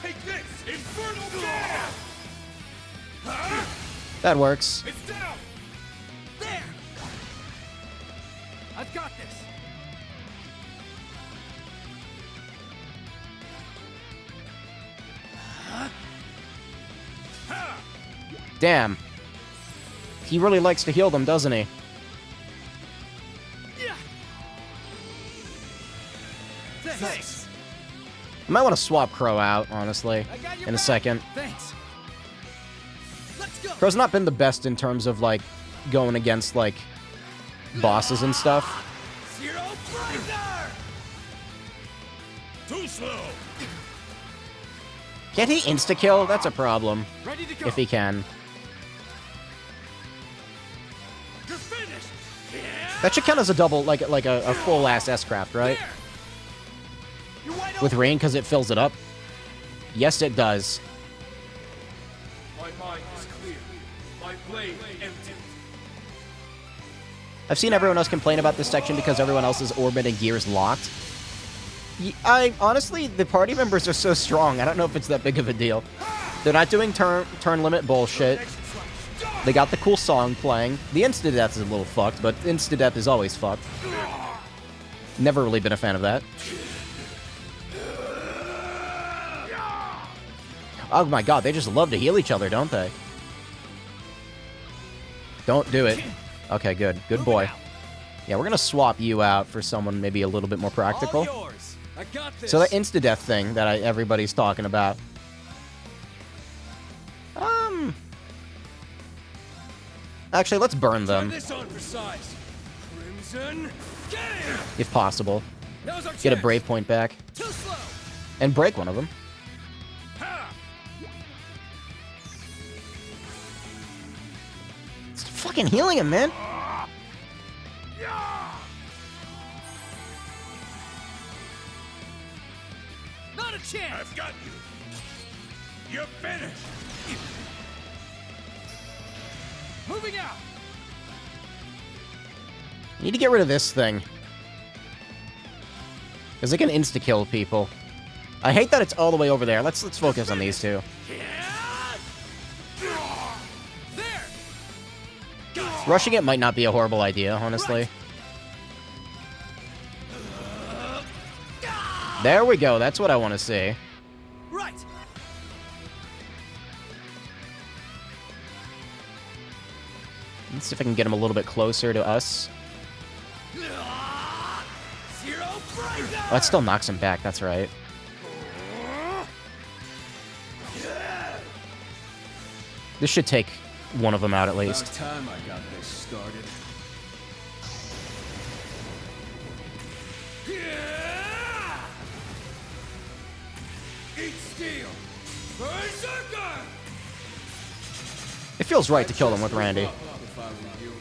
Take this! Infernal Gas! That works. It's down! There! I've got this. Damn. He really likes to heal them, doesn't he? Thanks. I might want to swap Crow out, honestly, in a second. Thanks. Let's go. Crow's not been the best in terms of, like, going against, like, bosses and stuff. Zero Frightener! Too slow! Can't he insta-kill? That's a problem. Ready to go. If he can. You're finished! That should count as a double, like a full-ass S-Craft, right? With rain, because it fills it up? Yes, it does. My mind is clear. My blade empty. I've seen everyone else complain about this section because everyone else's orbit and gear is locked. Honestly, the party members are so strong, I don't know if it's that big of a deal. They're not doing turn limit bullshit. They got the cool song playing. The insta-death is a little fucked, but insta-death is always fucked. Never really been a fan of that. Oh my god, they just love to heal each other, don't they? Don't do it. Okay, good. Good boy. Yeah, we're gonna swap you out for someone maybe a little bit more practical. I got this. So that insta-death thing that everybody's talking about. Actually, let's burn them, Try this on for size. Crimson, get it! if possible. Now's our Get a chance. brave point back. Too slow. And break one of them. Ha! It's fucking healing him, man. Not a chance! I've got you. You're finished. Moving out! Need to get rid of this thing. Because it can insta-kill people. I hate that it's all the way over there. Let's focus on these two. Rushing it might not be a horrible idea, honestly. There we go. That's what I want to see. Right. Let's see if I can get him a little bit closer to us. Oh, that still knocks him back. That's right. This should take one of them out at least. About time I got this started. Eat steel. Berserker! It feels right to kill them with Randy. If I were you.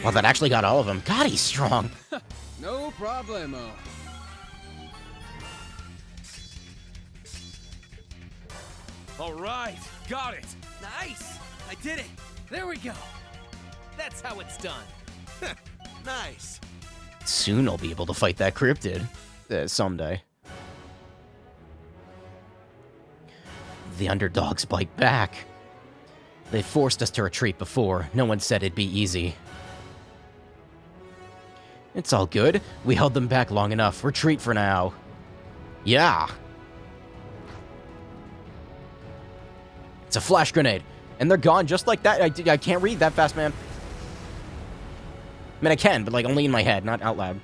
Well, that actually got all of them. God, he's strong. No problemo. All right, got it. Nice. I did it. There we go. That's how it's done. Nice. Soon I'll be able to fight that cryptid. Someday. The underdogs bite back. They forced us to retreat before. No one said it'd be easy. It's all good. We held them back long enough. Retreat for now. Yeah. It's a flash grenade. And they're gone just like that. I can't read that fast, man. I mean, I can, but like only in my head, not out loud.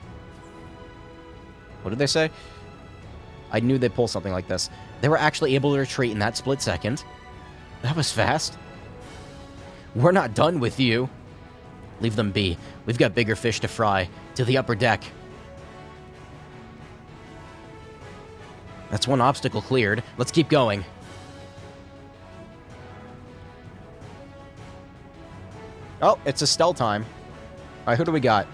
What did they say? I knew they'd pull something like this. They were actually able to retreat in that split second. That was fast. We're not done with you. Leave them be. We've got bigger fish to fry. To the upper deck. That's one obstacle cleared. Let's keep going. Oh, it's a stealth time. Alright, who do we got?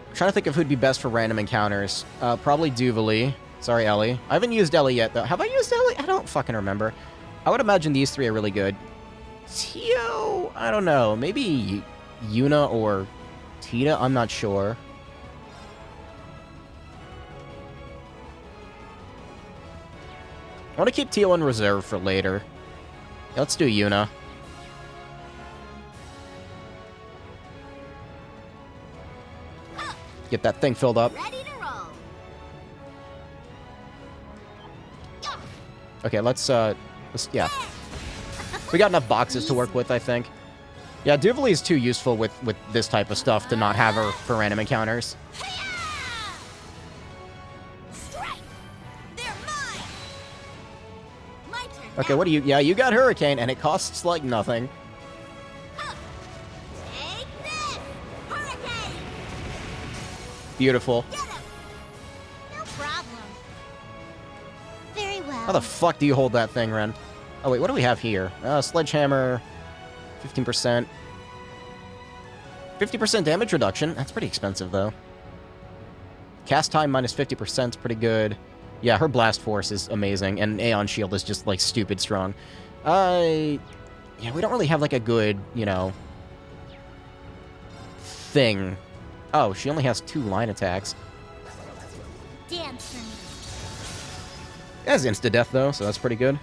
I'm trying to think of who'd be best for random encounters. Probably Duvali. Sorry, Ellie. I haven't used Ellie yet, though. Have I used Ellie? I don't fucking remember. I would imagine these three are really good. Tio? I don't know. Maybe Yuna or Tita? I'm not sure. I want to keep Tio in reserve for later. Yeah, let's do Yuna. Get that thing filled up. Okay, let's yeah. We got enough boxes to work with, I think. Yeah, Duvali is too useful with this type of stuff to not have her for random encounters. Okay, what do you... Yeah, you got Hurricane, and it costs, like, nothing. Beautiful. No problem. Very well. How the fuck do you hold that thing, Ren? Oh, wait, what do we have here? Sledgehammer, 15%. 50% damage reduction. That's pretty expensive, though. Cast time minus 50% is pretty good. Yeah, her blast force is amazing, and Aeon Shield is just, like, stupid strong. Yeah, we don't really have, like, a good, you know, thing. Oh, she only has 2 line attacks. Dance for me. It has insta-death, though, so that's pretty good.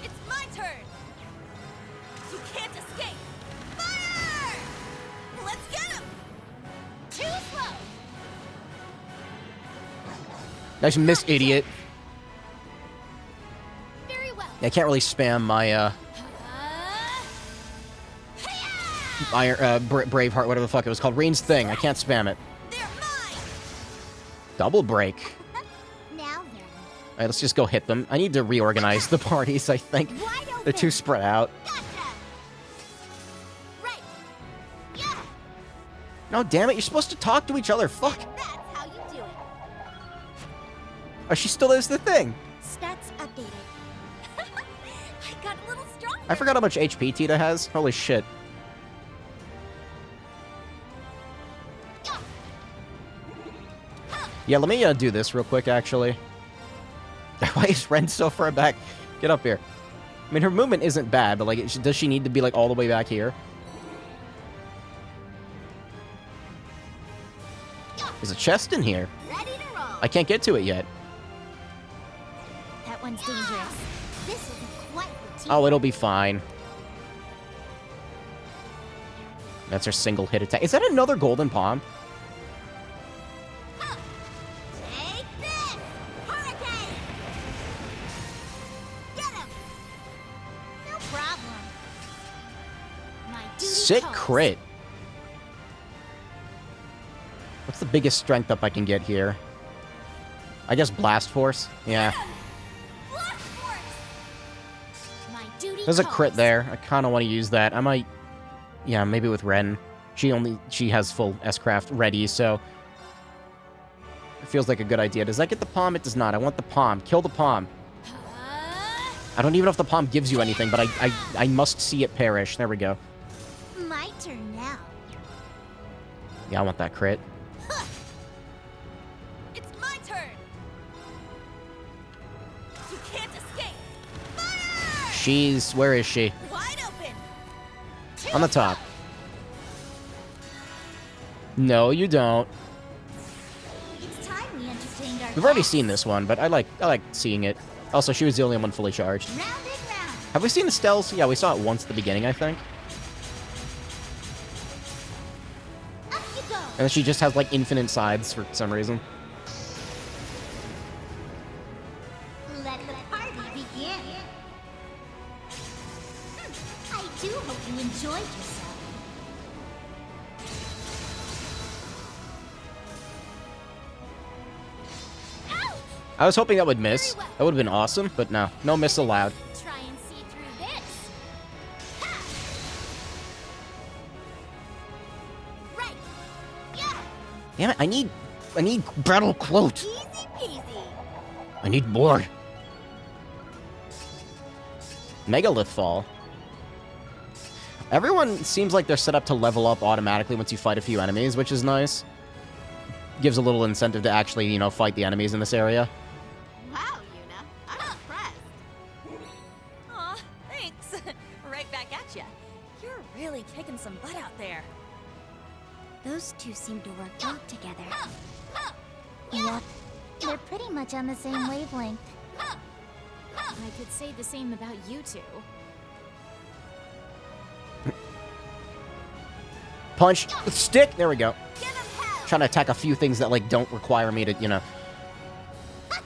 It's my turn! You can't escape! Fire! Let's get him! Too slow! Nice miss, idiot. Very well. I can't really spam my, Braveheart, whatever the fuck it was called. Rain's thing. I can't spam it. Double break. Now Alright, let's just go hit them. I need to reorganize the parties, I think. They're too spread out. No, damn it, you're supposed to talk to each other. Fuck. Oh, she still is the thing. Stats updated. I got a little stronger. I forgot how much HP Tita has. Holy shit. Yeah, let me do this real quick, actually. Why is Ren so far back? Get up here. I mean, her movement isn't bad, but, like, does she need to be, like, all the way back here? There's a chest in here. I can't get to it yet. That one's dangerous. This will be quite the team. Oh, it'll be fine. That's her single hit attack. Is that another golden palm? Take this! Hurricane! Get him! No problem. My duty Sick calls. crit. What's the biggest strength up I can get here? I guess Blast Force? Yeah. My duty There's a calls. crit there. I kind of want to use that. I might... Yeah, maybe with Ren. She has full S-Craft ready, so... It feels like a good idea. Does that get the palm? It does not. I want the palm. Kill the palm. I don't even know if the palm gives you anything, but I must see it perish. There we go. My turn now. Yeah, I want that crit. It's my turn. You can't escape. Fire! She's... Where is she? Wide open. On the top. No, you don't. It's time we entertained our We've already seen this one, but I like seeing it. Also, she was the only one fully charged. round and round. Have we seen the Stells? Yeah, we saw it once at the beginning, I think. Up you go. And then she just has, like, infinite sides for some reason. Let the party begin. I do hope you enjoyed yourself. I was hoping that would miss. That would have been awesome, but no. No miss allowed. Try and see through this. Right. Yeah. Damn it, I need battle quote. Easy peasy. I need more. Megalith fall. Everyone seems like they're set up to level up automatically once you fight a few enemies, which is nice. Gives a little incentive to actually, you know, fight the enemies in this area. Wow, Yuna. I'm impressed. Aw, thanks. Right back at ya. You're really kicking some butt out there. Those two seem to work well together. Yep, they're pretty much on the same wavelength. I could say the same about you two. Punch. Stick. There we go. Trying to attack a few things that, like, don't require me to, you know,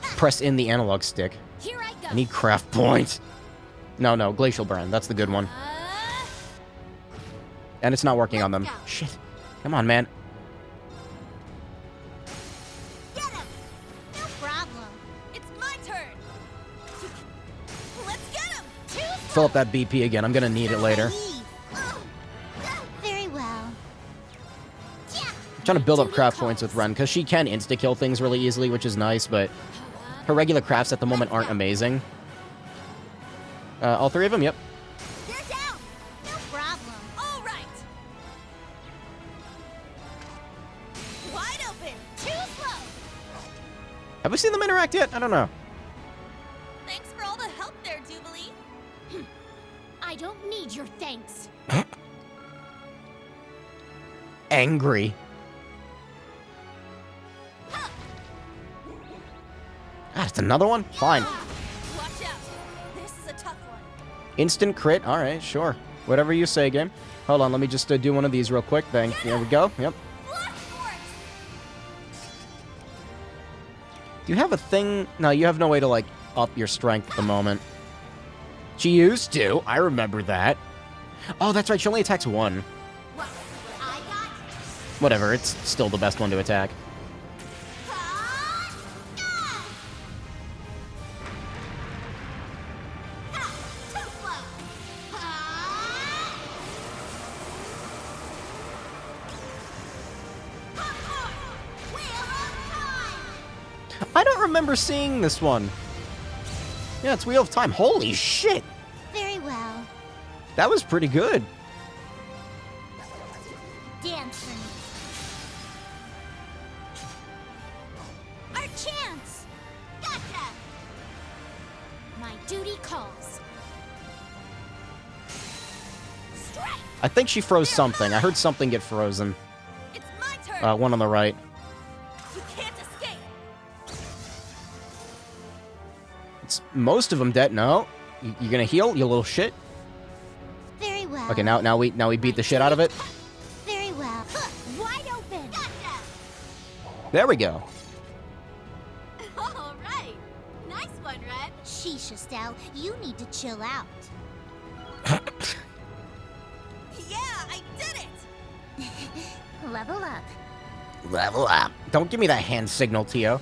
press in the analog stick. Here I go. I need craft points. No, Glacial Burn. That's the good one. And it's not working on them. Shit. Come on, man. Get him. No problem. It's my turn. Let's get him. Fill up that BP again. I'm gonna need it later. Very well. I'm trying to build up craft points with Ren, because she can insta-kill things really easily, which is nice, but her regular crafts at the moment aren't amazing. All three of them? Yep. You're down. No problem. All right. Wide open. Too slow. Have we seen them interact yet? I don't know. Thanks for all the help there, Jubilee. I don't need your thanks. Angry. Ah, it's another one? Fine. Watch out. This is a tough one. Instant crit. All right, sure. Whatever you say, game. Hold on, let me just do one of these real quick. There we go. Yep. Do you have a thing? No, you have no way to, like, up your strength at the moment. She used to. I remember that. Oh, that's right. She only attacks one. Whatever. It's still the best one to attack. I don't remember seeing this one. Yeah, it's Wheel of Time. Holy shit! Very well. That was pretty good. Dance for me. Our chance! Gotcha! My duty calls. Strike! I think she froze something. I heard something get frozen. It's my turn! One on the right. You can't escape! It's most of them dead. No. You gonna heal, you little shit? Very well. Okay, now we beat the shit out of it. Very well. Wide open! Gotcha! There we go. All right. Nice one, Red. Sheesh, Estelle, you need to chill out. Yeah, I did it! Level up. Level up. Don't give me that hand signal, Tio.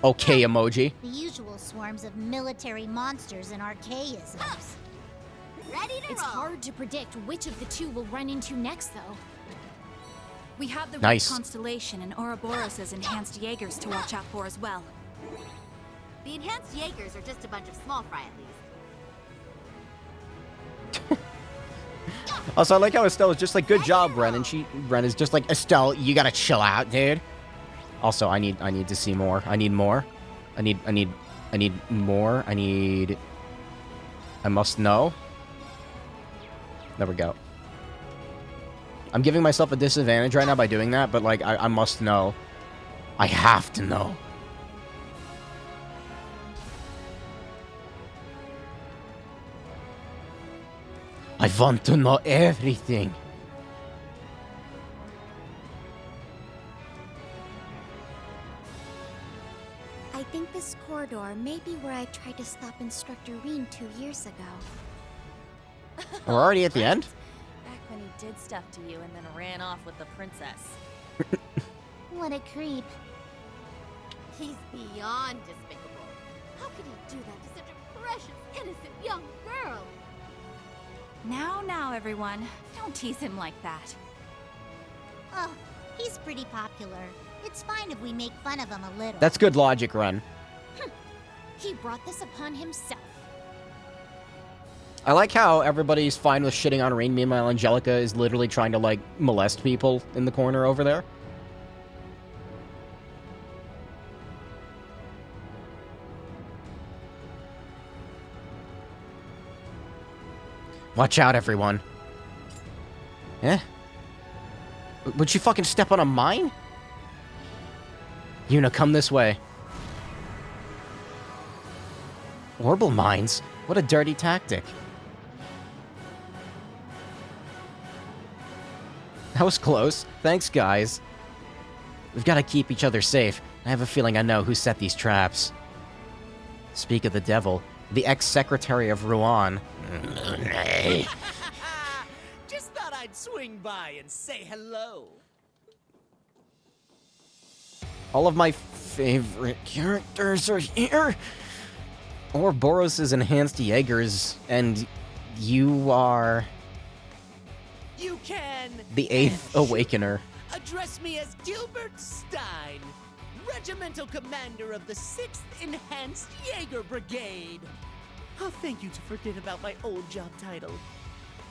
Okay, emoji. The usual swarms of military monsters and archaisms. Ready to It's roll. hard to predict which of the two we'll run into next, though. We have the Nice. Red Constellation and Ouroboros' enhanced Jaegers to watch out for as well. The enhanced Jaegers are just a bunch of small fry at least. Also, I like how Estelle is just like, good job, Ren, and Ren is just like, Estelle, you gotta chill out, dude. Also, I need to see more. I need more. I need more. I must know. There we go. I'm giving myself a disadvantage right now by doing that, but like, I must know. I have to know. I want to know everything. I think this corridor may be where I tried to stop Instructor Reen 2 years ago. We're already at the end? Back when he did stuff to you and then ran off with the princess. What a creep. He's beyond despicable. How could he do that to such a precious, innocent young girl? Now, everyone. Don't tease him like that. Oh, he's pretty popular. It's fine if we make fun of him a little. That's good logic, Ren. He brought this upon himself. I like how everybody's fine with shitting on Rain. Meanwhile, Angelica is literally trying to, like, molest people in the corner over there. Watch out, everyone. Eh? Would you fucking step on a mine? Yuna, come this way. Orbital mines? What a dirty tactic. That was close. Thanks, guys. We've got to keep each other safe. I have a feeling I know who set these traps. Speak of the devil, the ex-secretary of Ruan. Just thought I'd swing by and say hello. All of my favorite characters are here. Ouroboros' enhanced Jaegers, and you are... You can... the 8th Awakener. Address me as Gilbert Stein, Regimental Commander of the 6th Enhanced Jaeger Brigade. I'll thank you to forget about my old job title.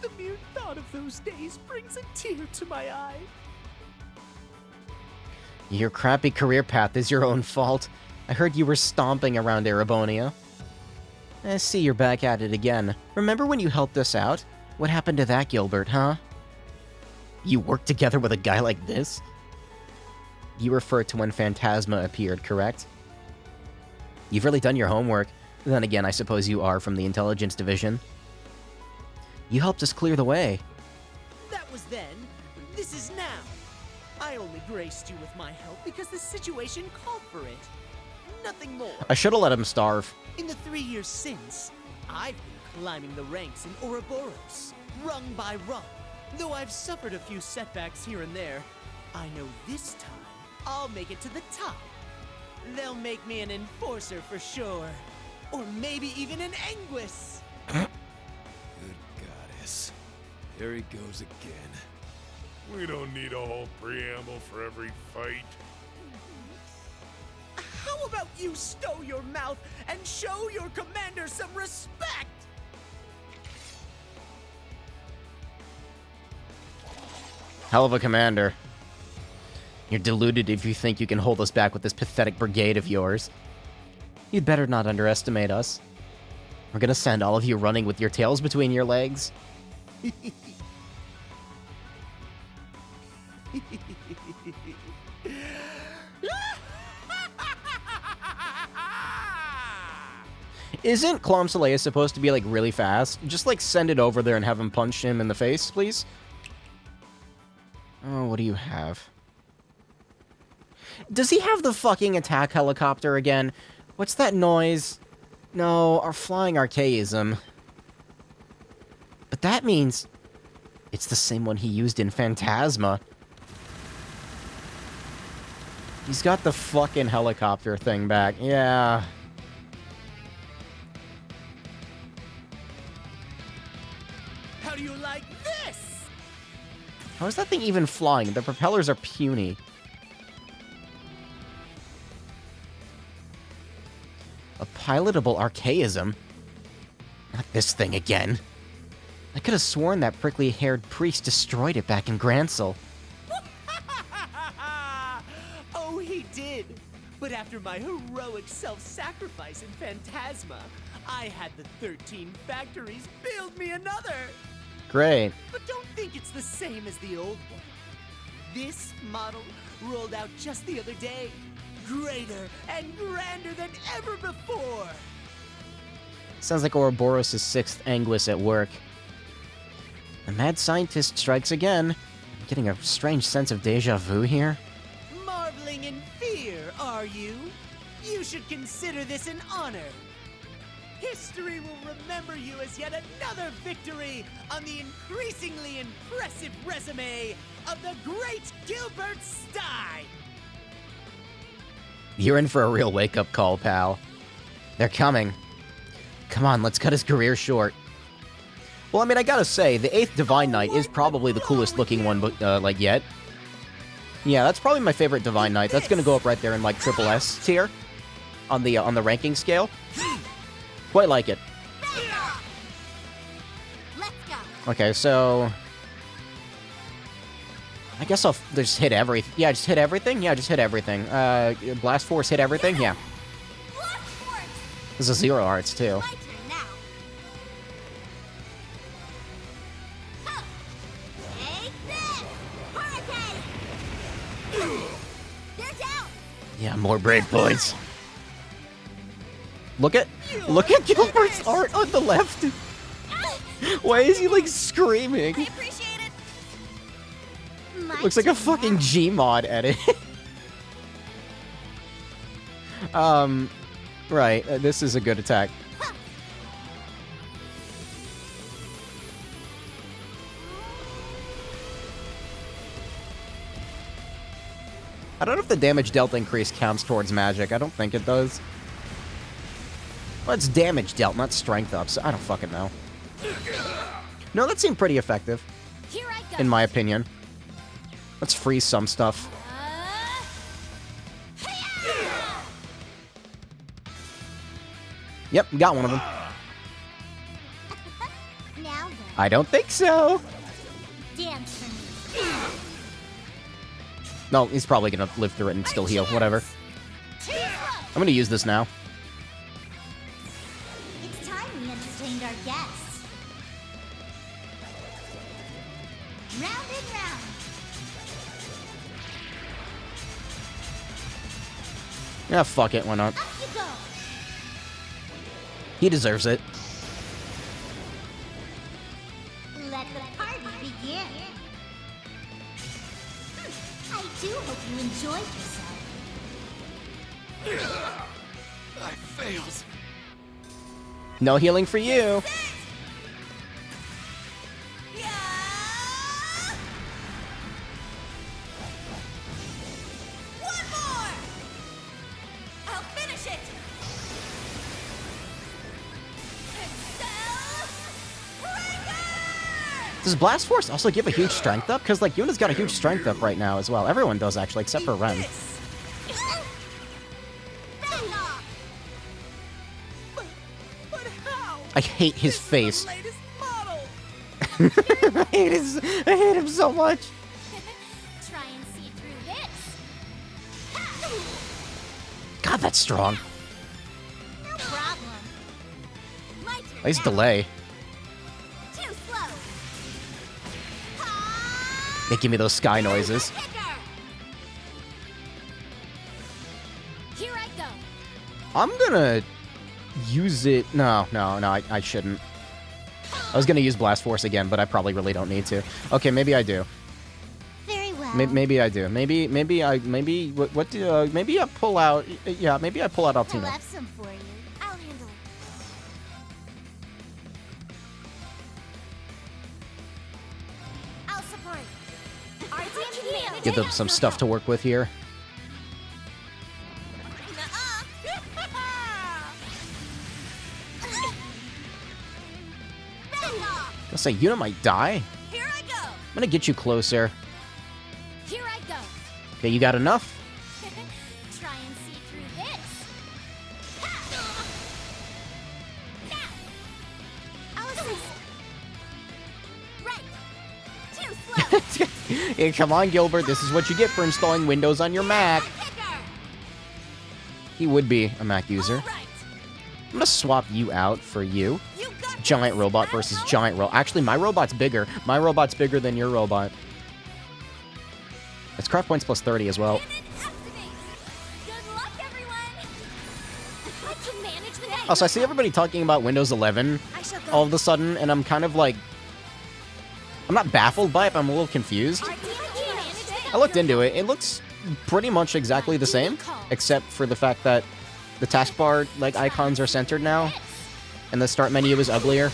The mere thought of those days brings a tear to my eye. Your crappy career path is your own fault. I heard you were stomping around Erebonia. I see you're back at it again. Remember when you helped us out? What happened to that, Gilbert, huh? You worked together with a guy like this? You refer to when Phantasma appeared, correct? You've really done your homework. Then again, I suppose you are from the Intelligence Division. You helped us clear the way. That was then. This is now. I only graced you with my help because the situation called for it. Nothing more. I should have let him starve. In the 3 years since, I've been climbing the ranks in Ouroboros, rung by rung. Though I've suffered a few setbacks here and there, I know this time I'll make it to the top. They'll make me an enforcer for sure. Or maybe even an Anguis. Good goddess. There he goes again. We don't need a whole preamble for every fight. How about you stow your mouth and show your commander some respect? Hell of a commander. You're deluded if you think you can hold us back with this pathetic brigade of yours. You'd better not underestimate us. We're gonna send all of you running with your tails between your legs. Isn't Clom Soleil supposed to be, like, really fast? Just, like, send it over there and have him punch him in the face, please? Oh, what do you have? Does he have the fucking attack helicopter again? What's that noise? No, our flying archaism. But that means it's the same one he used in Phantasma. He's got the fucking helicopter thing back. Yeah. How do you like this? How is that thing even flying? The propellers are puny. A pilotable archaism? Not this thing again. I could have sworn that prickly-haired priest destroyed it back in Grancel. Oh, he did. But after my heroic self-sacrifice in Phantasma, I had the 13 factories build me another. Great. But don't think it's the same as the old one. This model rolled out just the other day. Greater and grander than ever before. Sounds like Ouroboros' sixth Anguis at work. The mad scientist strikes again. I'm getting a strange sense of deja vu here. Marveling in fear, are you? You should consider this an honor. History will remember you as yet another victory on the increasingly impressive resume of the great Gilbert Stein. You're in for a real wake-up call, pal. They're coming. Come on, let's cut his career short. Well, I mean, I gotta say, the 8th Divine Knight is probably the coolest looking one, like, yet. Yeah, that's probably my favorite Divine Knight. That's gonna go up right there in, like, triple S tier on the ranking scale. Quite like it. Let's go. Okay, so I guess I'll just hit everything. Yeah, just hit everything? Yeah, just hit everything. Blast Force hit everything? Yeah. This is Zero Hearts, too. Yeah, more brave points. Look at Gilbert's art on the left. Why is he, like, screaming? I appreciate it. Looks like a fucking Gmod edit. Right. This is a good attack. I don't know if the damage dealt increase counts towards magic. I don't think it does. Well, it's damage dealt, not strength up, so I don't fucking know. No, that seemed pretty effective. In my opinion. Let's freeze some stuff. Yep, got one of them. Now then, I don't think so. dance for me. No, he's probably gonna live through it and still heal. Whatever. I'm gonna use this now. It's time we entertained our guests. Round and round. Yeah, fuck it, why not? Up you go. He deserves it. Let the party begin. I do hope you enjoyed yourself. I failed. No healing for you. One more! I'll finish it! Does Blast Force also give a huge strength up? Because, like, Yuna's got a huge strength up right now as well. Everyone does, actually, except for Ren. I hate his face. I hate him so much. Try and see through this. God, that's strong. No problem. Nice delay. Too slow. They give me those sky noises. Here I go. I'm gonna use it. No, I shouldn't. I was gonna use Blast Force again, but I probably really don't need to. Okay, maybe I do. Very well. Maybe I do. Maybe what do maybe I pull out? Yeah, maybe I pull out I'll Altina. have some for you. I'll handle it. I'll support. Our team can manage Give them some stuff to work with here. I'll say Yuna might die. Here I go. I'm gonna get you closer. Here I go. Okay, you got enough? Try and see through this. Right. Too slow. Hey, come on, Gilbert. This is what you get for installing Windows on your Mac. He would be a Mac user. I'm gonna swap you out for you. Giant robot versus giant robot. Actually, my robot's bigger. My robot's bigger than your robot. It's craft points plus 30 as well. Also, I see everybody talking about Windows 11 all of a sudden, and I'm kind of like... I'm not baffled by it, but I'm a little confused. I looked into it. It looks pretty much exactly the same, except for the fact that the taskbar like icons are centered now, and the start menu is uglier.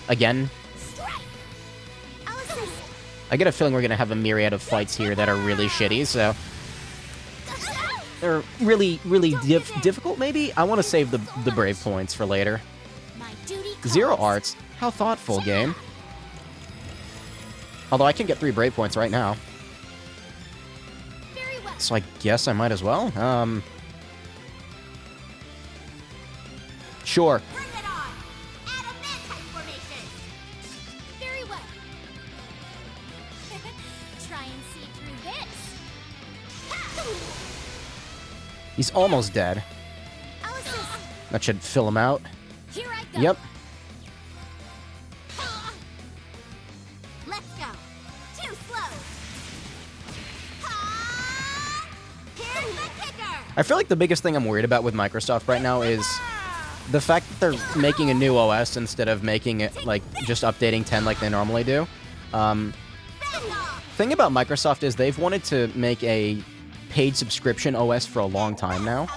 Again. I get a feeling we're gonna have a myriad of fights here that are really shitty, so... They're really, really difficult, maybe? I want to save the brave points for later. Zero Arts. How thoughtful, game. Although I can get 3 brave points right now. So I guess I might as well. Sure. Very well. Try and see through this. He's almost dead. That should fill him out. Here I go. Yep. Let's go. Too slow. Here's the kicker. I feel like the biggest thing I'm worried about with Microsoft right now is the fact that they're making a new OS instead of making it, like, just updating 10 like they normally do. Thing about Microsoft is they've wanted to make a paid subscription OS for a long time now.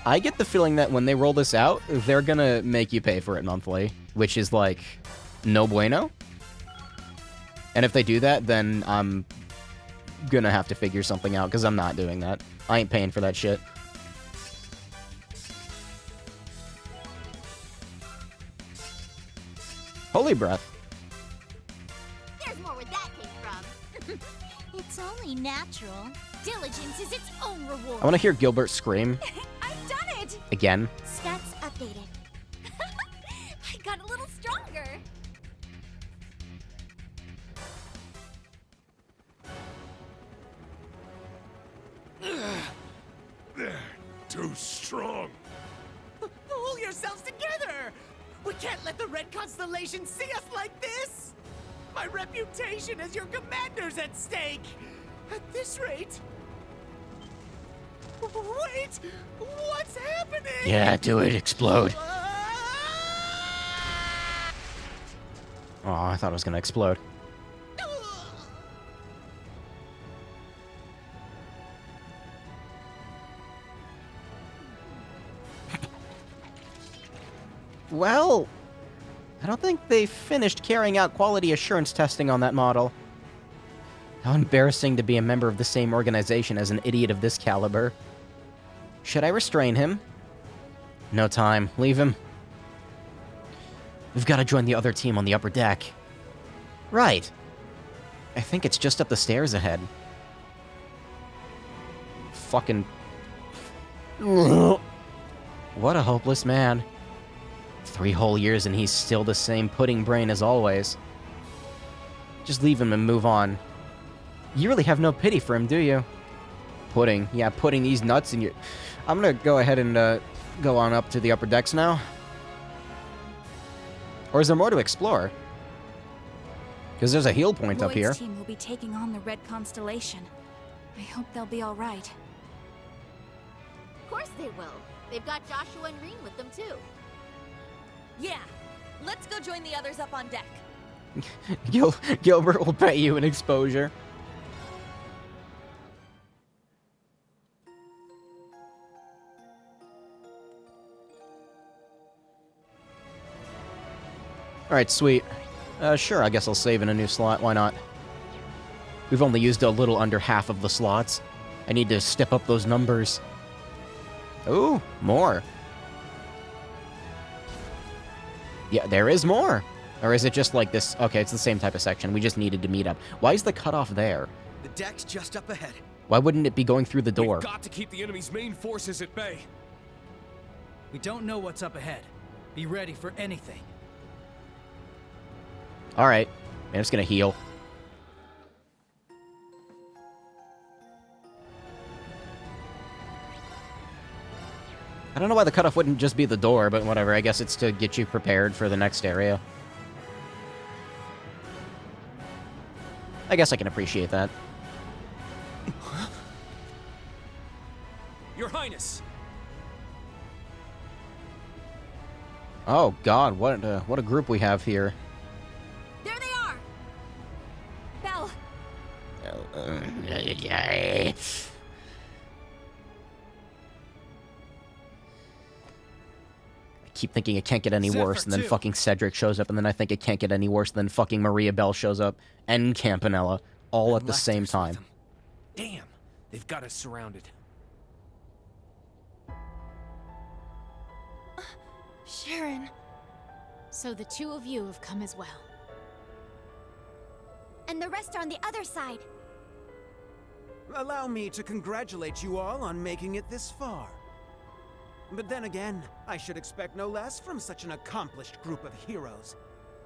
I get the feeling that when they roll this out, they're gonna make you pay for it monthly, which is, like, no bueno. And if they do that, then I'm gonna have to figure something out, because I'm not doing that. I ain't paying for that shit. Holy breath. There's more where that came from. It's only natural. Diligence is its own reward. I want to hear Gilbert scream. I've done it! Again. Stats updated. I got a little stronger. They're too strong. Pull yourselves together! We can't let the Red Constellation see us like this! My reputation as your commander's at stake! At this rate... Wait! What's happening? Yeah, do it. Explode. Oh, I thought it was gonna explode. Well, I don't think they finished carrying out quality assurance testing on that model. How embarrassing to be a member of the same organization as an idiot of this caliber. Should I restrain him? No time. Leave him. We've got to join the other team on the upper deck. Right. I think it's just up the stairs ahead. Fucking... What a hopeless man. 3 whole years and he's still the same pudding brain as always. Just leave him and move on. You really have no pity for him, do you? Pudding. Yeah, putting these nuts in your... I'm gonna go ahead and go on up to the upper decks now. Or is there more to explore? Because there's a heal point up here. Lloyd's team will be taking on the Red Constellation. I hope they'll be all right. Of course they will. They've got Joshua and Reen with them too. Yeah, let's go join the others up on deck. Gilbert will pay you an exposure. Alright, sweet. Sure, I guess I'll save in a new slot. Why not? We've only used a little under half of the slots. I need to step up those numbers. Ooh, more. Yeah, there is more. Or is it just like this? Okay, it's the same type of section. We just needed to meet up. Why is the cutoff there? The deck's just up ahead. Why wouldn't it be going through the door? We've got to keep the enemy's main forces at bay. We don't know what's up ahead. Be ready for anything. Alright. I'm just gonna heal. I don't know why the cutoff wouldn't just be the door, but whatever. I guess it's to get you prepared for the next area. I guess I can appreciate that. Your Highness! Oh god, what a group we have here. There they are! Belle! I keep thinking it can't get any worse, and then fucking Cedric shows up, and then I think it can't get any worse, and then fucking Maria Bell shows up, and Campanella, all at the same time. Damn, they've got us surrounded. Sharon. So the two of you have come as well. And the rest are on the other side. Allow me to congratulate you all on making it this far. But then again, I should expect no less from such an accomplished group of heroes.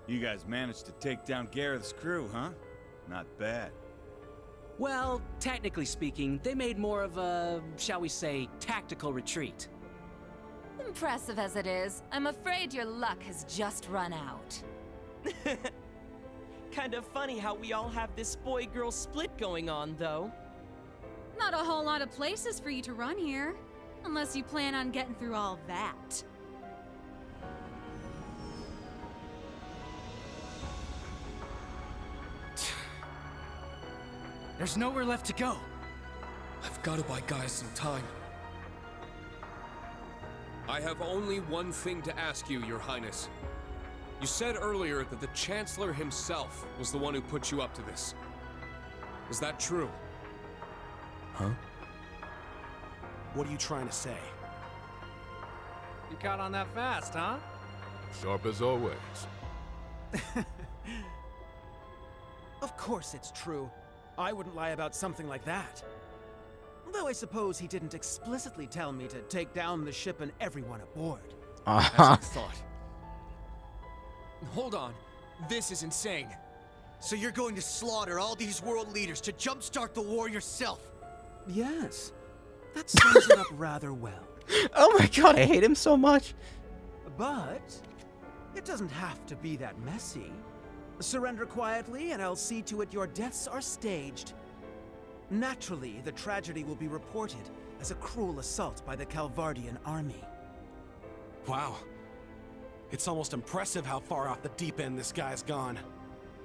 You guys managed to take down Gareth's crew, huh? Not bad. Well, technically speaking, they made more of a, shall we say, tactical retreat. Impressive as it is, I'm afraid your luck has just run out. Kind of funny how we all have this boy-girl split going on, though. Not a whole lot of places for you to run here. Unless you plan on getting through all that. There's nowhere left to go. I've got to buy guys some time. I have only one thing to ask you, Your Highness. You said earlier that the Chancellor himself was the one who put you up to this. Is that true? Huh? What are you trying to say? You caught on that fast, huh? Sharp as always. Of course it's true. I wouldn't lie about something like that. Though I suppose he didn't explicitly tell me to take down the ship and everyone aboard. That's what I thought. Hold on. This is insane. So you're going to slaughter all these world leaders to jumpstart the war yourself? Yes. That sums it up rather well. Oh my god, I hate him so much. But it doesn't have to be that messy. Surrender quietly and I'll see to it your deaths are staged. Naturally, the tragedy will be reported as a cruel assault by the Calvardian army. Wow. It's almost impressive how far off the deep end this guy's gone.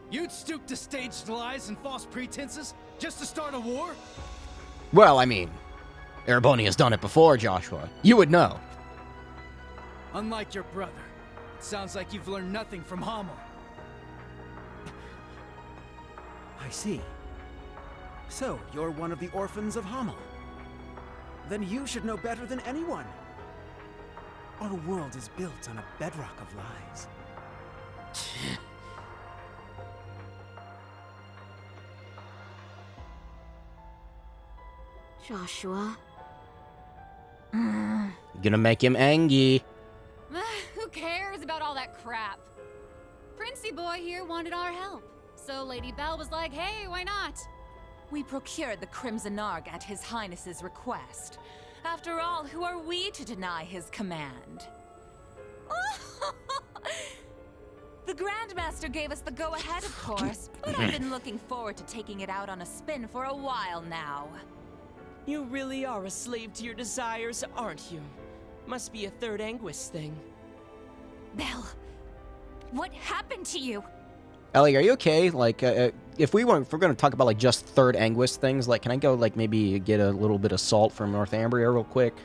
You'd stoop to staged lies and false pretenses just to start a war? Well, I mean, Erebonia's done it before, Joshua. You would know. Unlike your brother, it sounds like you've learned nothing from Hamel. I see. So, you're one of the orphans of Hamel. Then you should know better than anyone. Our world is built on a bedrock of lies. Joshua. Gonna make him angry. Who cares about all that crap. Princey boy here wanted our help, so Lady Belle was like, hey, why not? We procured the Crimson Ark at His Highness's request. After all, who are we to deny his command? The Grandmaster gave us the go-ahead, of course, but I've been looking forward to taking it out on a spin for a while now. You really are a slave to your desires, aren't you? Must be a third Anguis thing. Belle, what happened to you? Ellie, are you okay? Like, if we're gonna talk about like just third Anguis things, like, can I go like maybe get a little bit of salt from Northumbria real quick?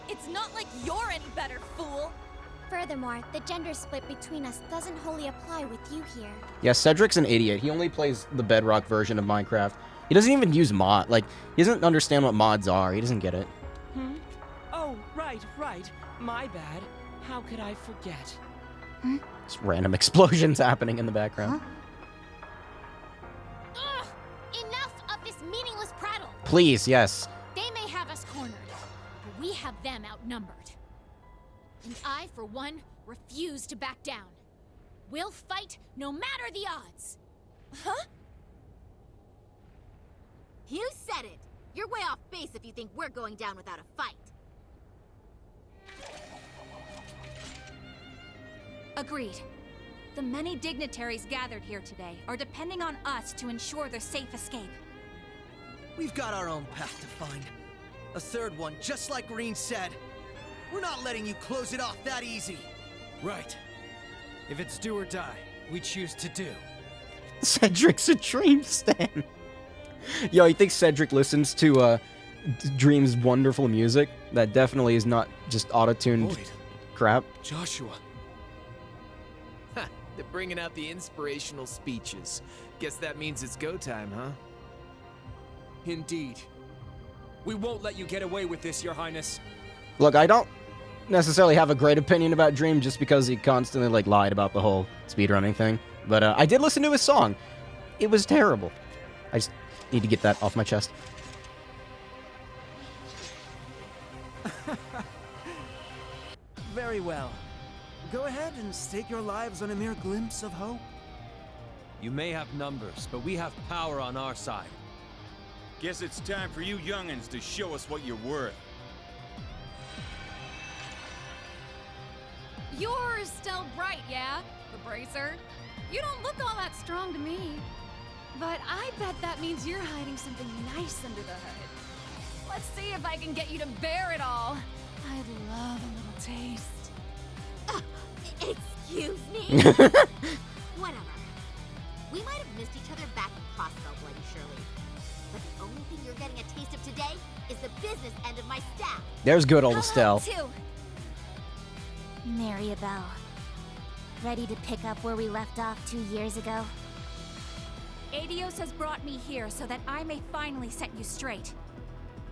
It's not like you're any better, fool! Furthermore, the gender split between us doesn't wholly apply with you here. Yeah, Cedric's an idiot. He only plays the Bedrock version of Minecraft. He doesn't even use mod. Like, he doesn't understand what mods are. He doesn't get it. Oh, right. My bad. How could I forget? Just random explosions happening in the background. Ugh! Enough of this meaningless prattle! Please, yes. They may have us cornered, but we have them outnumbered. And I, for one, refuse to back down. We'll fight no matter the odds. Huh? You said it! You're way off base if you think we're going down without a fight. Agreed. The many dignitaries gathered here today are depending on us to ensure their safe escape. We've got our own path to find. A third one, just like Rean said. We're not letting you close it off that easy. Right. If it's do or die, we choose to do. Cedric's a Dream stan. Yo, you think Cedric listens to Dream's wonderful music? That definitely is not just auto-tuned crap. Joshua. Ha, they're bringing out the inspirational speeches. Guess that means it's go time, huh? Indeed. We won't let you get away with this, Your Highness. Look, I don't necessarily have a great opinion about Dream just because he constantly like lied about the whole speedrunning thing. But I did listen to his song. It was terrible. I just need to get that off my chest. Very well. Go ahead and stake your lives on a mere glimpse of hope. You may have numbers, but we have power on our side. Guess it's time for you youngins to show us what you're worth. You're still bright, yeah? The Bracer? You don't look all that strong to me. But I bet that means you're hiding something nice under the hood. Let's see if I can get you to bear it all. I'd love a little taste. Excuse me? Whatever. We might have missed each other back in Crossbell, Bloody Shirley. But the only thing you're getting a taste of today is the business end of my staff. There's good old Estelle. Mariabelle. Ready to pick up where we left off 2 years ago? Adios has brought me here so that I may finally set you straight.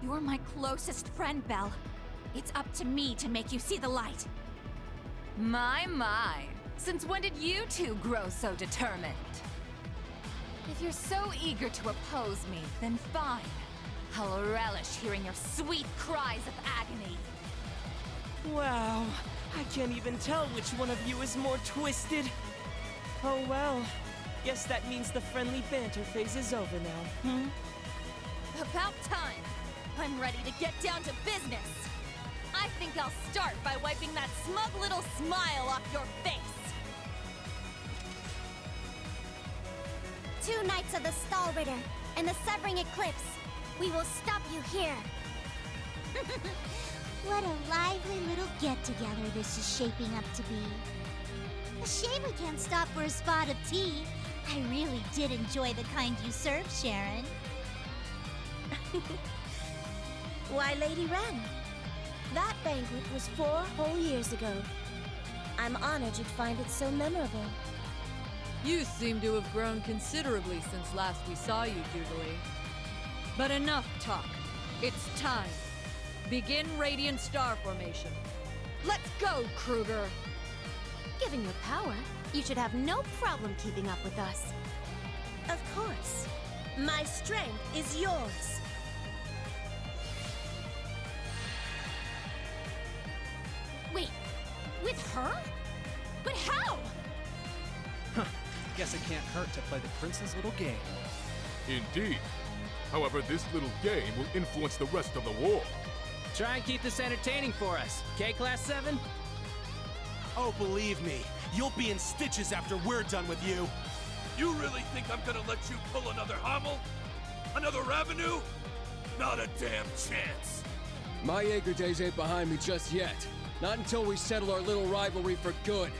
You're my closest friend, Belle. It's up to me to make you see the light. My. Since when did you two grow so determined? If you're so eager to oppose me, then fine. I'll relish hearing your sweet cries of agony. Wow, I can't even tell which one of you is more twisted. Oh well, guess that means the friendly banter phase is over now, About time. I'm ready to get down to business. I think I'll start by wiping that smug little smile off your face. 2 Knights of the Stahlritter and the Severing Eclipse. We will stop you here. What a lively little get-together this is shaping up to be. A shame we can't stop for a spot of tea. I really did enjoy the kind you served, Sharon. Why, Lady Wren, that banquet was 4 whole years ago. I'm honored you'd find it so memorable. You seem to have grown considerably since last we saw you, Jubilee. But enough talk. It's time. Begin Radiant Star Formation. Let's go, Kruger! Given your power, you should have no problem keeping up with us. Of course. My strength is yours. Wait, with her? But how? Guess it can't hurt to play the prince's little game. Indeed. However, this little game will influence the rest of the war. Try and keep this entertaining for us, okay, Class 7? Oh, believe me, you'll be in stitches after we're done with you. You really think I'm gonna let you pull another Hummel? Another revenue? Not a damn chance. My Jaeger days ain't behind me just yet. Not until we settle our little rivalry for good.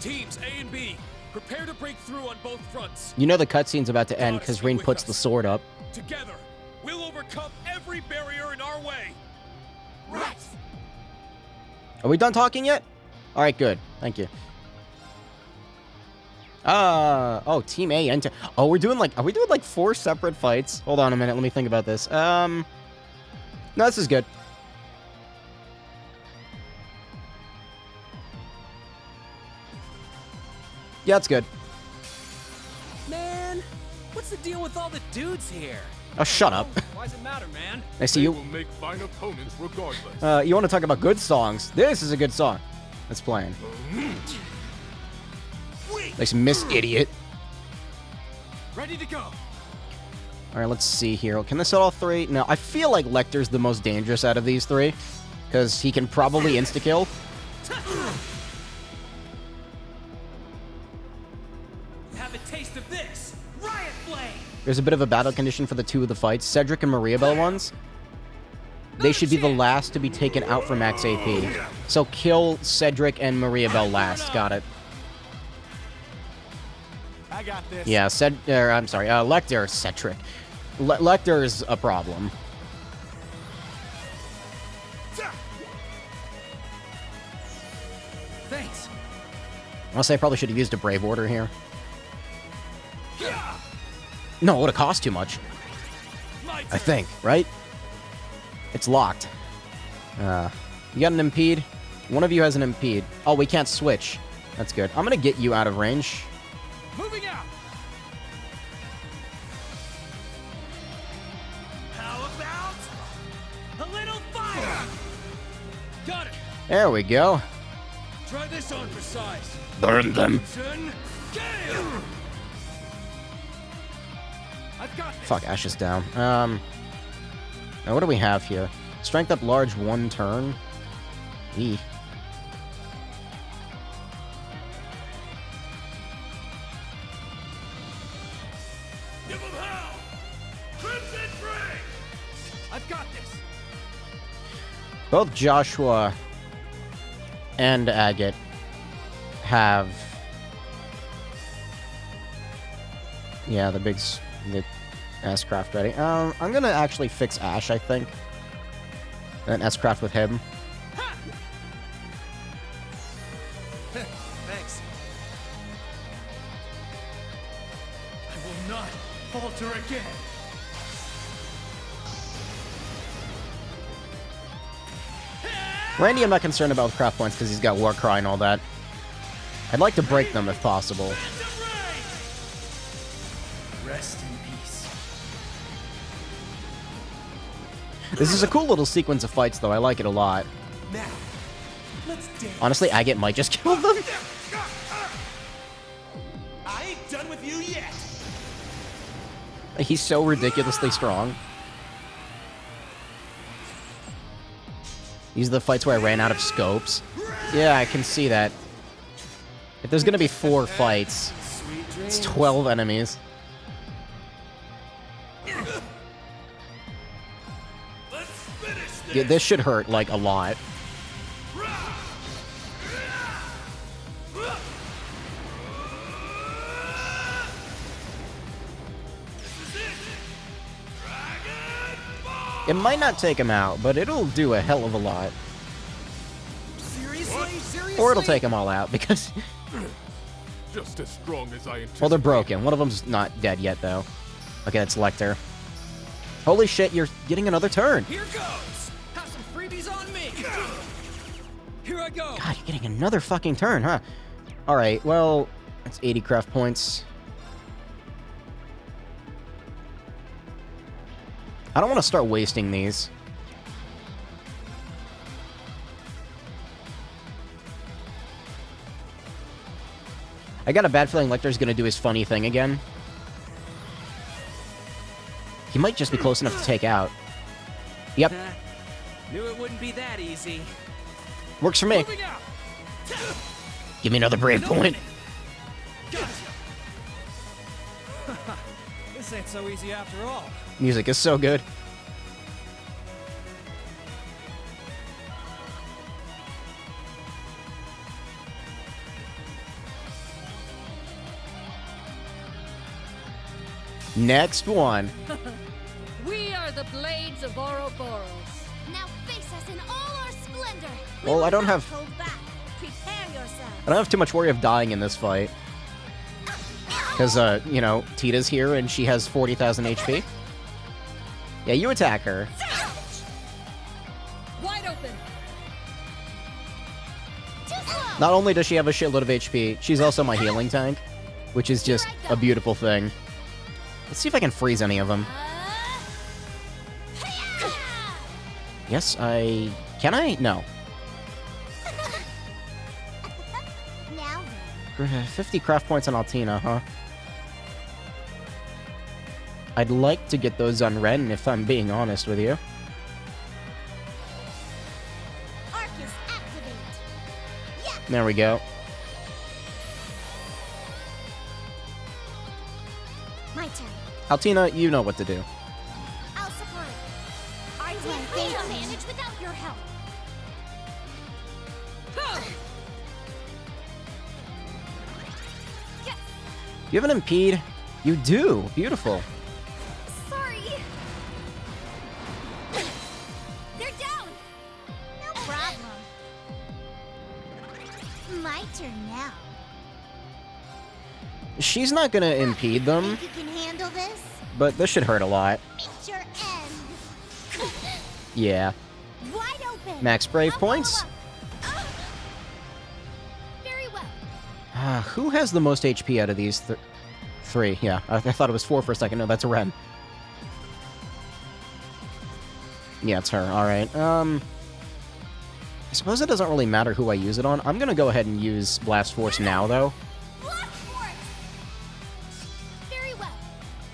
Teams A and B, prepare to break through on both fronts. You know the cutscene's about to end because Rean puts the sword up. Together, we'll overcome every barrier in our way. Right. Are we done talking yet? All right, good. Thank you. Oh, Team A and oh, we're doing like, are we doing like 4 separate fights? Hold on a minute, let me think about this. No, this is good. Yeah, it's good. Man, what's the deal with all the dudes here? Oh, shut up. Why does it matter, man? I see you. Will make fine opponents regardless. You want to talk about good songs? This is a good song. That's playing. Nice Miss Idiot. Ready to go. All right, let's see here. Can this hit all 3? No, I feel like Lecter's the most dangerous out of these 3 because he can probably insta-kill. Have a taste of this. Riot Flame. There's a bit of a battle condition for the 2 of the fights. Cedric and Mariabelle ones. They should be the last to be taken out for max AP. So kill Cedric and Mariabelle last. Got it. I got this. Yeah, I'm sorry, Lecter, Cedric. Lecter's a problem. Thanks. I'll say I probably should have used a Brave Order here. No, it would have cost too much. I think, right? It's locked. You got an impede? One of you has an impede. Oh, we can't switch. That's good. I'm gonna get you out of range. Moving out. How about a little fire? Got it. There we go. Try this on for size. Burn them. I've got this. Fuck, Ash is down. Now what do we have here? Strength up large 1 turn. Eee. Give 'em hell! Crimson Ring! I've got this. Both Joshua and Agate have... Yeah, the S-Craft ready. I'm gonna actually fix Ash, I think. And S-Craft with him. Thanks. I will not falter again. Randy, I'm not concerned about with craft points because he's got Warcry and all that. I'd like to break them if possible. Rest in peace. This is a cool little sequence of fights, though. I like it a lot. Now, let's dance. Honestly, Agate might just kill them. I ain't done with you yet. He's so ridiculously strong. These are the fights where I ran out of scopes. Yeah, I can see that. If there's gonna be 4 fights, it's 12 enemies. Yeah, this should hurt, like, a lot. It might not take him out, but it'll do a hell of a lot. Seriously? Or it'll take them all out, because... Just as strong as I anticipated. Well, they're broken. One of them's not dead yet, though. Okay, that's Lecter. Holy shit, you're getting another turn. Here goes. Have some freebies on me. Here I go. God, you're getting another fucking turn, huh? Alright, well, that's 80 craft points. I don't want to start wasting these. I got a bad feeling Lecter's gonna do his funny thing again. He might just be close enough to take out. Yep. Knew it wouldn't be that easy. Works for me. Give me another brave point. This ain't so easy after all. Music is so good. Next one. We are the Blades of Ouroboros. Now face us in all our splendor. Well, I don't have Prepare yourself. I don't have too much worry of dying in this fight. Because, you know, Tita's here and she has 40,000 HP. Yeah, you attack her. Wide open. Not only does she have a shitload of HP, she's also my healing tank, which is just a beautiful thing. Let's see if I can freeze any of them. Yes, I... Can I? No. Now 50 craft points on Altina, huh? I'd like to get those on Ren, if I'm being honest with you. Arcus activate. Yeah. There we go. My turn. Altina, you know what to do. I'll supply. Our team can't manage without your help. You have an impede? You do. Beautiful. Sorry. They're down. No problem. My turn now. She's not gonna impede them, Think you can handle this? but this should hurt a lot. It's your end. Yeah. Wide open. Max brave points. Very well. Who has the most HP out of these three? Yeah, I thought it was 4 for a second. No, that's a Ren. Yeah, it's her. Alright. I suppose it doesn't really matter who I use it on. I'm gonna go ahead and use Blast Force now, though. Very well.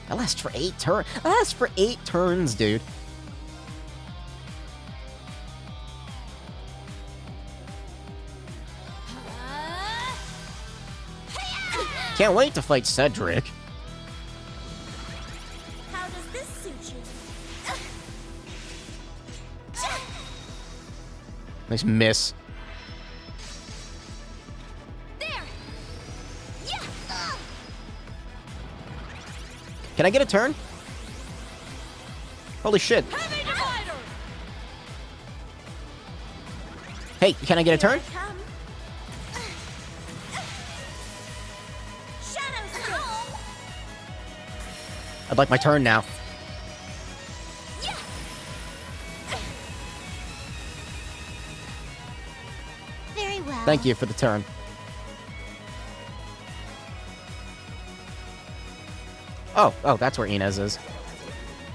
That lasts for 8 turns. That lasts for 8 turns, dude. Can't wait to fight Cedric. How does this suit you? Nice miss. There. Yeah. Can I get a turn? Holy shit. Hey, can I get a turn? I'd like my turn now. Very well. Thank you for the turn. Oh, that's where Inez is.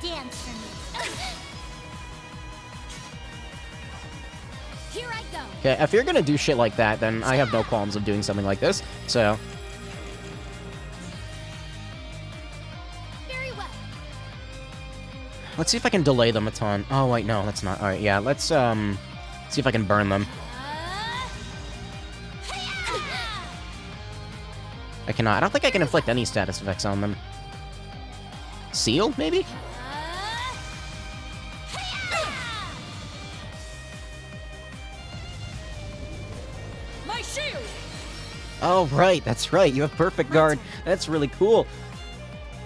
Dance for me. Here I go. Okay, if you're gonna do shit like that, then I have no qualms of doing something like this, so... Very well. Let's see if I can delay them a ton. Oh, wait, no, that's not... Alright, yeah, let's, see if I can burn them. I cannot. I don't think I can inflict any status effects on them. Seal, maybe? My shield. Oh, right, that's right. You have perfect guard. That's really cool.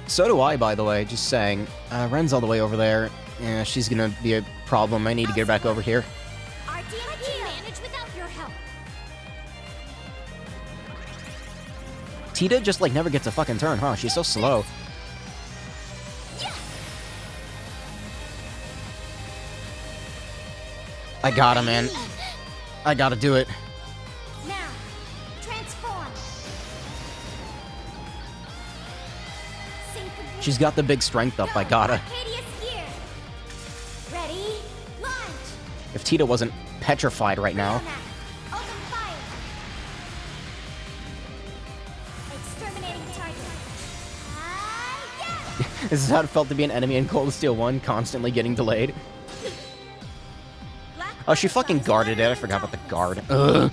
So do I, by the way, just saying. Ren's all the way over there. Yeah, she's gonna be a problem. I need to get her back over here. Our team can't manage without your help. Tita just, like, never gets a fucking turn, huh? She's so slow. I gotta, man. I gotta do it. Now, transform. She's got the big strength up. I gotta. Arcadius here. Ready? Launch. If Tita wasn't petrified right now. Open fire. This is how it felt to be an enemy in Cold Steel 1, constantly getting delayed. Oh, she fucking guarded it. I forgot about the guard. Ugh.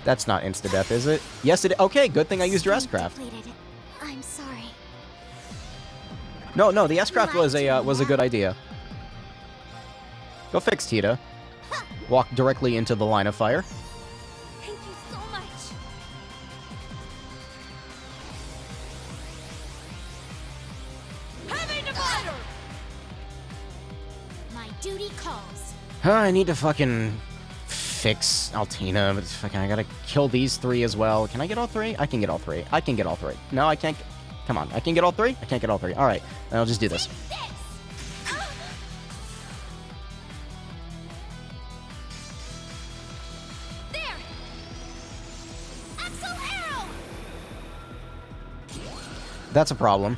That's not insta-death, is it? Yes, it. Okay, good thing I used your S-Craft. I'm sorry. No, the S-Craft was a good idea. Go fix Tita. Walk directly into the line of fire. Thank you so much. Heavy divider! My duty calls. I need to fucking fix Altina, but fucking I gotta kill these 3 as well. Can I get all 3? I can get all 3. I can get all 3. No, I can't. Come on, I can get all 3? I can't get all 3. Alright, then I'll just do this. That's a problem.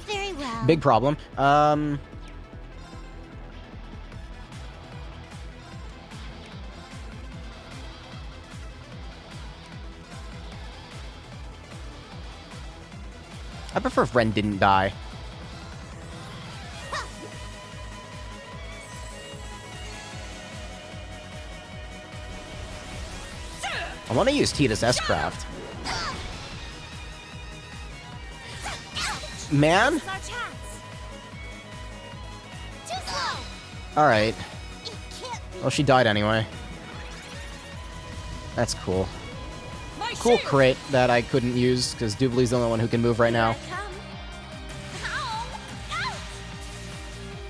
Very well. Big problem. I prefer if Ren didn't die. I want to use Tita's S-Craft. Man? Alright. Well, she died anyway. That's cool. Cool crit that I couldn't use, because Doobly's the only one who can move right now.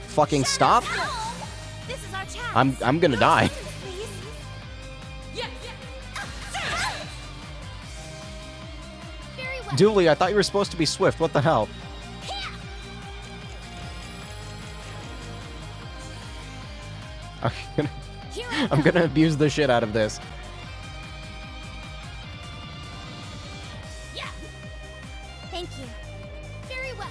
Fucking stop? I'm gonna die. Doobly, I thought you were supposed to be swift. What the hell? I'm gonna abuse the shit out of this. Thank you. Very well.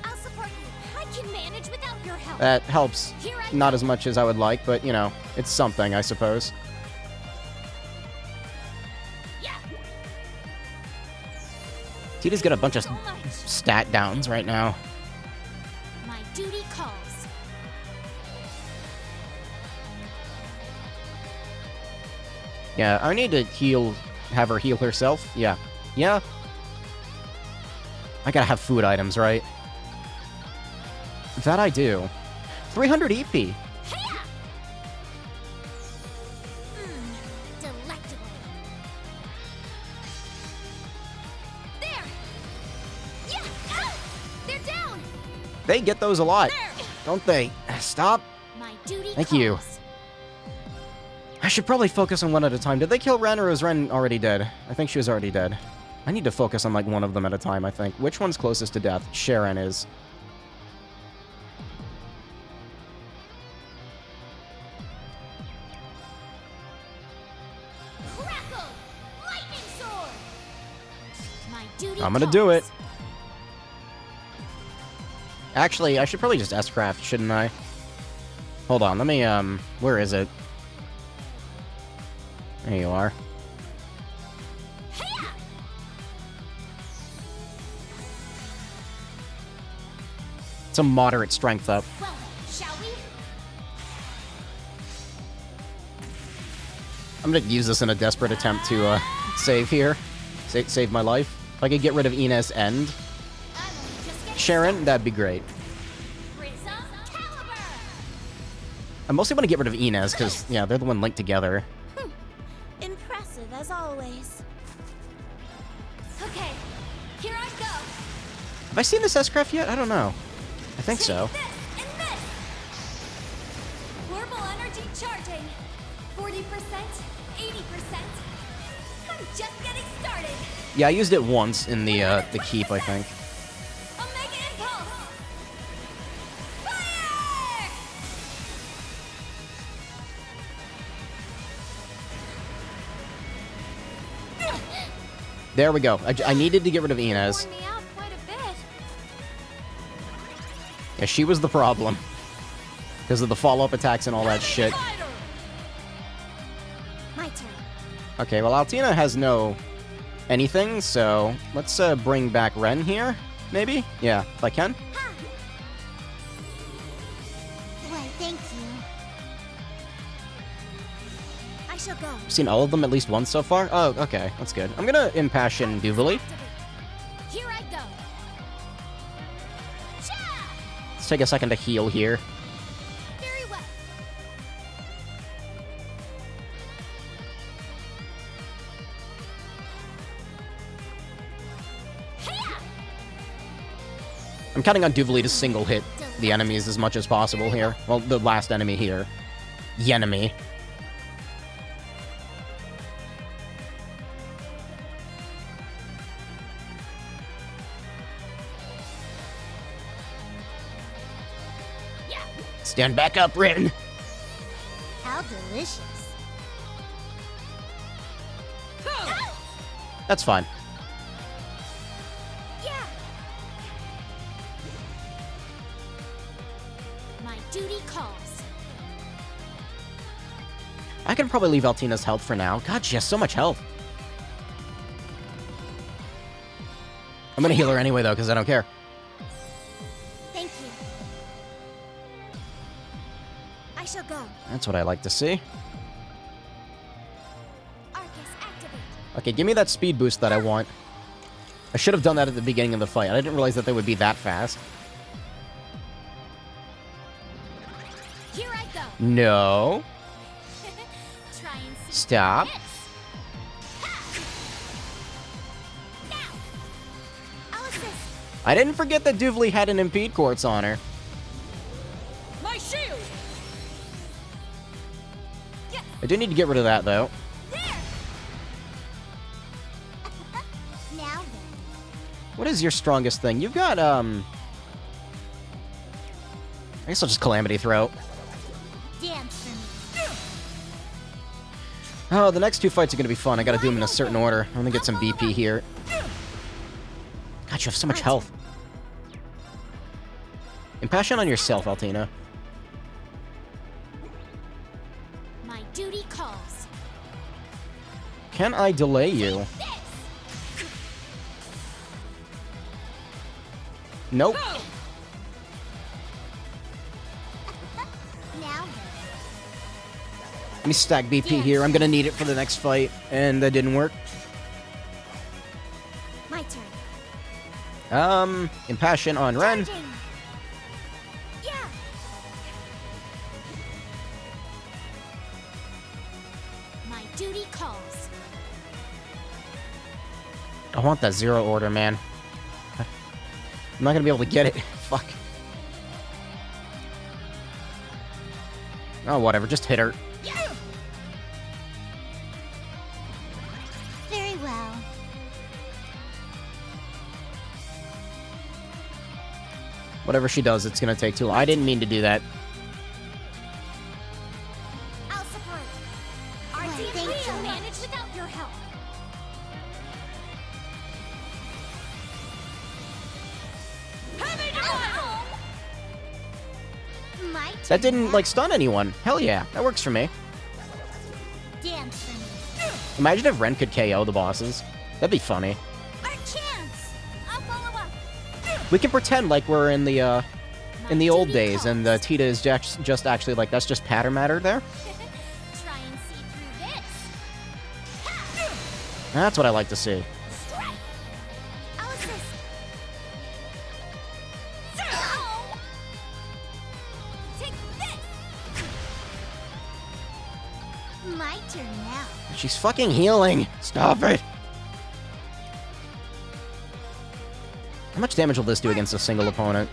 I'll support you. I can manage without your help. That helps. Not as much as I would like, but, you know, it's something, I suppose. Tita's got a bunch of stat downs right now. My duty calls. Yeah, I need to have her heal herself. Yeah. Yeah. I gotta have food items, right? That I do. 300 EP. Delectable. There. Yeah. They're down. They get those a lot, don't they? Stop. My duty Thank calls. you. I should probably focus on one at a time. Did they kill Ren, or is Ren already dead? I think she was already dead. I need to focus on, like, one of them at a time, I think. Which one's closest to death? Sharon is. Crackle! Lightning sword. My duty I'm gonna do it. Actually, I should probably just S-Craft, shouldn't I? Hold on, let me, where is it? There you are. It's a moderate strength up. Well, shall we? I'm gonna use this in a desperate attempt to, save here. Save my life. If I could get rid of Inez and Sharon, that'd be great. I mostly want to get rid of Inez, because, yeah, they're the one linked together. Impressive, as always. Okay, here I go. Have I seen this S-Craft yet? I don't know. I think so. Portable energy charging. 40%, 80%. I'm just getting started. Yeah, I used it once in the keep, I think. Omega impulse. There we go. I needed to get rid of Inez. Me out quite a bit. Yeah, she was the problem. Because of the follow-up attacks and all that shit. My turn. Okay, well, Altina has no anything, so let's bring back Ren here, maybe? Yeah, if I can. Why, thank you. I shall go. I've seen all of them at least once so far. Oh, okay, that's good. I'm gonna impassion Duvali. Here I go. Let's take a second to heal here. Very well. I'm counting on Duvali to single hit the enemies as much as possible here. Well, the last enemy here. Yenemy. Stand back up, Rin! How delicious. That's fine. My duty calls. I can probably leave Altina's health for now. God, she has so much health. I'm gonna heal her anyway, though, because I don't care. Thank you. I shall go. That's what I like to see. Arcus, activate. Okay, give me that speed boost that I want. I should have done that at the beginning of the fight. I didn't realize that they would be that fast. Here I go. No. Try and see. Stop. I didn't forget that Duvali had an Impede Quartz on her. My shield. I do need to get rid of that, though. Now then. What is your strongest thing? You've got, I guess I'll just Calamity Throw. Dance for me. Oh, the next two fights are going to be fun. I got to do them in a certain order. I'm going to get some BP here. God, you have so much health. Impassion on yourself, Altina. My duty calls. Can I delay you? Nope. Now Let me stack BP here. I'm going to need it for the next fight. And that didn't work. my turn. Impassion on Ren. Charging. Yeah. My duty calls. I want that zero order, man. I'm not gonna be able to get it. Fuck. Oh, whatever. Just hit her. Very well. Whatever she does, it's gonna take too long. I didn't mean to do that. I'll support. Our Why, team thank will you. manage without your help. My turn. That didn't, like, stun anyone. Hell yeah. That works for me. Dance for me. Imagine if Ren could KO the bosses. That'd be funny. Our chance. I'll follow up. We can pretend like we're in the old days, and Tita is just actually like, that's just patter matter there. Try and see through this. That's what I like to see. Strike. I'll assist. Take this. My turn now. She's fucking healing. Stop it. How much damage will this do against a single opponent?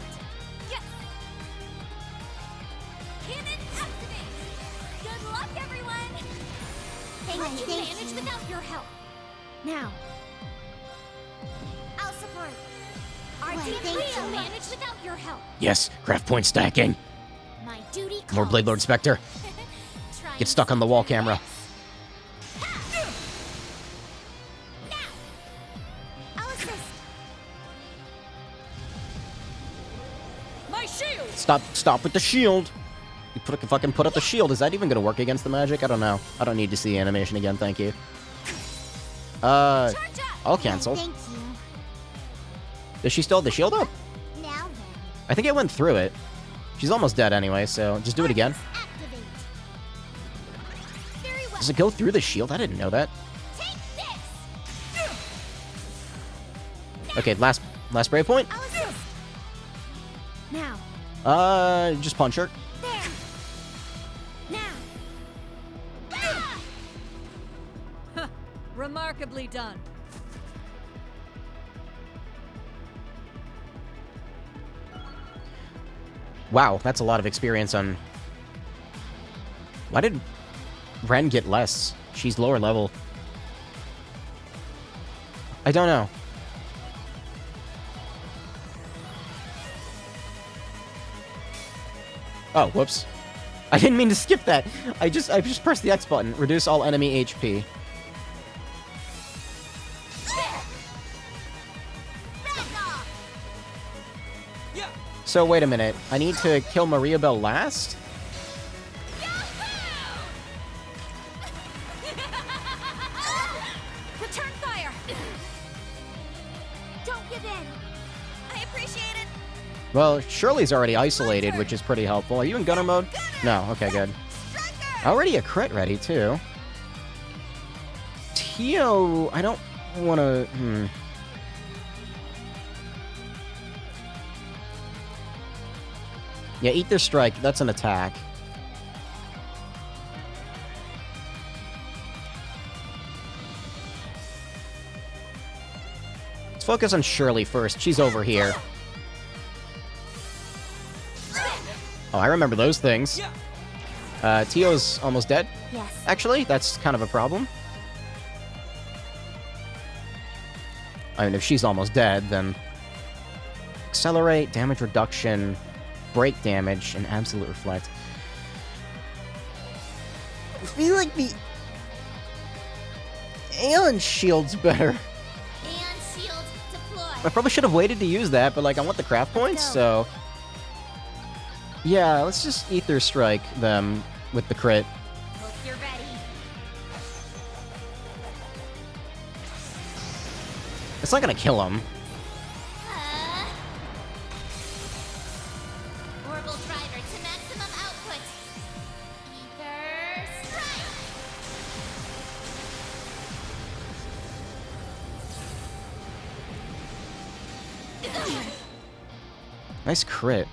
Cannon activate. Good luck, everyone. Thank I you. can manage without your help. Now. I'll support. Our Why, team thank will you. manage without your help. Yes, craft point stacking. My duty calls. More Blade Lord Spectre. Try Get and stuck on the see wall through camera. I'll assist. My shield. Stop with the shield. You fucking put up the shield. Is that even gonna work against the magic? I don't know. I don't need to see the animation again, thank you. I'll cancel. Thank you. Does she still have the shield up? Now then, I think I went through it. She's almost dead anyway, so just do it again. activate. Very well. Does it go through the shield? I didn't know that. Take this. Okay, last brave point. I'll assist. Now. Just punch her. There. Now. Remarkably done. Wow, that's a lot of experience on... Why did Ren get less? She's lower level. I don't know. Oh, whoops. I didn't mean to skip that. I just pressed the X button. Reduce all enemy HP. So wait a minute. I need to kill Maria Bell last? Return fire! Don't give in. I appreciate it. Well, Shirley's already isolated, which is pretty helpful. Are you in gunner mode? No. Okay, good. Already a crit ready, too. Tio, I don't want to... Yeah, eat this strike. That's an attack. Let's focus on Shirley first. She's over here. Oh, I remember those things. Tio's almost dead. Yes. Actually, that's kind of a problem. I mean, if she's almost dead, then... Accelerate, damage reduction... Break damage, and absolute reflect. I feel like the Aeon Shield's better. Aeon shield deploy. I probably should have waited to use that, but like I want the craft points, so yeah, let's just Ether Strike them with the crit. Hope you're ready. It's not gonna kill him. Orbital driver to maximum output. Ether strike. Nice crit.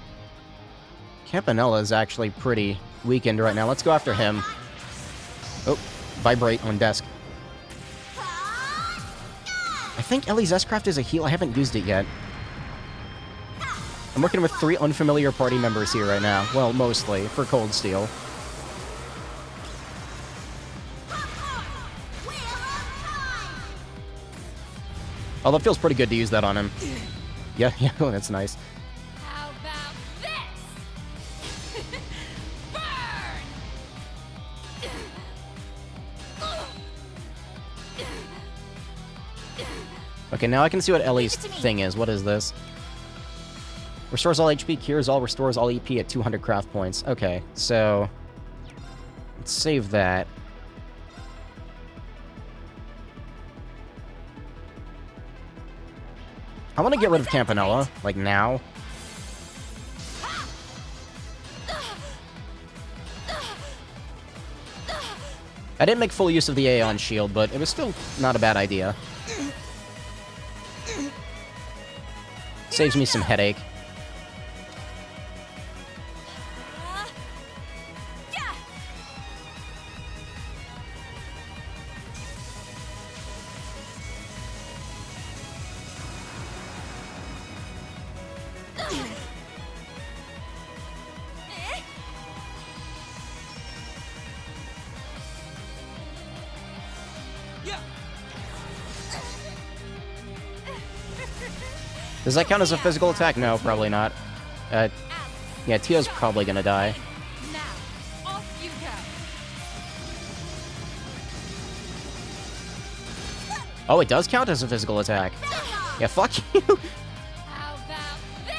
Campanella is actually pretty weakened right now. Let's go after him. Oh, vibrate on desk. I think Ellie's S-Craft is a heal. I haven't used it yet. I'm working with 3 unfamiliar party members here right now. Well, mostly, for Cold Steel. Although it feels pretty good to use that on him. Yeah, that's nice. How about this? Okay, now I can see what Ellie's thing is. What is this? Restores all HP, cures all, restores all EP at 200 craft points. Okay, so... Let's save that. I want to get rid of Campanella, like now. I didn't make full use of the Aeon Shield, but it was still not a bad idea. Saves me some headache. Does that count as a physical attack? No, probably not. Yeah, Tio's probably gonna die. Now, off you go. Oh, it does count as a physical attack. Yeah, fuck you. How about this?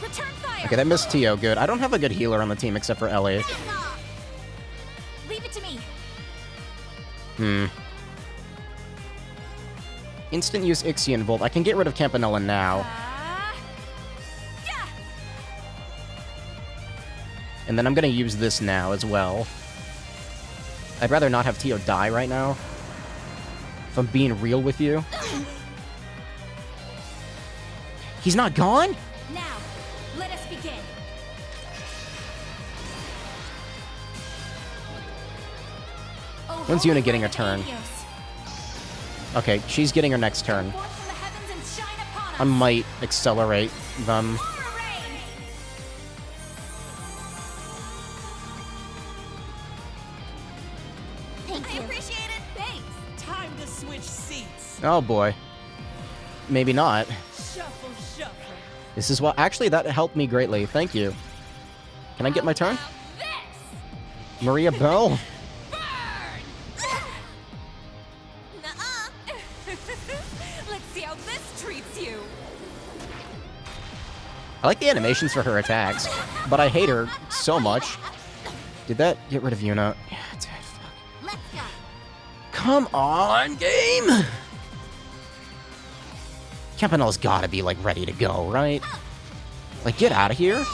Return fire! Okay, that missed Tio. Good. I don't have a good healer on the team except for Ellie. Leave it to me. Instant use Ixion Volt. I can get rid of Campanella now. And then I'm gonna use this now as well. I'd rather not have Tio die right now. If I'm being real with you. He's not gone? Now, let us begin. When's Yuna getting her turn? Okay, she's getting her next turn. I might accelerate them. I appreciate it. Thanks. Time to switch seats. Oh boy. Maybe not. Shuffle, shuffle. This is what... Actually, that helped me greatly. Thank you. Can I get my turn? Maria Bell? Let's see how this treats you. I like the animations for her attacks, but I hate her so much. Did that get rid of Yuna? Yeah, it did. Fuck. Come on, game! Campanella's gotta be, like, ready to go, right? Like, get out of here.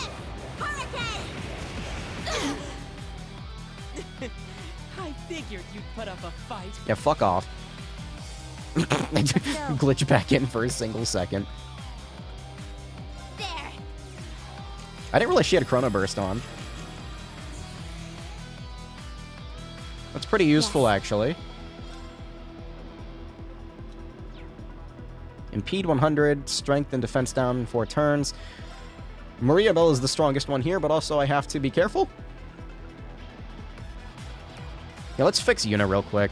I figured you'd put up a fight. Yeah, fuck off. Glitch back in for a single second. There. I didn't realize she had Chrono Burst on. That's pretty useful, actually. Impede 100, strength and defense down in 4 turns. Maria Bell is the strongest one here, but also I have to be careful. Yeah, let's fix Yuna real quick.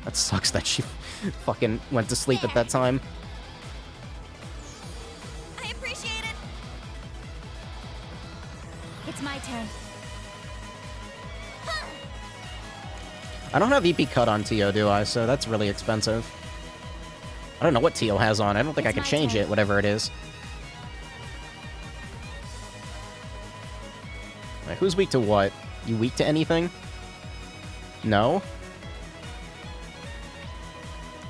That sucks that she fucking went to sleep at that time. I appreciate it. It's my turn. I don't have EP cut on Tio, do I? So that's really expensive. I don't know what Tio has on. I don't think I can change it, whatever it is. Wait, who's weak to what? You weak to anything? No?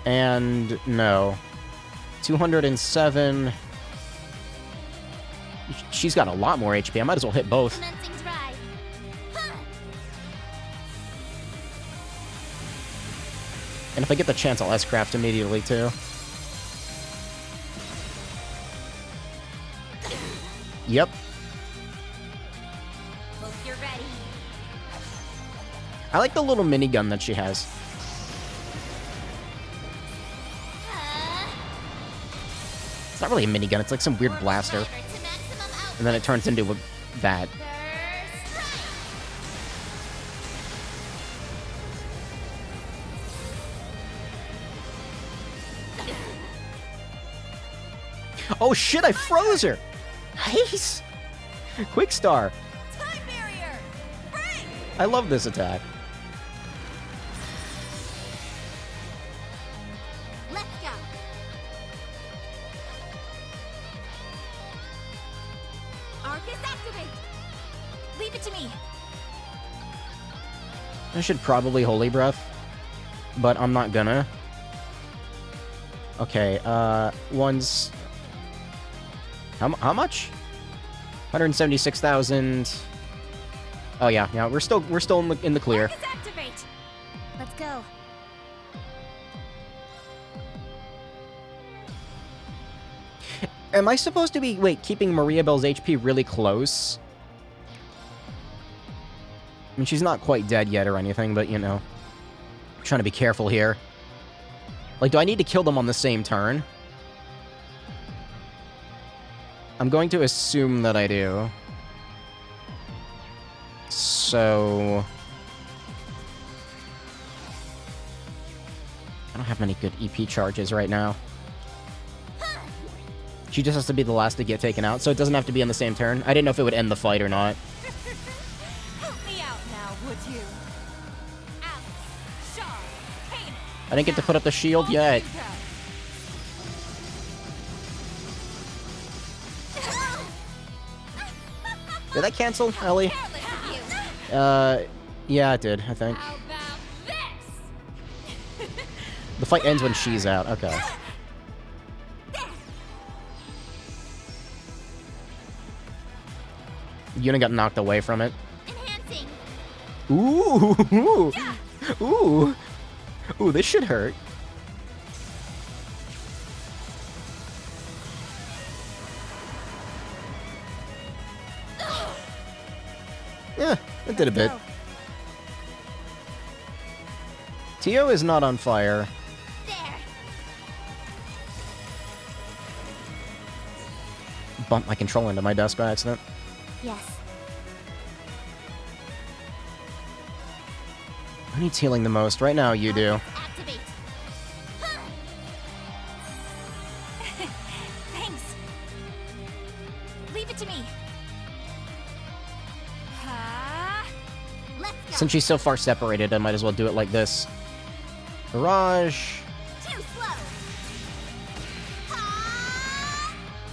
And no. 207. She's got a lot more HP. I might as well hit both. And if I get the chance, I'll S-craft immediately, too. Yep. Hope you're ready. I like the little minigun that she has. It's not really a minigun, it's like some weird blaster. And then it turns into that. Oh shit, I froze her! Nice! Quick Star! Time barrier. Break. I love this attack. Let's go. Arcus activate. Leave it to me. I should probably Holy Breath, but I'm not gonna. Okay, one's... How much? 176,000. Oh yeah, we're still in the clear. Activate. Let's go. Am I supposed to be keeping Maria Bell's HP really close? I mean, she's not quite dead yet or anything, but you know, I'm trying to be careful here. Like, do I need to kill them on the same turn? I'm going to assume that I do. So... I don't have many good EP charges right now. She just has to be the last to get taken out, so it doesn't have to be on the same turn. I didn't know if it would end the fight or not. Help me out now, would you? Alice, Shaw, Kane. I didn't get to put up the shield yet. Did that cancel, Ellie? Yeah, it did, I think. fight ends when she's out. Okay. Yuna got knocked away from it. Ooh! Ooh! Ooh, this should hurt. Yeah, it did a bit. Tio is not on fire. Bumped my controller into my desk by accident. Yes. Who needs healing the most? Right now, you do. Activate. Thanks. Leave it to me. Let's go. Since she's so far separated, I might as well do it like this. Barrage. Too slow.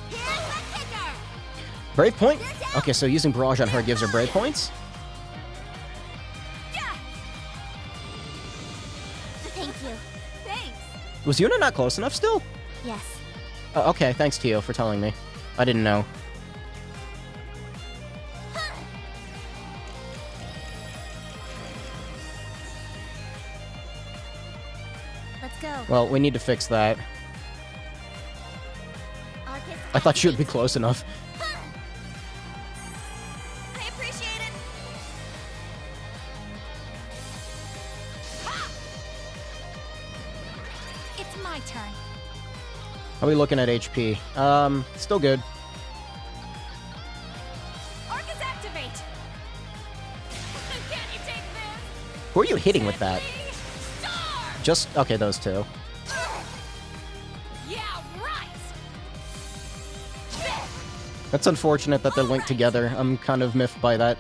Here's the kicker. Brave point? Okay, so using Barrage on her gives her brave points? Thank you. Thanks. Was Yuna not close enough still? Yes. Okay, thanks, Tio, for telling me. I didn't know. Let's go. Well, we need to fix that. I thought she would be close enough. I appreciate it. It's my turn. How are we looking at HP? Still good. Arcus activate. Can you take this? Who are you hitting with that? Just, okay, those two. Yeah, right. That's unfortunate that they're linked together. I'm kind of miffed by that.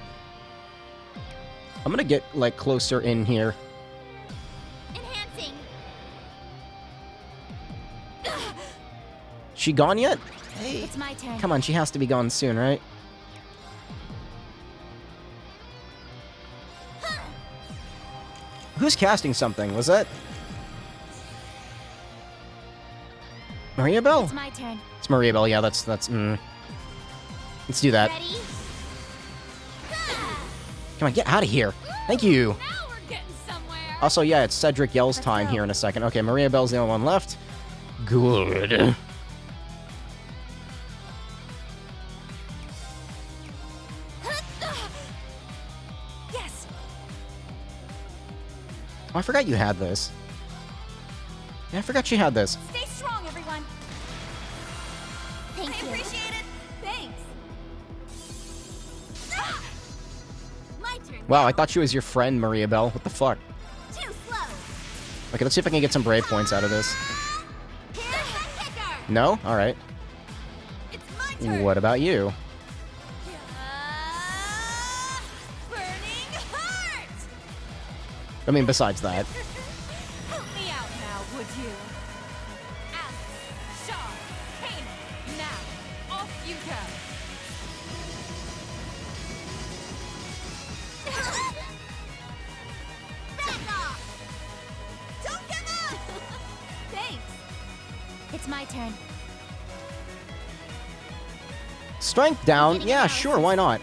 I'm gonna get, like, closer in here. Enhancing. She gone yet? It's my turn. Come on, she has to be gone soon, right? Who's casting something? Was that Maria Bell? It's my turn. It's Maria Bell. Yeah, that's. Let's do that. Ready? Come on, get out of here. Thank you. Now we're getting somewhere. Also, yeah, it's Cedric Yell's time here in a second. Okay, Maria Bell's the only one left. Good. Yes. Oh, I forgot you had this. Yeah, I forgot she had this. Stay strong, everyone. Thank I you. appreciate it. Thanks. My turn. Wow, I thought she was your friend, Maria Bell. What the fuck? Too slow. Okay, let's see if I can get some brave points out of this. Here's the kicker. No? Alright. It's my turn. What about you? Burning heart. I mean, besides that. Help me out now, would you? Alice, Shaw, Hayden, now, off you go. Back off! Don't give up! Thanks. It's my turn. Strength down? Yeah, sure, why not?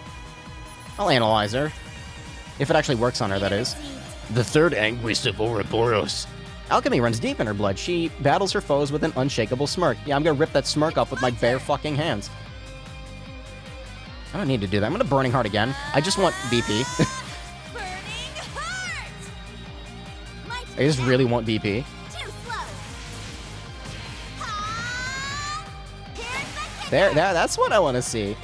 I'll analyze her. If it actually works on her, that is. The third anguish of Ouroboros. Alchemy runs deep in her blood. She battles her foes with an unshakable smirk. Yeah, I'm gonna rip that smirk off with my bare fucking hands. I don't need to do that. I'm gonna Burning Heart again. I just want BP. I just really want BP. That's what I want to see.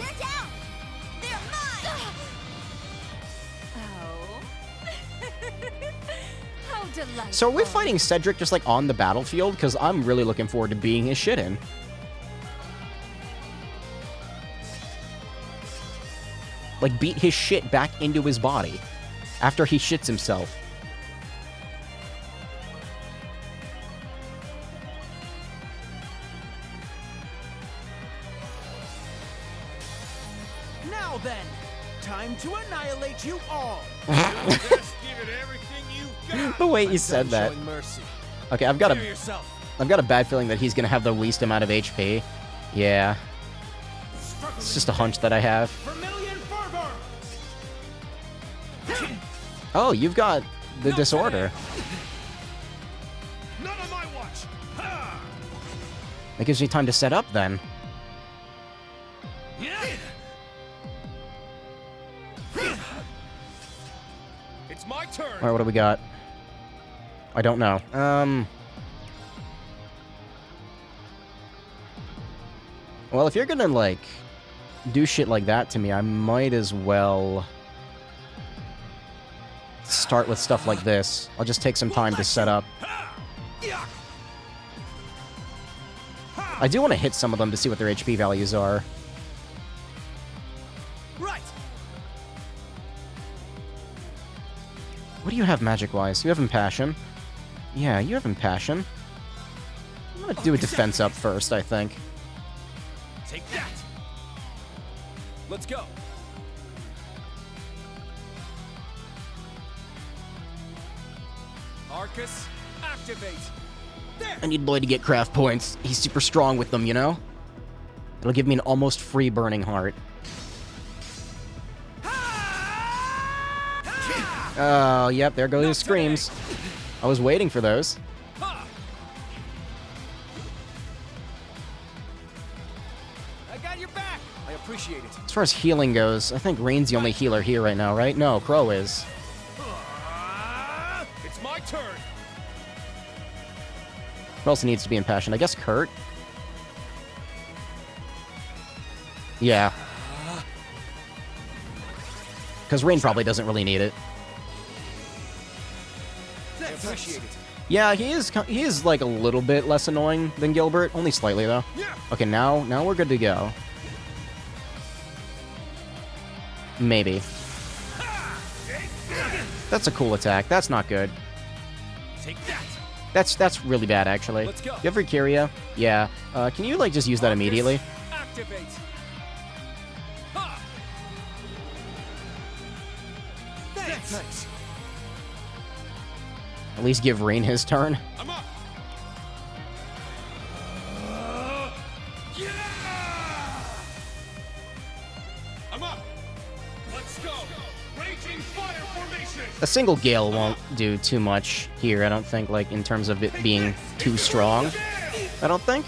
How delightful. So are we fighting Cedric just like on the battlefield? Because I'm really looking forward to beating his shit in. Like beat his shit back into his body after he shits himself. Now then, time to annihilate you all. Just give it everything you got. The way you said that. Showing mercy. Okay, I've got a bad feeling that he's gonna have the least amount of HP. Yeah. It's just a hunch that I have. Oh, you've got the disorder. Not on my watch. Ha! That gives you time to set up then. It's my turn. Alright, what do we got? I don't know. Well, if you're gonna, like, do shit like that to me, I might as well start with stuff like this. I'll just take some time to set up. I do want to hit some of them to see what their HP values are. Right. What do you have magic-wise? You have Impassion. Yeah, you have Impassion. I'm gonna do a defense up first, I think. Take that. Let's go. Arcus, activate. I need Lloyd to get craft points. He's super strong with them, you know? It'll give me an almost free Burning Heart. Oh, yep, there go his screams. I was waiting for those. I appreciate it. As far as healing goes, I think Rain's the only healer here right now, right? No, Crow is. It's my turn. Who else needs to be impassioned? I guess Kurt? Yeah. Because Rain probably doesn't really need it. I appreciate it. Yeah, he is like a little bit less annoying than Gilbert, only slightly though. Okay, now we're good to go. Maybe. That's a cool attack. That's not good. Take that. That's really bad actually. Let's go. You have Rickeria? Yeah. Can you like just use that immediately? Activate. Thanks. At least give Rain his turn. I'm up. I'm up. Let's go. Raging fire formation. A single Gale won't do too much here, I don't think, like, in terms of it being too strong. I don't think.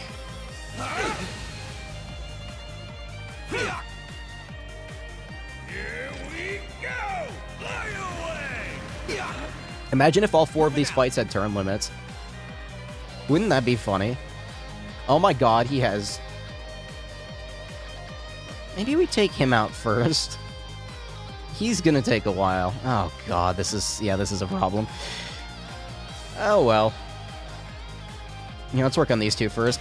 Here we go. Fly away. Imagine if all 4 of these fights had turn limits. Wouldn't that be funny? Oh my god, he has... Maybe we take him out first. He's gonna take a while. Oh god, this is a problem. Oh well. Yeah, let's work on these 2 first.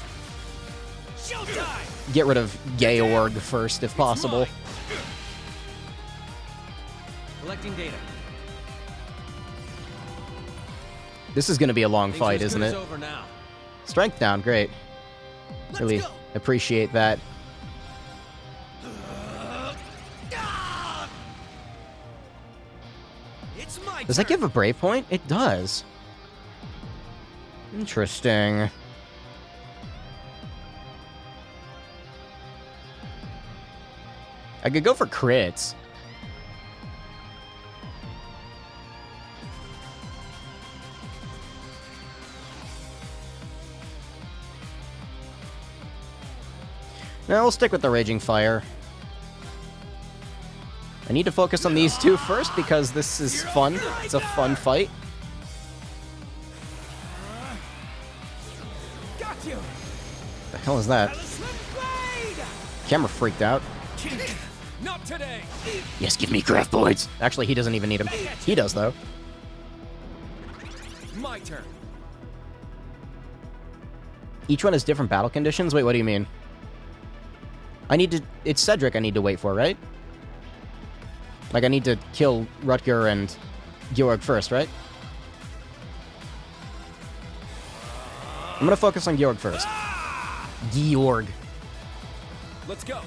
Get rid of Georg first, if possible. Collecting data. This is gonna be a long fight, isn't it? Over now. Strength down, great. Really appreciate that. Does that give a brave point? It does. Interesting. I could go for crits. No, we'll stick with the Raging Fire. I need to focus on these 2 first because this is fun. It's a fun fight. The hell is that? Camera freaked out. Not today. Yes, give me craft points. Actually, he doesn't even need them. He does, though. My turn. Each one has different battle conditions? Wait, what do you mean? I need to... It's Cedric I need to wait for, right? Like, I need to kill Rutger and Georg first, right? I'm gonna focus on Georg first. Georg. Let's go.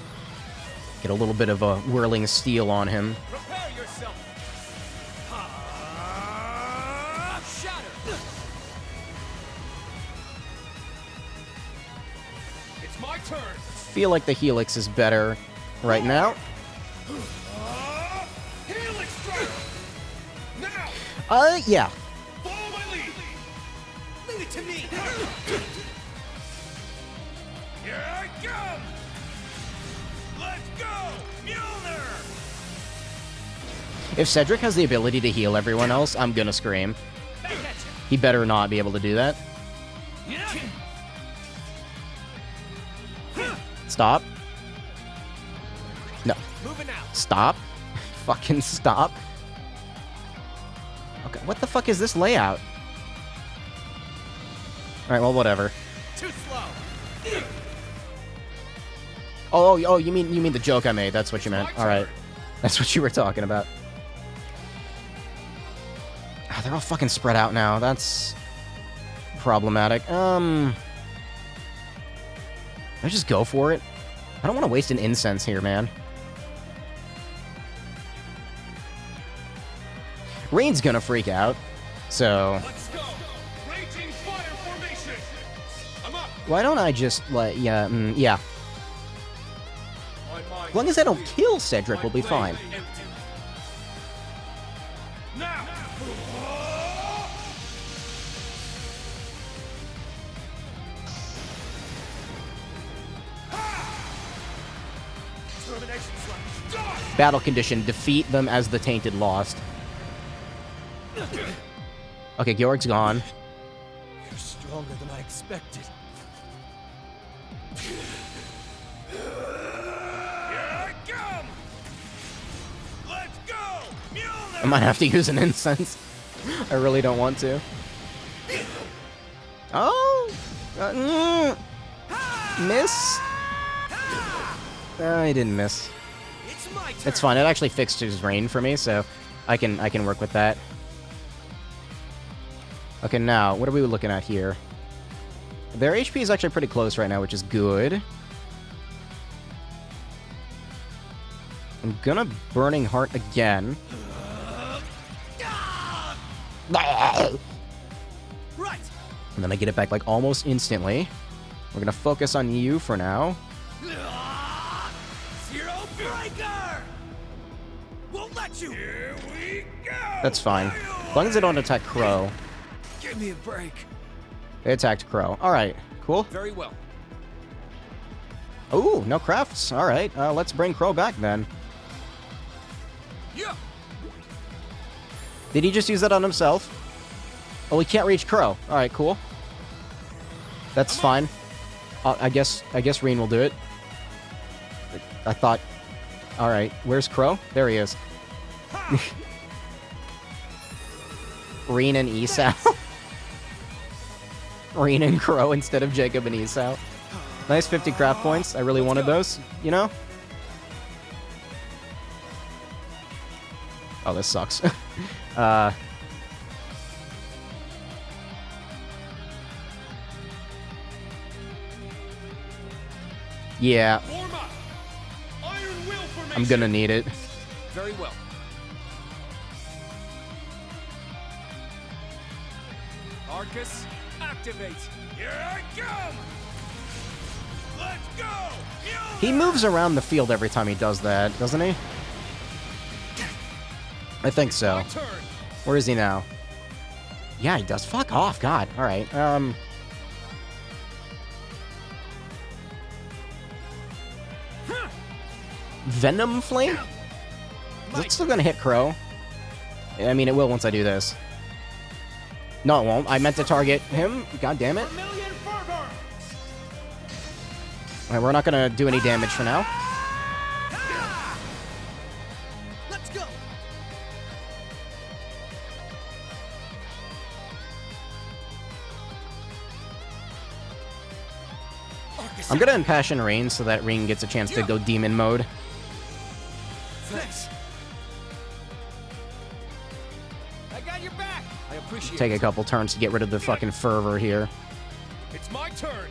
Get a little bit of a whirling steel on him. Prepare yourself. Shatter. turn. Feel like the Helix is better right now. Helix strike. Now. Yeah. Follow my lead. Leave it to me. Here I come. Let's go, Mjolnir. If Cedric has the ability to heal everyone else, I'm gonna scream. He better not be able to do that. Stop. No. Moving out. Stop. Fucking stop. Okay, what the fuck is this layout? Alright, well, whatever. Too slow. Oh, you mean the joke I made. That's what you meant. Alright. That's what you were talking about. Ah, they're all fucking spread out now. That's problematic. I just go for it. I don't want to waste an incense here, man. Rain's gonna freak out, so Let's go. Raging fire formation. I'm up. why don't I just let yeah. As long as I don't kill Cedric, we'll be fine. Now. Termination slash. Battle condition: defeat them as the Tainted Lost. Okay, Georg's gone. You're stronger than I expected. Here I come. Let's go, Mjolnir. I might have to use an incense. I really don't want to. Oh! Miss? I didn't miss. It's fine. It actually fixed his rain for me, so I can work with that. Okay, now, what are we looking at here? Their HP is actually pretty close right now, which is good. I'm gonna Burning Heart again. Right. And then I get it back, like, almost instantly. We're gonna focus on you for now. Zero Breaker. Won't let you. Here we go. That's fine. As long as they don't attack Crow. Give me a break. They attacked Crow. Alright, cool. Very well. Ooh, no crafts. Alright, let's bring Crow back then. Yeah. Did he just use that on himself? Oh, he can't reach Crow. Alright, cool. That's fine. I guess Reen will do it. I thought... Alright, where's Crow? There he is. Reen and Esau. Reen and Crow instead of Jacob and Esau. Nice 50 craft points. I really wanted those, you know? Oh, this sucks. Yeah. I'm gonna need it. Very well. Arcus, activate. Here I come. Let's go. Mjolnir. He moves around the field every time he does that, doesn't he? I think so. Where is he now? Yeah, he does. Fuck off, God. Alright, Venom Flame? Is it still gonna hit Crow? I mean, it will once I do this. No, it won't. I meant to target him. God damn it. Alright, we're not gonna do any damage for now. Let's go. I'm gonna Impassion Rain so that Rain gets a chance to go demon mode. Thanks. I got your back. I appreciate Take a it. couple turns to get rid of the fucking fervor here. It's my turn.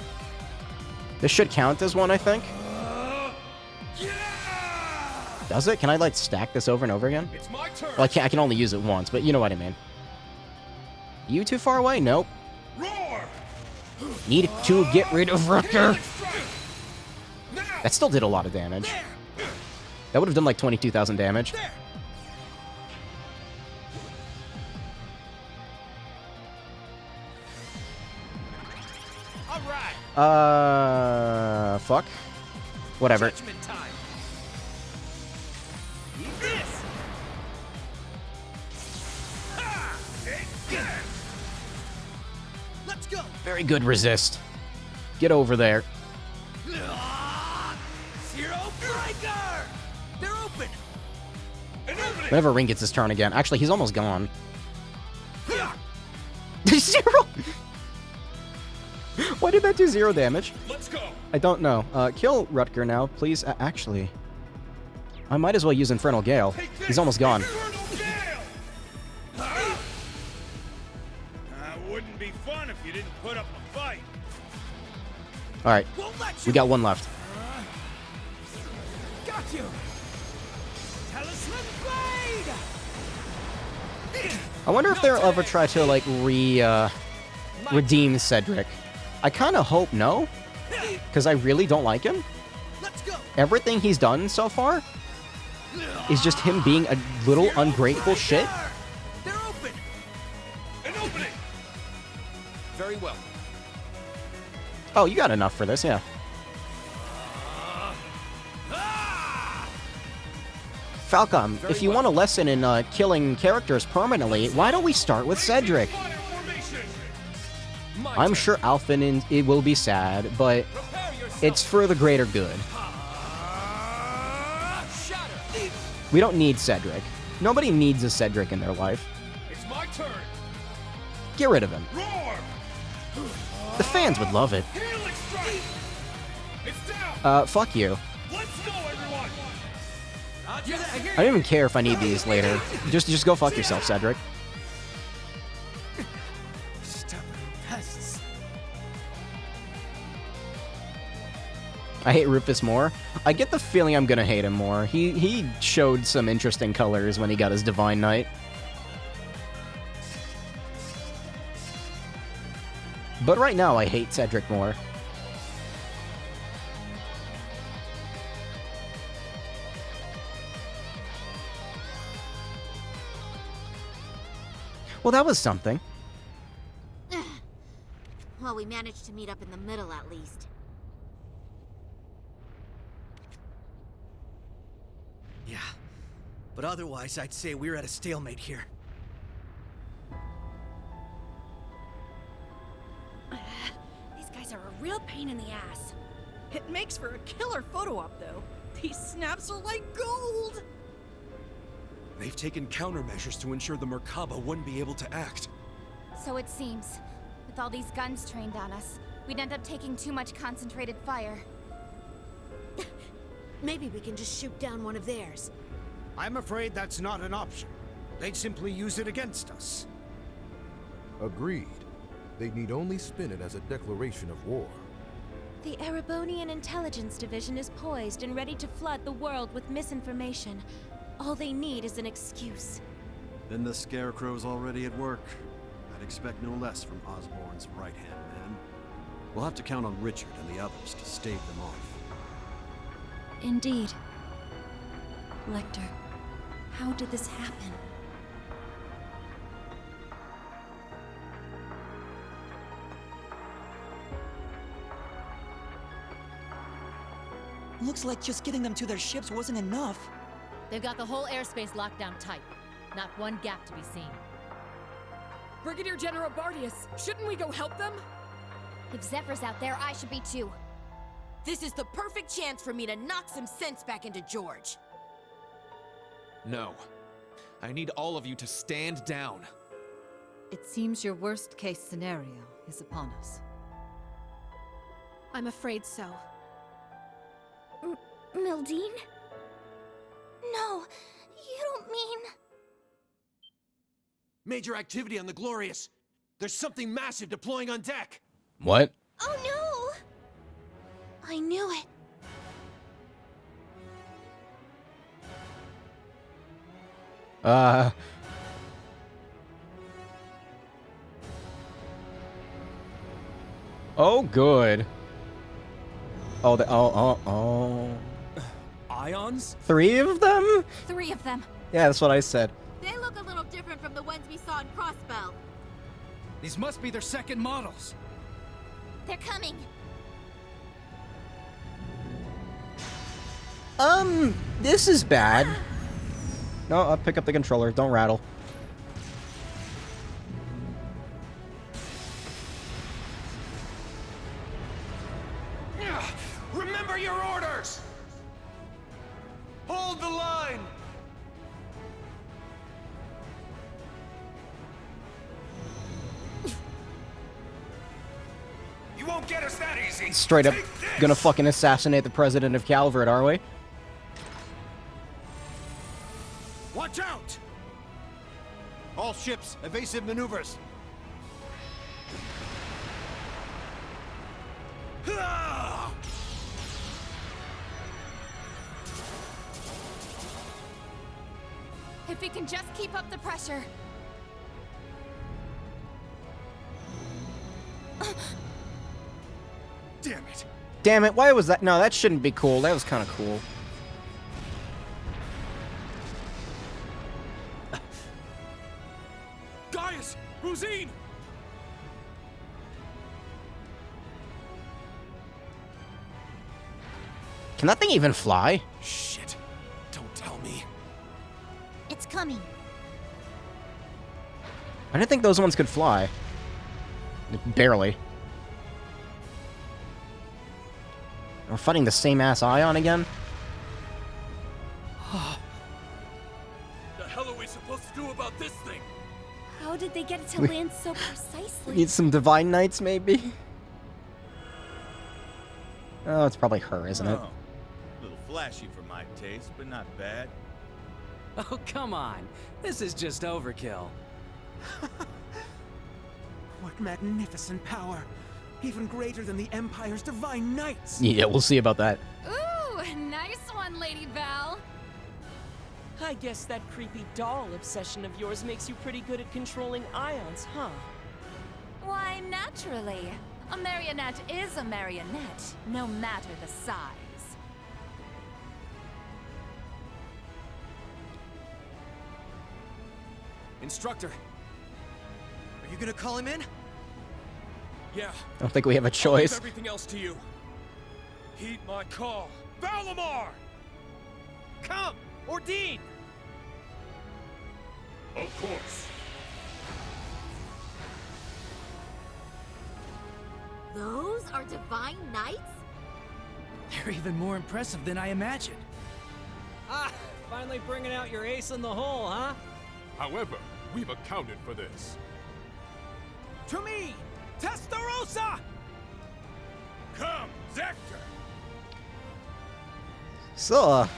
This should count as one, I think. Does it? Can I, like, stack this over and over again? It's my turn. Well, I can only use it once, but you know what I mean. You too far away? Nope. Roar. Need to get rid of Rutger. That still did a lot of damage. That would have done like 22,000 damage. Fuck. Whatever. Judgment time. Eat this. Let's go. Very good resist. Get over there. Zero breaker. They're open. Whenever Ring gets his turn again. Actually, he's almost gone. Zero. Why did that do 0 damage? Let's go. I don't know. Kill Rutger now, please. Actually, I might as well use Infernal Gale. He's almost gone. That wouldn't be fun if you didn't put up a fight. All right, we got one left. Got you. Talisman blade. I wonder if they'll ever try to like redeem Cedric. I kind of hope no, because I really don't like him. Everything he's done so far is just him being a little ungrateful shit. They're open. An opening. Very well. Oh, you got enough for this, yeah. Falcom, if you want a lesson in killing characters permanently, why don't we start with Cedric? I'm sure Alphen it will be sad, but it's for the greater good. We don't need Cedric. Nobody needs a Cedric in their life. It's my turn. Get rid of him. Roar. The fans would love it. Healing strike. It's down. Fuck you. Let's go, everyone. I don't even care if I need these later. Just go fuck yourself, Cedric. I hate Rufus more. I get the feeling I'm gonna hate him more. He showed some interesting colors when he got his Divine Knight. But right now, I hate Cedric more. Well, that was something. Well, we managed to meet up in the middle at least. Yeah, but otherwise I'd say we're at a stalemate here. These guys are a real pain in the ass. It makes for a killer photo op, though. These snaps are like gold! They've taken countermeasures to ensure the Merkaba wouldn't be able to act. So it seems. With all these guns trained on us, we'd end up taking too much concentrated fire. Maybe we can just shoot down one of theirs. I'm afraid that's not an option. They'd simply use it against us. Agreed. They need only spin it as a declaration of war. The Erebonian Intelligence Division is poised and ready to flood the world with misinformation. All they need is an excuse. Then the Scarecrow's already at work. I'd expect no less from Osborn's right-hand man. We'll have to count on Richard and the others to stave them off. Indeed. Lecter, how did this happen? Looks like just getting them to their ships wasn't enough. They've got the whole airspace locked down tight. Not one gap to be seen. Brigadier General Bardius, shouldn't we go help them? If Zephyr's out there, I should be too. This is the perfect chance for me to knock some sense back into George. No. I need all of you to stand down. It seems your worst-case scenario is upon us. I'm afraid so. Mildine? No, you don't mean... Major activity on the Glorious. There's something massive deploying on deck. What? Oh no! I knew it. Oh, good. Oh, oh. Ions? 3 of them? 3 of them. Yeah, that's what I said. They look a little different from the ones we saw in Crossbell. These must be their second models. They're coming. This is bad. No, I'll pick up the controller. Don't rattle. Remember your orders! Hold the line! You won't get us that easy! Straight up Take this! gonna fucking assassinate the president of Calvert, are we? Watch out! All ships, evasive maneuvers. If we can just keep up the pressure. Damn it! Damn it, why was that? No, that shouldn't be cool. That was kind of cool. Gaius! Rosine! Can that thing even fly? Shit. Don't tell me. It's coming. I didn't think those ones could fly. Barely. We're fighting the same ass Ion again? The hell are we supposed to do about this thing? How did they get it to We- land so precisely? Need some Divine Knights, maybe? Oh, it's probably her, isn't it? Oh, a little flashy for my taste, but not bad. Oh, come on. This is just overkill. What magnificent power! Even greater than the Empire's Divine Knights! Yeah, we'll see about that. Ooh, nice one, Lady Val. I guess that creepy doll obsession of yours makes you pretty good at controlling ions, huh? Why, naturally. A marionette is a marionette, no matter the size. Instructor. Are you gonna call him in? Yeah. I don't think we have a I'll choice. leave everything else to you. Heed my call. Valimar! Come! Ordine! Of course. Those are Divine Knights? They're even more impressive than I imagined. Ah, finally bringing out your ace in the hole, huh? However, we've accounted for this. To me! Testarossa! Come, Zector! Still a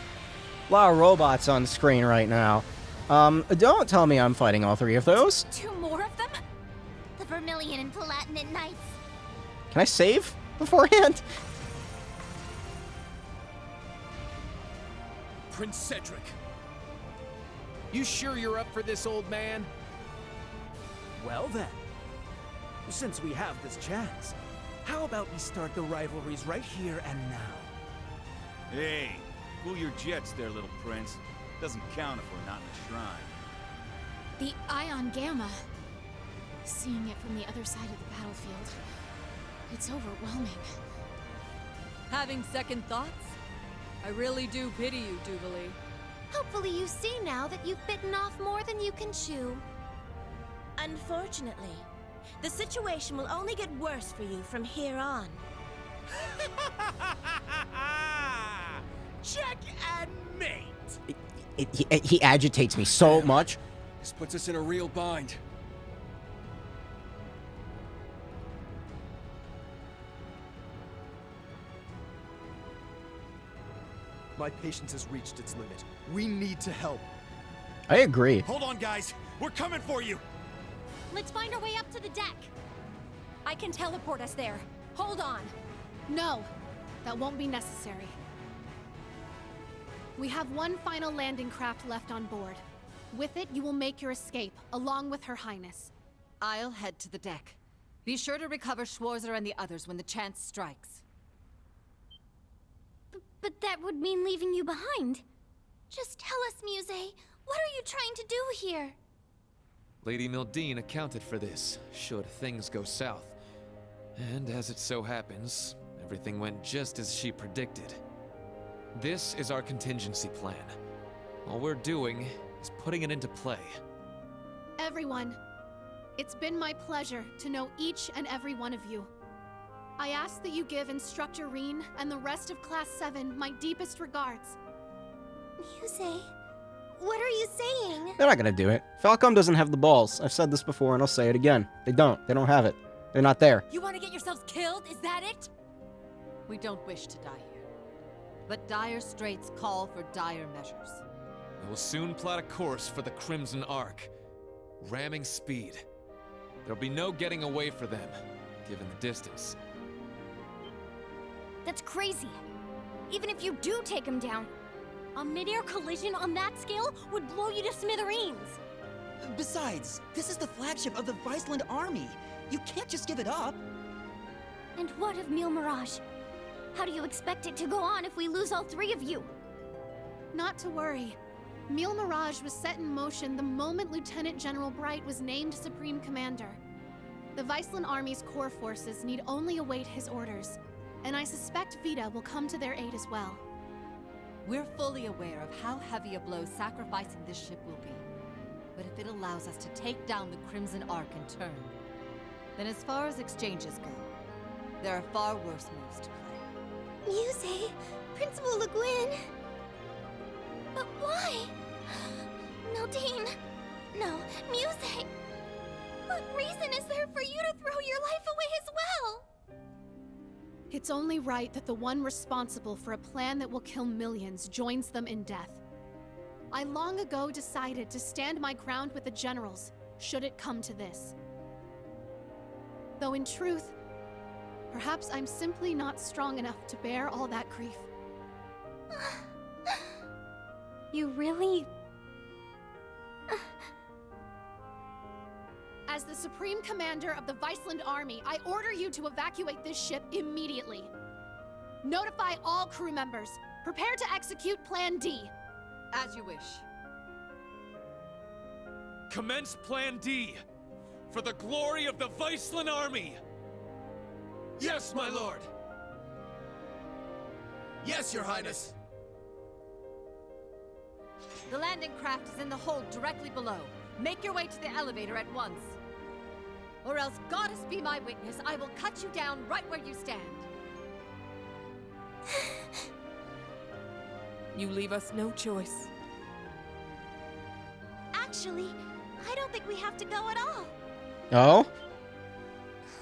lot of robots on screen right now. Don't tell me I'm fighting all 3 of those. 2 more of them? The Vermilion and Palatinate Knights. Can I save beforehand? Prince Cedric. You sure you're up for this, old man? Well then, since we have this chance, how about we start the rivalries right here and now? Hey, cool your jets there, little prince. Doesn't count if we're not in the shrine. The Ion Gamma. Seeing it from the other side of the battlefield, it's overwhelming. Having second thoughts? I really do pity you, Jubilee. Hopefully you see now that you've bitten off more than you can chew. Unfortunately, the situation will only get worse for you from here on. Check and mate! He agitates me so much. This puts us in a real bind. My patience has reached its limit. We need to help. I agree. Hold on, guys. We're coming for you. Let's find our way up to the deck. I can teleport us there. Hold on. No, that won't be necessary. We have one final landing craft left on board. With it, you will make your escape, along with Her Highness. I'll head to the deck. Be sure to recover Schwarzer and the others when the chance strikes. would mean leaving you behind. Just tell us, Muse, what are you trying to do here? Lady Mildine accounted for this, should things go south. And as it so happens, everything went just as she predicted. This is our contingency plan. All we're doing is putting it into play. Everyone, it's been my pleasure to know each and every one of you. I ask that you give Instructor Rean and the rest of Class 7 my deepest regards. Muse, what are you saying? They're not gonna do it. Falcom doesn't have the balls. I've said this before and I'll say it again. They don't. They don't have it. They're not there. You want to get yourselves killed? Is that it? We don't wish to die here. But dire straits call for dire measures. We will soon plot a course for the Crimson Arc. Ramming speed. There'll be no getting away for them, given the distance. That's crazy. Even if you do take him down, a mid-air collision on that scale would blow you to smithereens. Besides, this is the flagship of the Viceland army. You can't just give it up. And what of Mille Mirage? How do you expect it to go on if we lose all three of you? Not to worry. Mille Mirage was set in motion the moment Lieutenant General Bright was named Supreme Commander. The Viceland Army's core forces need only await his orders, and I suspect Vita will come to their aid as well. We're fully aware of how heavy a blow sacrificing this ship will be. But if it allows us to take down the Crimson Arc in turn, then as far as exchanges go, there are far worse moves to play. Muse, Principal Le Guin. But why? Mildine. No, Muse. What reason is there for you to throw your life away as well? It's only right that the one responsible for a plan that will kill millions joins them in death. I long ago decided to stand my ground with the generals, should it come to this. Though in truth, perhaps I'm simply not strong enough to bear all that grief. You really... As the Supreme Commander of the Viceland Army, I order you to evacuate this ship immediately. Notify all crew members. Prepare to execute Plan D. As you wish. Commence Plan D! For the glory of the Viceland Army! Yes, my lord! Yes, your highness! The landing craft is in the hold directly below. Make your way to the elevator at once. Or else, goddess be my witness, I will cut you down right where you stand. You leave us no choice. Actually, I don't think we have to go at all. Oh?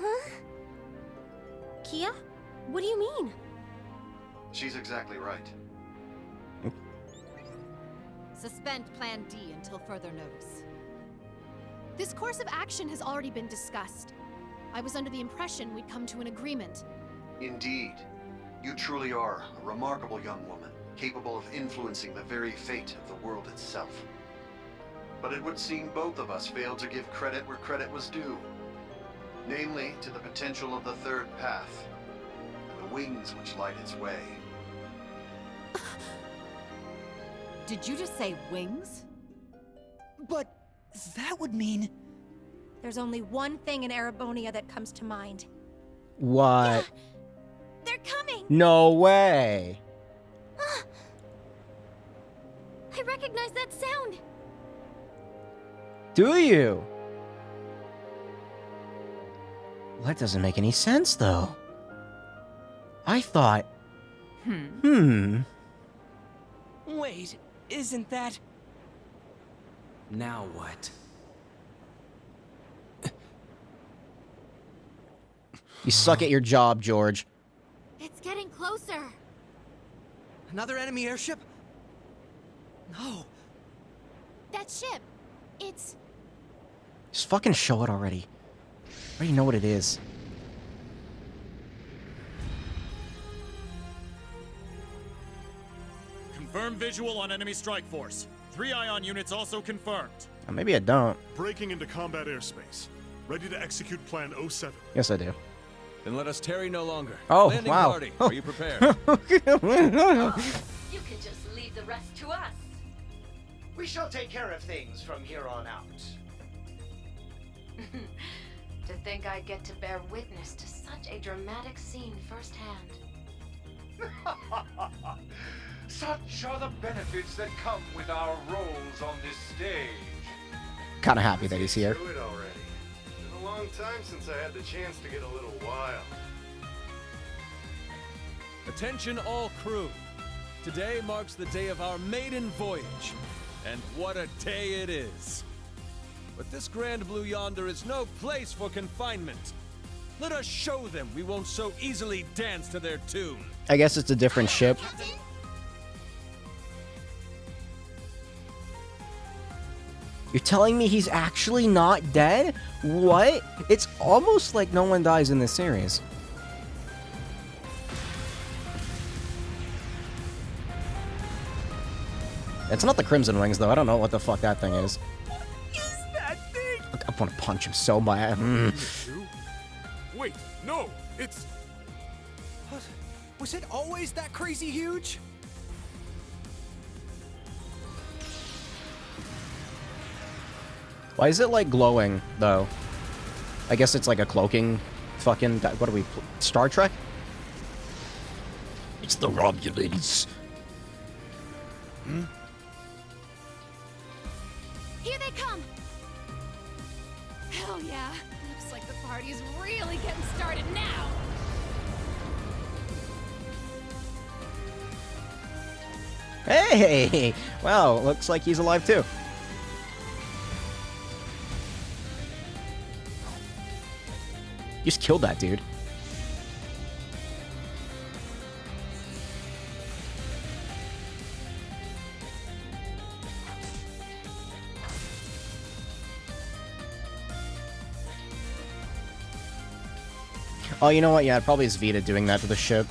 Huh? Kia? What do you mean? She's exactly right. Suspend Plan D until further notice. This course of action has already been discussed. I was under the impression we'd come to an agreement. Indeed. You truly are a remarkable young woman, capable of influencing the very fate of the world itself. But it would seem both of us failed to give credit where credit was due. Namely, to the potential of the third path, and the wings which light its way. Did you just say wings? But that would mean... There's only one thing in Erebonia that comes to mind. What? They're coming! No way! I recognize that sound! Do you? Well, that doesn't make any sense, though. I thought... Wait, isn't that... Now what? You suck at your job, George. It's getting closer. Another enemy airship? No. That ship, it's... Just fucking show it already. I already know what it is. Confirm visual on enemy strike force. 3 ion units also confirmed. Maybe I don't. Breaking into combat airspace. Ready to execute Plan 07. Yes, I do. Then let us tarry no longer. Oh, Landing wow. party, are you prepared? We shall take care of things from here on out. To think I'd get to bear witness to such a dramatic scene firsthand. Such are the benefits that come with our roles on this stage. Kind of happy that he's here. Do it already. Been a long time since I had the chance to get a little wild. Attention all crew. Today marks the day of our maiden voyage. And what a day it is. But this Grand Blue yonder is no place for confinement. Let us show them we won't so easily dance to their tune. I guess it's a different ship. You're telling me he's actually not dead? What? It's almost like no one dies in this series. It's not the Crimson Wings, though. I don't know what the fuck that thing is. Is that thing? I want to punch him so bad. Wait, no, it's... What? Was it always that crazy huge? Why is it, like, glowing, though? I guess it's like a cloaking fucking... What are we... Star Trek? It's the Romulans. Hmm? Here they come! Hell yeah! Looks like the party's really getting started now! Hey! Wow, looks like he's alive too. You just killed that dude. Oh, you know what? Yeah, it probably is Vita doing that to the ship.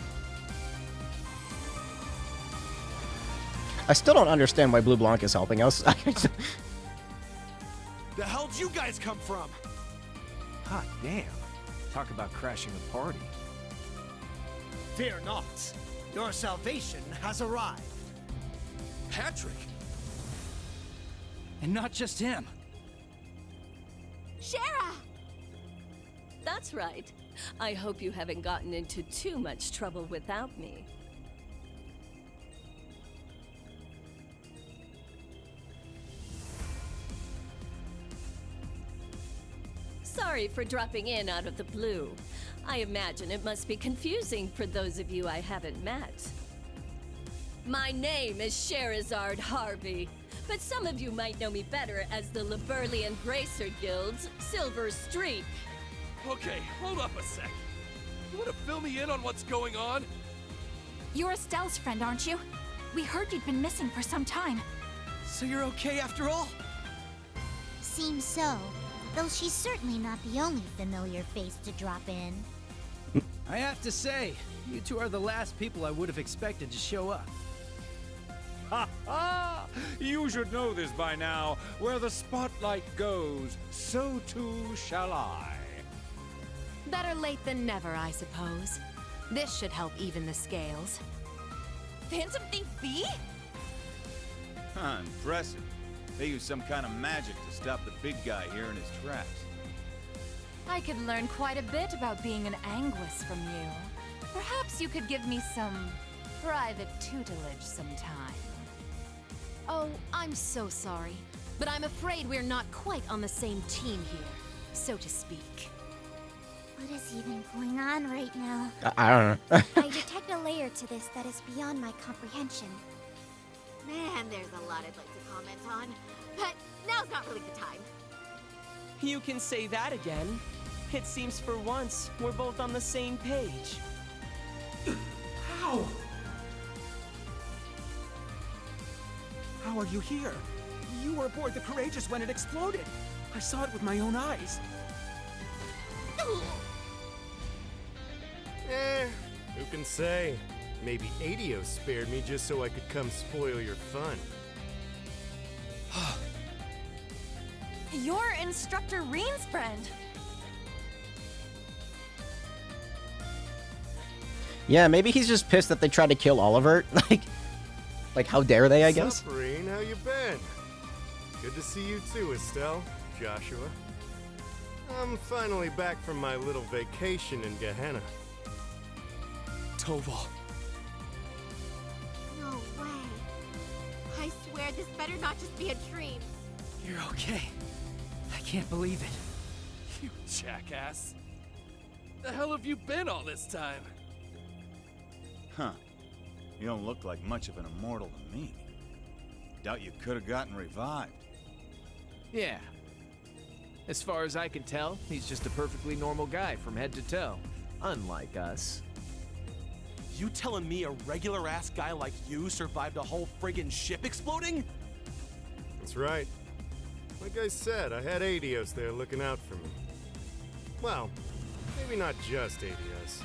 I still don't understand why Blue Blanc is helping us. The hell'd you guys come from? Hot damn. Talk about crashing a party. Fear not. Your salvation has arrived. Patrick! And not just him. Shara! That's right. I hope you haven't gotten into too much trouble without me. Sorry for dropping in out of the blue. I imagine it must be confusing for those of you I haven't met. My name is Sherazard Harvey, but some of you might know me better as the Liberlian Bracer Guild's Silver Streak. Okay, hold up a sec. You want to fill me in on what's going on? You're Estelle's friend, aren't you? We heard you'd been missing for some time. So you're okay after all? Seems so. Though she's certainly not the only familiar face to drop in. I have to say, you two are the last people I would have expected to show up. Ha ha! You should know this by now. Where the spotlight goes, so too shall I. Better late than never, I suppose. This should help even the scales. Phantom Thief B? Huh, impressive. They use some kind of magic to stop the big guy here in his tracks. I could learn quite a bit about being an Anguis from you. Perhaps you could give me some private tutelage sometime. Oh, I'm so sorry, but I'm afraid we're not quite on the same team here, so to speak. What is even going on right now? I don't know. I detect a layer to this that is beyond my comprehension. Man, there's a lot I'd like to comment on, but now's not really the time. You can say that again. It seems for once we're both on the same page. How? How are you here? You were aboard the Courageous when it exploded. I saw it with my own eyes. Who can say? Maybe Adios spared me just so I could come spoil your fun. You're Instructor Reen's friend. Yeah, maybe he's just pissed that they tried to kill Oliver. Like how dare they, I guess? Reen, how you been? Good to see you too, Estelle, Joshua. I'm finally back from my little vacation in Gehenna. Toval. No way. I swear this better not just be a dream. You're okay. I can't believe it. You jackass. The hell have you been all this time? Huh. You don't look like much of an immortal to me. Doubt you could have gotten revived. Yeah. As far as I can tell, he's just a perfectly normal guy from head to toe. Unlike us. You telling me a regular-ass guy like you survived a whole friggin' ship exploding? That's right. Like I said, I had Adios there looking out for me. Well, maybe not just Adios.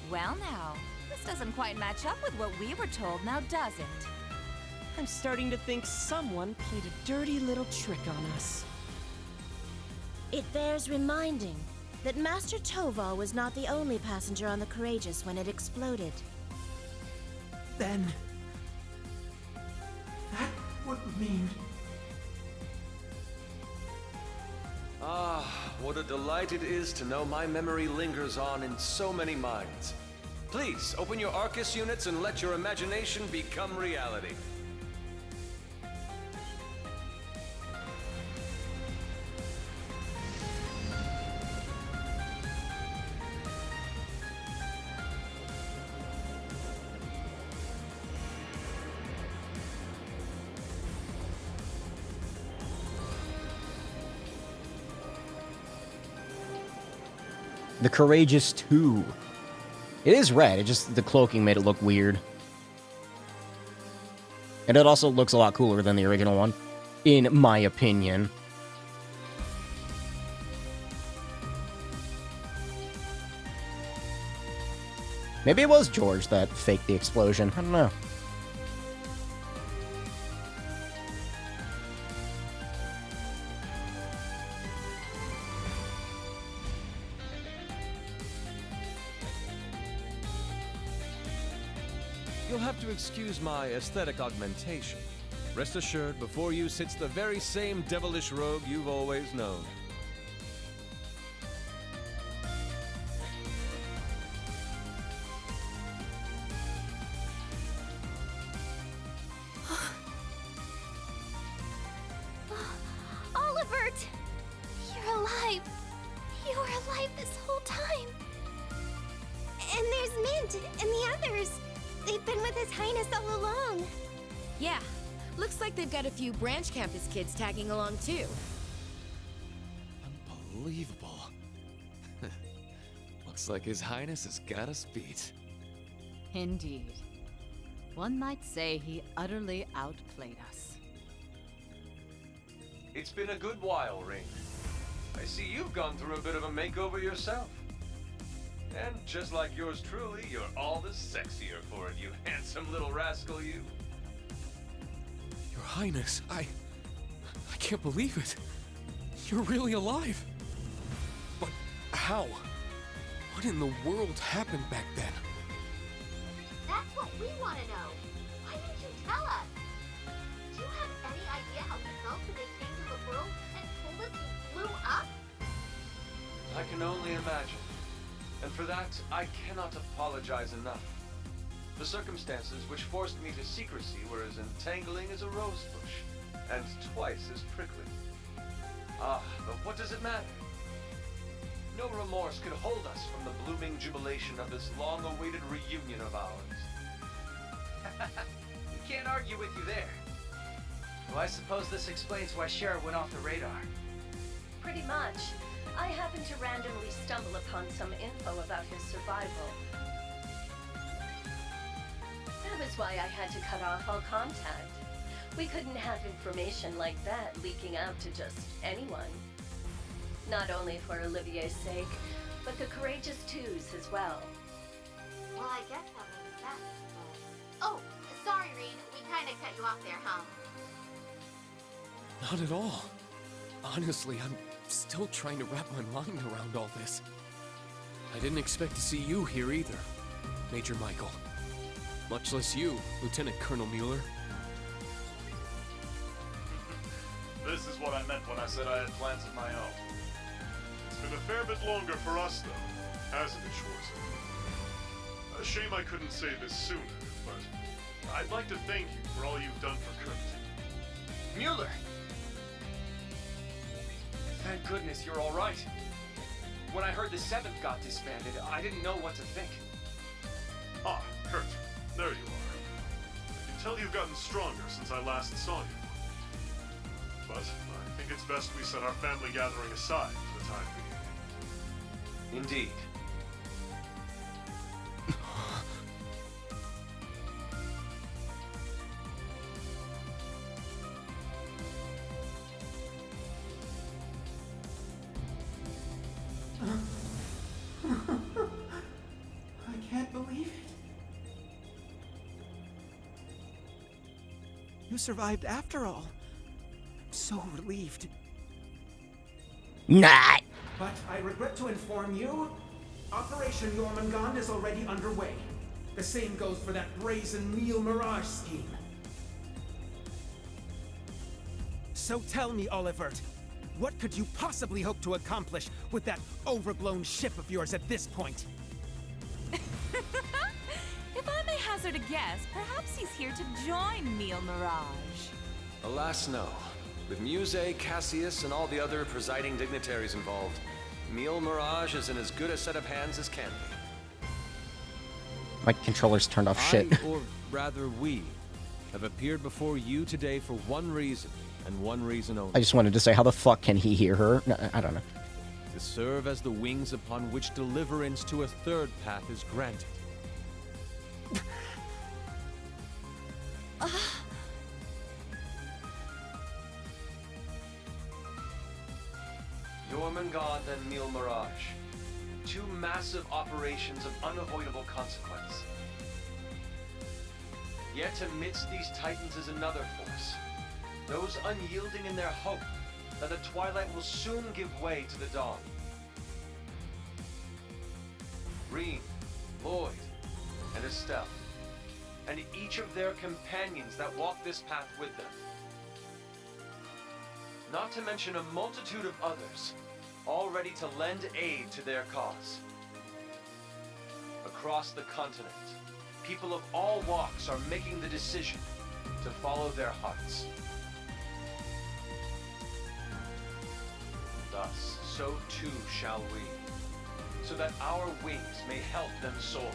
Well now, this doesn't quite match up with what we were told, now does it? I'm starting to think someone played a dirty little trick on us. It bears reminding that Master Toval was not the only passenger on the Courageous when it exploded. Then... that would mean... Ah, what a delight it is to know my memory lingers on in so many minds. Please, open your Arcus units and let your imagination become reality. The Courageous 2. It is red, it just, the cloaking made it look weird. And it also looks a lot cooler than the original one, in my opinion. Maybe it was George that faked the explosion, I don't know. You'll have to excuse my aesthetic augmentation. Rest assured, before you sits the very same devilish rogue you've always known. Olivert! You're alive! You were alive this whole time! And there's Mint and the others! They've been with His Highness all along! Yeah, looks like they've got a few branch campus kids tagging along too. Unbelievable. Looks like His Highness has got us beat. Indeed. One might say he utterly outplayed us. It's been a good while, Ring. I see you've gone through a bit of a makeover yourself. And just like yours truly, you're all the sexier for it, you handsome little rascal, you. Your Highness, I can't believe it. You're really alive. But how? What in the world happened back then? That's what we want to know. Why didn't you tell us? Do you have any idea how we felt when they came to the world and told us you blew up? I can only imagine. And for that, I cannot apologize enough. The circumstances which forced me to secrecy were as entangling as a rose bush, and twice as prickly. Ah, but what does it matter? No remorse could hold us from the blooming jubilation of this long-awaited reunion of ours. Can't argue with you there. Well, I suppose this explains why Shara went off the radar. Pretty much. I happened to randomly stumble upon some info about his survival. That was why I had to cut off all contact. We couldn't have information like that leaking out to just anyone. Not only for Olivier's sake, but the Courageous Two's as well. Well, I guess that makes sense, but... Oh, sorry, Reed. We kinda cut you off there, huh? Not at all. Honestly, I'm still trying to wrap my mind around all this. I didn't expect to see you here either, Major Michael. Much less you, Lieutenant Colonel Mueller. This is what I meant when I said I had plans of my own. It's been a fair bit longer for us, though, hasn't it, Schwarzer? A shame I couldn't say this sooner, but I'd like to thank you for all you've done for Kurt. Mueller! Thank goodness you're all right. When I heard the 7th got disbanded, I didn't know what to think. Ah, Kurt. There you are. I can tell you've gotten stronger since I last saw you. But I think it's best we set our family gathering aside for the time being. Indeed. I can't believe it. You survived after all. I'm so relieved. Not. But I regret to inform you, Operation Jormungand is already underway. The same goes for that brazen Neil Mirage scheme. So tell me, Olivert, what could you possibly hope to accomplish with that overblown ship of yours at this point? If I may hazard a guess, perhaps he's here to join Neil Mirage. Alas, no. With Muse, Cassius, and all the other presiding dignitaries involved, Neil Mirage is in as good a set of hands as can be. My controller's turned off shit. Or rather we, have appeared before you today for one reason, and one reason only. I just wanted to say, how the fuck can he hear her? No, I don't know. To serve as the wings upon which deliverance to a third path is granted. Jormungand and Neil Mirage. Two massive operations of unavoidable consequence. Yet amidst these titans is another force. Those unyielding in their hope that the twilight will soon give way to the dawn. Rean, Lloyd, and Estelle, and each of their companions that walk this path with them. Not to mention a multitude of others, all ready to lend aid to their cause. Across the continent, people of all walks are making the decision to follow their hearts. Thus, so too shall we, so that our wings may help them soar.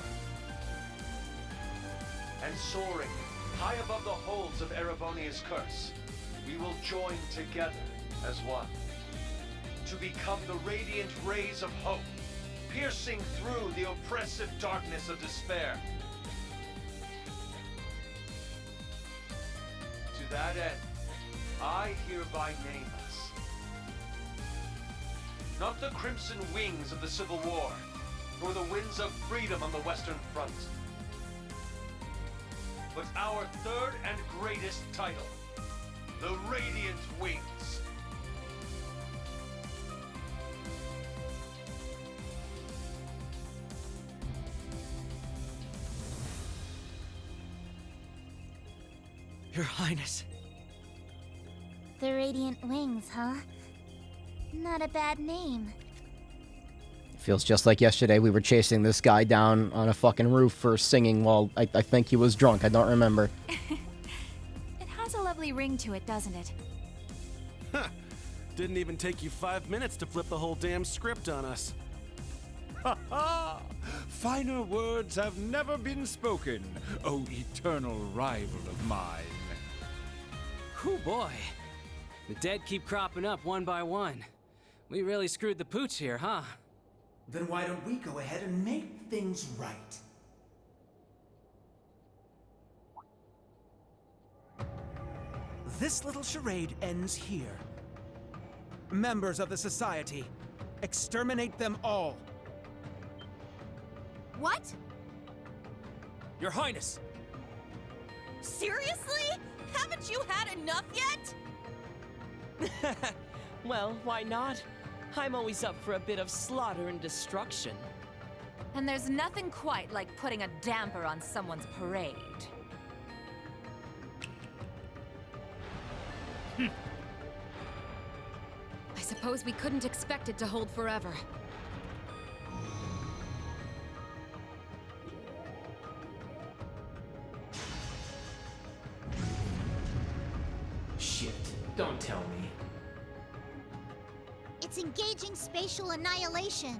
And soaring high above the holds of Erebonia's curse, we will join together as one, to become the radiant rays of hope, piercing through the oppressive darkness of despair. To that end, I hereby name us. Not the crimson wings of the Civil War, nor the winds of freedom on the Western Front, but our third and greatest title, the Radiant Wings. Your Highness. The Radiant Wings, huh? Not a bad name. Feels just like yesterday we were chasing this guy down on a fucking roof for singing while I think he was drunk. I don't remember. It has a lovely ring to it, doesn't it? Huh. Didn't even take you 5 minutes to flip the whole damn script on us. Ha ha! Finer words have never been spoken, O eternal rival of mine. Whew, boy. The dead keep cropping up one by one. We really screwed the pooch here, huh? Then why don't we go ahead and make things right? This little charade ends here. Members of the Society, exterminate them all. What? Your Highness! Seriously? Haven't you had enough yet? Well, why not? I'm always up for a bit of slaughter and destruction. And there's nothing quite like putting a damper on someone's parade. I suppose we couldn't expect it to hold forever. Shit, don't tell me. It's engaging spatial annihilation.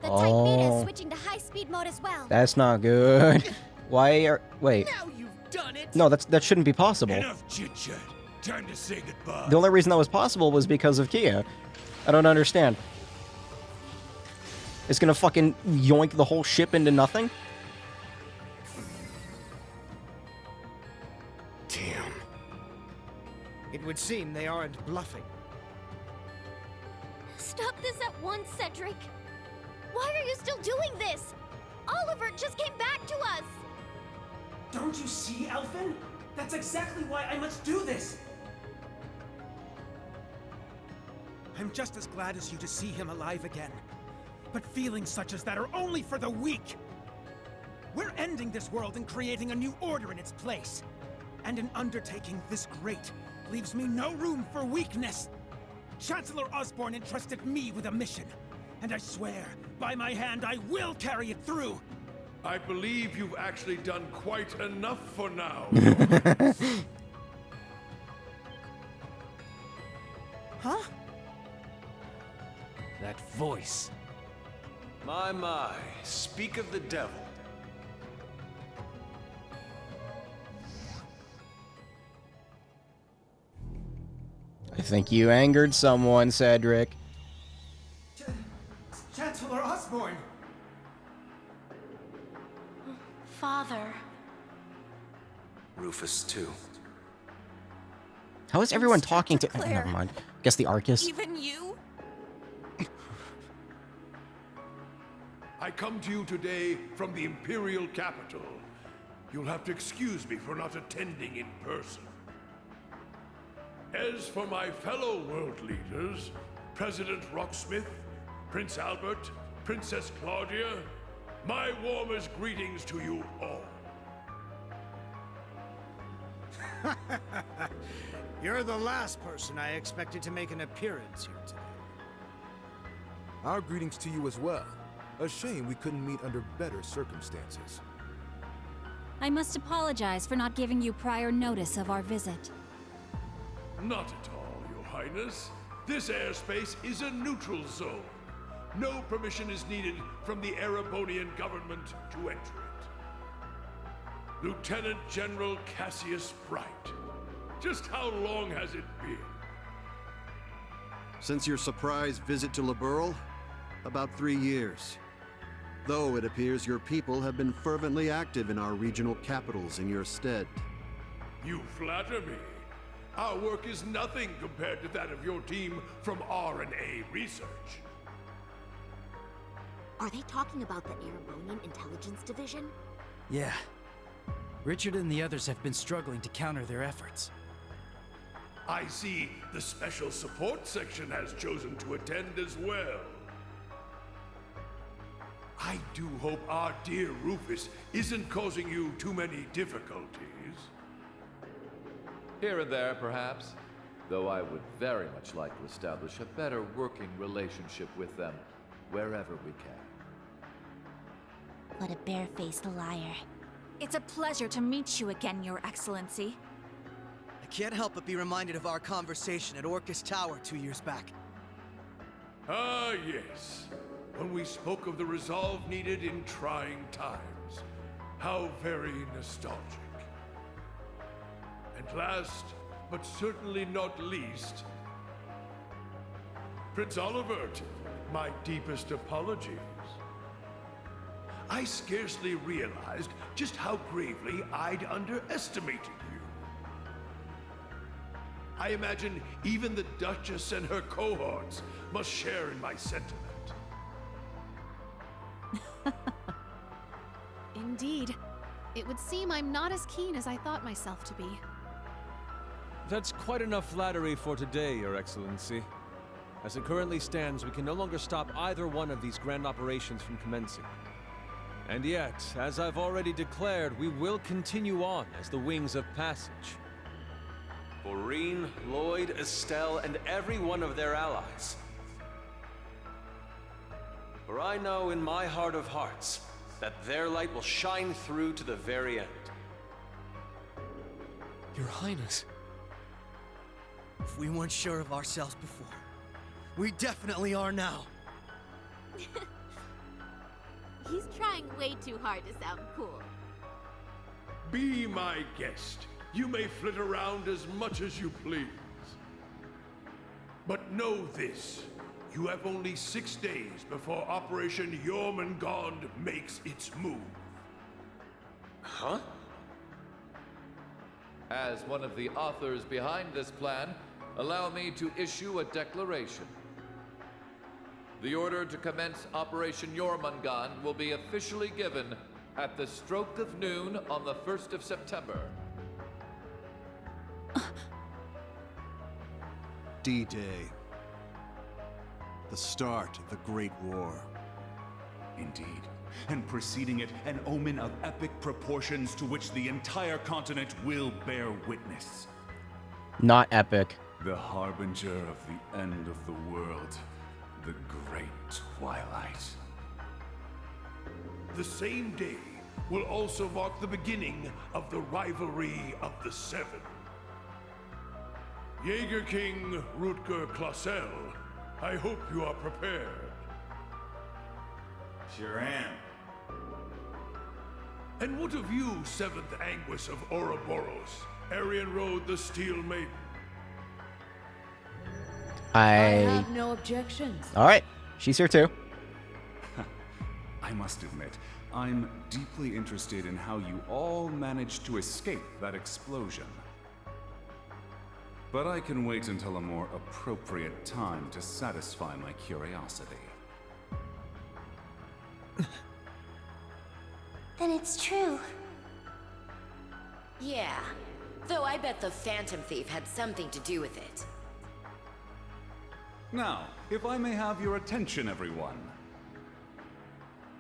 The Titan Beta is switching to high-speed mode as well. That's not good. Why are... Wait. Now you've done it! No, that shouldn't be possible. Enough chit-chat. Time to say goodbye. The only reason that was possible was because of Kia. I don't understand. It's gonna fucking yoink the whole ship into nothing? Damn. It would seem they aren't bluffing. Stop this at once, Cedric. Why are you still doing this? Oliver just came back to us. Don't you see, Elfin? That's exactly why I must do this. I'm just as glad as you to see him alive again. But feelings such as that are only for the weak. We're ending this world and creating a new order in its place. And an undertaking this great leaves me no room for weakness. Chancellor Osborn entrusted me with a mission. And I swear, by my hand, I will carry it through. I believe you've actually done quite enough for now. Huh? That voice. My, speak of the devil. I think you angered someone, Cedric. Chancellor Osborn! Father. Rufus, too. How is everyone talking to... never mind. Guess the Arcus. Even you? I come to you today from the Imperial capital. You'll have to excuse me for not attending in person. As for my fellow world leaders, President Rocksmith, Prince Albert, Princess Claudia, my warmest greetings to you all. You're the last person I expected to make an appearance here today. Our greetings to you as well. A shame we couldn't meet under better circumstances. I must apologize for not giving you prior notice of our visit. Not at all, Your Highness. This airspace is a neutral zone. No permission is needed from the Erebonian government to enter it. Lieutenant General Cassius Bright. Just how long has it been? Since your surprise visit to Liberl? About 3 years. Though it appears your people have been fervently active in our regional capitals in your stead. You flatter me. Our work is nothing compared to that of your team from R&A Research. Are they talking about the Erebonian Intelligence Division? Yeah. Richard and the others have been struggling to counter their efforts. I see the Special Support Section has chosen to attend as well. I do hope our dear Rufus isn't causing you too many difficulties. Here and there, perhaps. Though I would very much like to establish a better working relationship with them wherever we can. What a barefaced liar. It's a pleasure to meet you again, Your Excellency. I can't help but be reminded of our conversation at Orcus Tower 2 years back. Ah, yes. When we spoke of the resolve needed in trying times. How very nostalgic. And last, but certainly not least, Prince Olivert, my deepest apologies. I scarcely realized just how gravely I'd underestimated you. I imagine even the Duchess and her cohorts must share in my sentiment. Indeed. It would seem I'm not as keen as I thought myself to be. That's quite enough flattery for today, Your Excellency. As it currently stands, we can no longer stop either one of these grand operations from commencing. And yet, as I've already declared, we will continue on as the Wings of Passage. For Reen, Lloyd, Estelle, and every one of their allies. For I know in my heart of hearts that their light will shine through to the very end. Your Highness. If we weren't sure of ourselves before, we definitely are now. He's trying way too hard to sound cool. Be my guest. You may flit around as much as you please. But know this. You have only 6 days before Operation Jormungand makes its move. Huh? As one of the authors behind this plan, allow me to issue a declaration. The order to commence Operation Jormungand will be officially given at the stroke of noon on the 1st of September. D-Day. The start of the Great War. Indeed. And preceding it, an omen of epic proportions to which the entire continent will bear witness. Not epic. The harbinger of the end of the world. The Great Twilight. The same day will also mark the beginning of the rivalry of the Seven. Jaeger King Rutger Clausel, I hope you are prepared. Sure am. And what of you, 7th Anguis of Ouroboros, Arian Road the Steel Maiden? I have no objections. Alright, she's here too. I must admit, I'm deeply interested in how you all managed to escape that explosion. But I can wait until a more appropriate time to satisfy my curiosity. Then it's true. Yeah. Though I bet the Phantom Thief had something to do with it. Now, if I may have your attention, everyone.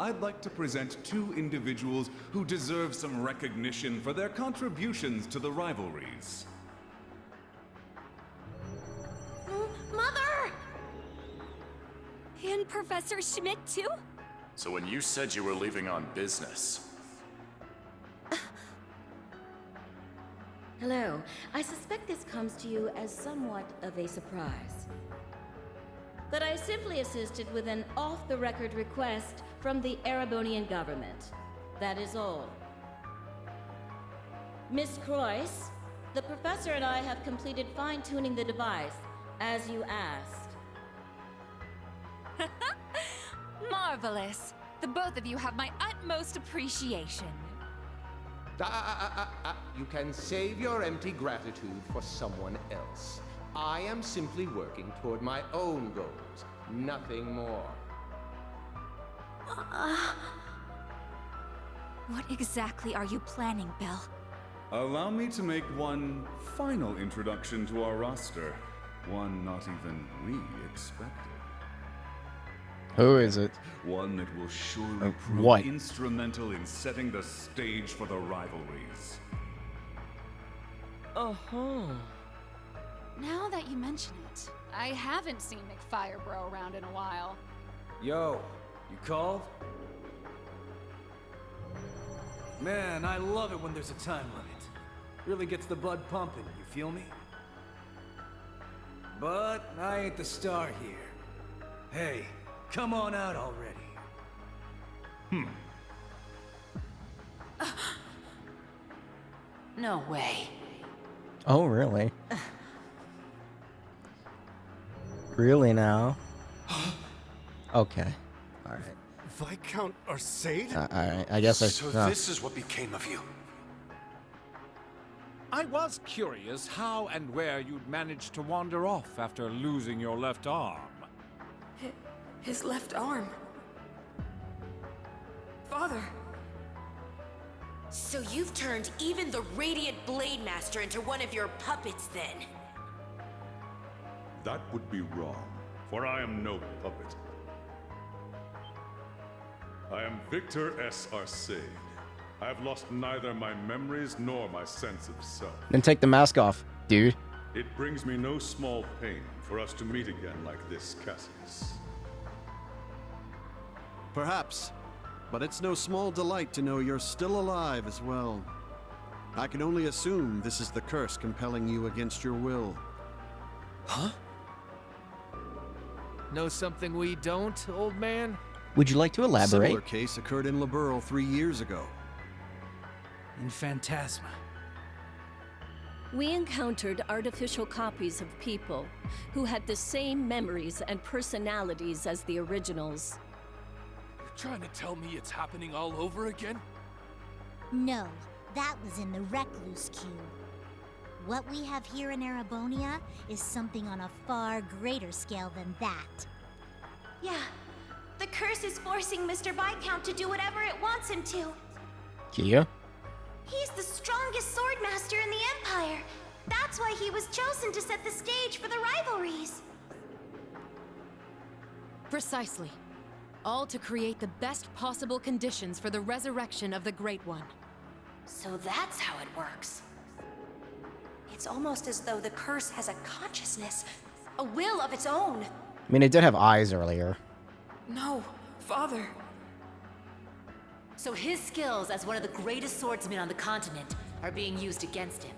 I'd like to present 2 individuals who deserve some recognition for their contributions to the rivalries. Mother! And Professor Schmidt, too? So when you said you were leaving on business... Hello. I suspect this comes to you as somewhat of a surprise. But I simply assisted with an off-the-record request from the Erebonian government. That is all. Miss Croyce, the professor and I have completed fine-tuning the device, as you asked. Marvelous. The both of you have my utmost appreciation. You can save your empty gratitude for someone else. I am simply working toward my own goals, nothing more. What exactly are you planning, Belle? Allow me to make one final introduction to our roster. One not even we expected. Who is it? One that will surely prove what? instrumental in setting the stage for the rivalries. Uh-huh. Now that you mention it, I haven't seen McFirebro around in a while. Yo, you called? Man, I love it when there's a time limit. Really gets the blood pumping, you feel me? But I ain't the star here. Hey, come on out already. No way. Oh, really? Really now? Okay. Alright. Viscount Arcade? Alright, I guess I... So no. this is what became of you. I was curious how and where you'd managed to wander off after losing your left arm. His left arm. Father. So you've turned even the Radiant Blade Master into one of your puppets, then? That would be wrong, for I am no puppet. I am Victor S. Arcade. I have lost neither my memories nor my sense of self. Then take the mask off, dude. It brings me no small pain for us to meet again like this, Cassius. Perhaps, but it's no small delight to know you're still alive as well. I can only assume this is the curse compelling you against your will. Huh? Know something we don't, old man? Would you like to A elaborate? similar case occurred in Liberl 3 years ago. In Phantasma. We encountered artificial copies of people who had the same memories and personalities as the originals. You're trying to tell me it's happening all over again? No, that was in the Recluse Cube. What we have here in Erebonia is something on a far greater scale than that. Yeah, the curse is forcing Mr. Viscount to do whatever it wants him to. Kia? He's the strongest swordmaster in the Empire. That's why he was chosen to set the stage for the rivalries. Precisely. All to create the best possible conditions for the resurrection of the Great One. So that's how it works. It's almost as though the curse has a consciousness, a will of its own. I mean, it did have eyes earlier. No, Father. So his skills as one of the greatest swordsmen on the continent are being used against him.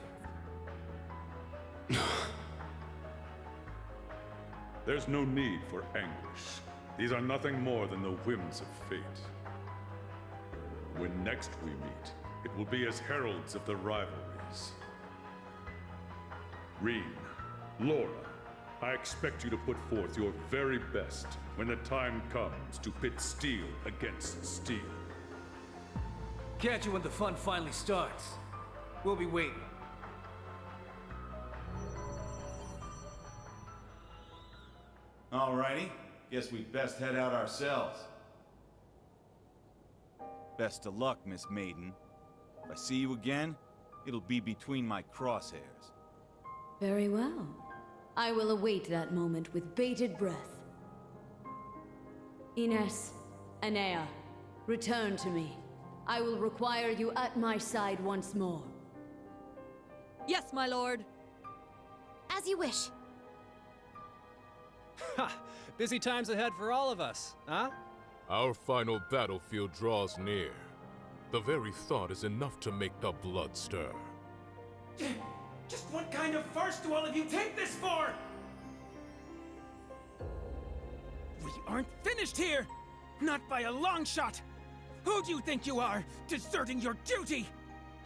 There's no need for anguish. These are nothing more than the whims of fate. When next we meet, it will be as heralds of the rivalries. Rean, Laura, I expect you to put forth your very best when the time comes to pit steel against steel. Catch you when the fun finally starts. We'll be waiting. Alrighty, guess we'd best head out ourselves. Best of luck, Miss Maiden. If I see you again, it'll be between my crosshairs. Very well. I will await that moment with bated breath. Ines, Anea, return to me. I will require you at my side once more. Yes, my lord. As you wish. Ha! Busy times ahead for all of us, huh? Our final battlefield draws near. The very thought is enough to make the blood stir. Just what kind of farce do all of you take this for? We aren't finished here! Not by a long shot! Who do you think you are, deserting your duty?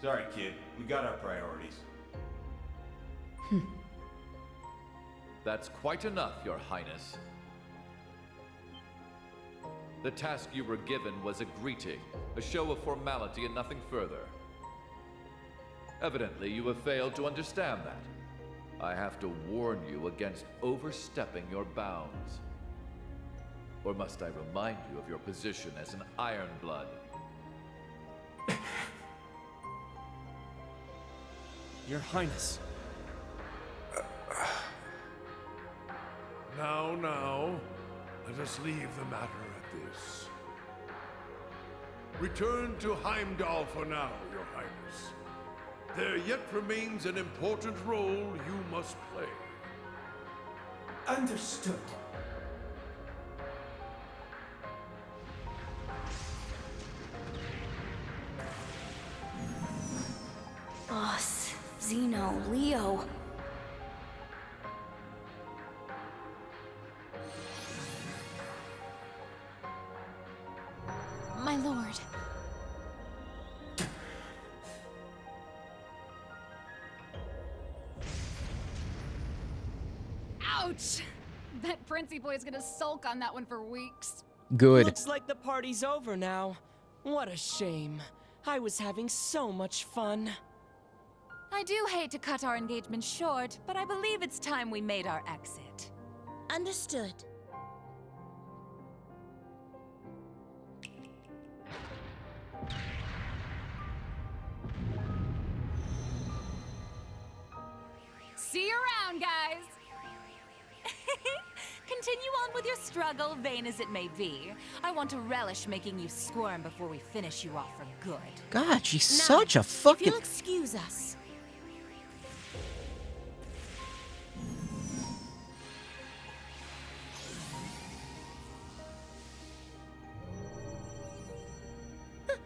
Sorry, kid. We got our priorities. That's quite enough, Your Highness. The task you were given was a greeting, a show of formality and nothing further. Evidently, you have failed to understand that. I have to warn you against overstepping your bounds. Or must I remind you of your position as an Ironblood? Your Highness. Now, let us leave the matter at this. Return to Heimdall for now, Your Highness. There yet remains an important role you must play. Understood. Boss, Zeno, Leo. My lord. Ouch! Bet Princey Boy's gonna sulk on that one for weeks. Good. Looks like the party's over now. What a shame. I was having so much fun. I do hate to cut our engagement short, but I believe it's time we made our exit. Understood. See you around, guys! Continue on with your struggle, vain as it may be. I want to relish making you squirm before we finish you off for good. God, she's Now, such a if fucking... you'll excuse us.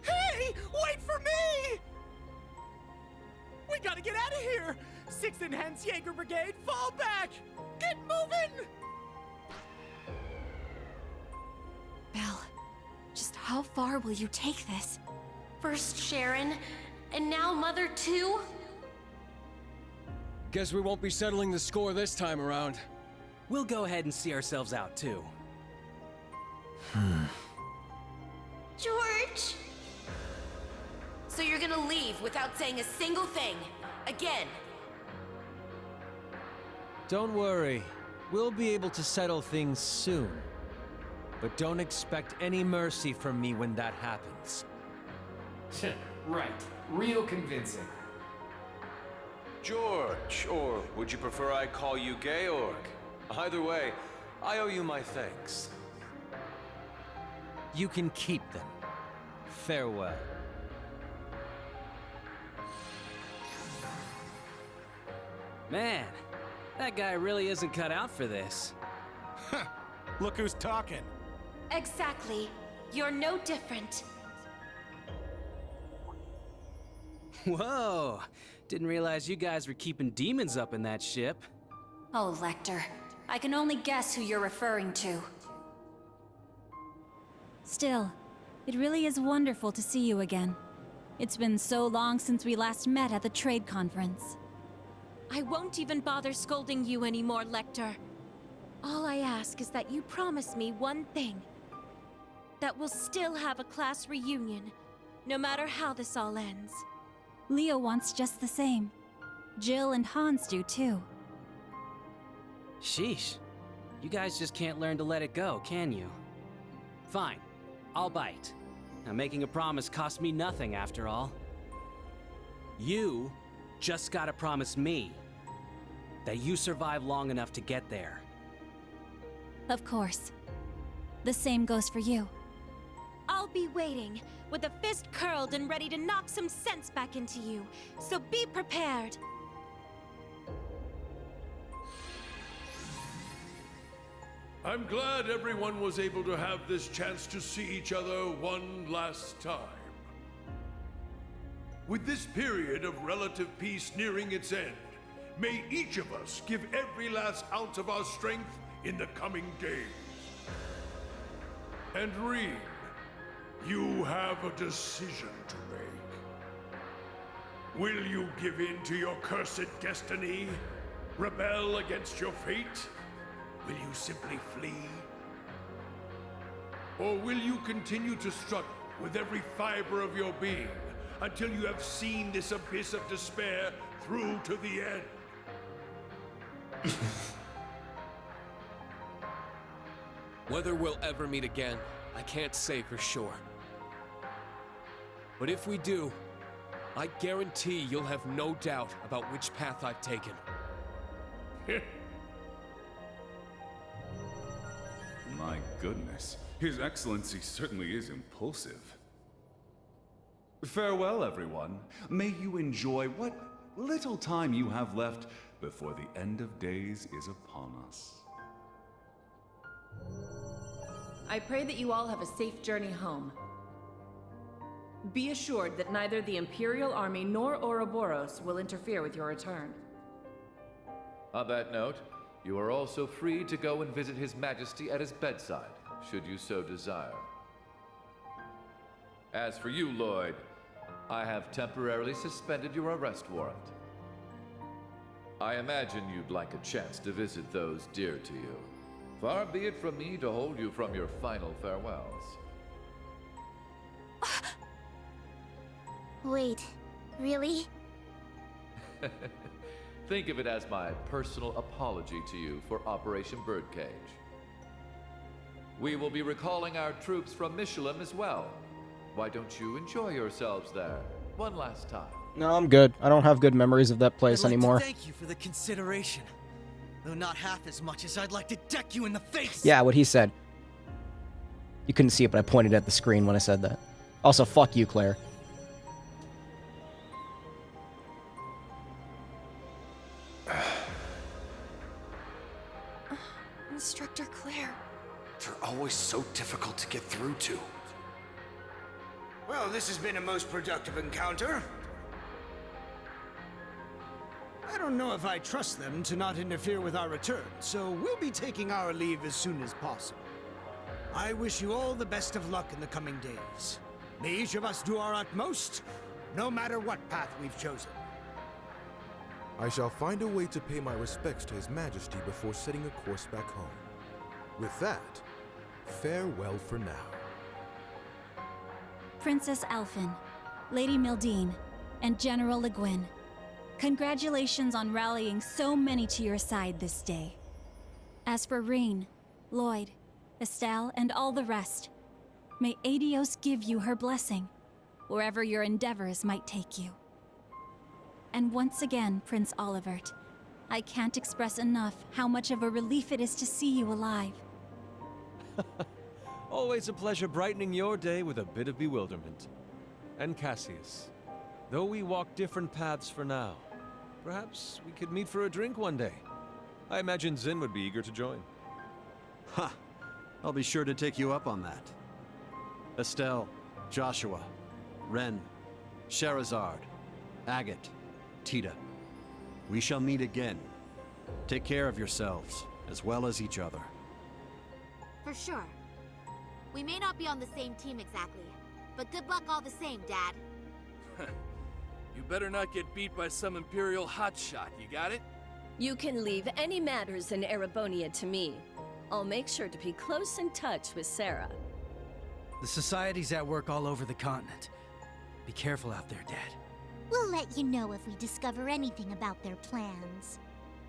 Hey! Wait for me! We gotta get out of here! 6th Enhanced Jaeger Brigade, fall back! Get moving! Belle, just how far will you take this? First Sharon, and now Mother too? Guess we won't be settling the score this time around. We'll go ahead and see ourselves out, too. George! So you're gonna leave without saying a single thing? Again? Don't worry. We'll be able to settle things soon. But don't expect any mercy from me when that happens. Right. Real convincing. George, or would you prefer I call you Georg? Either way, I owe you my thanks. You can keep them. Farewell. Man, that guy really isn't cut out for this. Look who's talking. Exactly. You're no different. Whoa! Didn't realize you guys were keeping demons up in that ship. Oh, Lecter. I can only guess who you're referring to. Still, it really is wonderful to see you again. It's been so long since we last met at the trade conference. I won't even bother scolding you anymore, Lecter. All I ask is that you promise me one thing. That we'll still have a class reunion, no matter how this all ends. Leo wants just the same. Jill and Hans do too. Sheesh. You guys just can't learn to let it go, can you? Fine. I'll bite. Now, making a promise costs me nothing, after all. You just gotta promise me that you survive long enough to get there. Of course. The same goes for you. I'll be waiting, with a fist curled and ready to knock some sense back into you, so be prepared. I'm glad everyone was able to have this chance to see each other one last time. With this period of relative peace nearing its end, may each of us give every last ounce of our strength in the coming days. And Rean, you have a decision to make. Will you give in to your cursed destiny? Rebel against your fate? Will you simply flee? Or will you continue to struggle with every fiber of your being until you have seen this abyss of despair through to the end? Whether we'll ever meet again, I can't say for sure. But if we do, I guarantee you'll have no doubt about which path I've taken. My goodness, His Excellency certainly is impulsive. Farewell, everyone. May you enjoy what little time you have left before the end of days is upon us. I pray that you all have a safe journey home. Be assured that neither the Imperial Army nor Ouroboros will interfere with your return. On that note, you are also free to go and visit His Majesty at his bedside, should you so desire. As for you, Lloyd, I have temporarily suspended your arrest warrant. I imagine you'd like a chance to visit those dear to you. Far be it from me to hold you from your final farewells. Wait, really? Think of it as my personal apology to you for Operation Birdcage. We will be recalling our troops from Michelin as well. Why don't you enjoy yourselves there one last time? No, I'm good. I don't have good memories of that place I'd like anymore. to thank you for the consideration. Though not half as much as I'd like to deck you in the face. Yeah, what he said. You couldn't see it, but I pointed at the screen when I said that. Also, fuck you, Claire. Instructor Claire. They're always so difficult to get through to. Well, this has been a most productive encounter. I don't know if I trust them to not interfere with our return, so we'll be taking our leave as soon as possible. I wish you all the best of luck in the coming days. May each of us do our utmost, no matter what path we've chosen. I shall find a way to pay my respects to His Majesty before setting a course back home. With that, farewell for now. Princess Alphen, Lady Mildine, and General Le Guin, congratulations on rallying so many to your side this day. As for Rean, Lloyd, Estelle, and all the rest, may Aidios give you her blessing, wherever your endeavors might take you. And once again, Prince Olivert, I can't express enough how much of a relief it is to see you alive. Always a pleasure brightening your day with a bit of bewilderment. And Cassius, though we walk different paths for now, perhaps we could meet for a drink one day. I imagine Zin would be eager to join. Ha! I'll be sure to take you up on that. Estelle, Joshua, Ren, Sherazard, Agate, Tita. We shall meet again. Take care of yourselves, as well as each other. For sure. We may not be on the same team exactly, but good luck all the same, Dad. You better not get beat by some Imperial hotshot, you got it? You can leave any matters in Erebonia to me. I'll make sure to be close in touch with Sarah. The Society's at work all over the continent. Be careful out there, Dad. We'll let you know if we discover anything about their plans.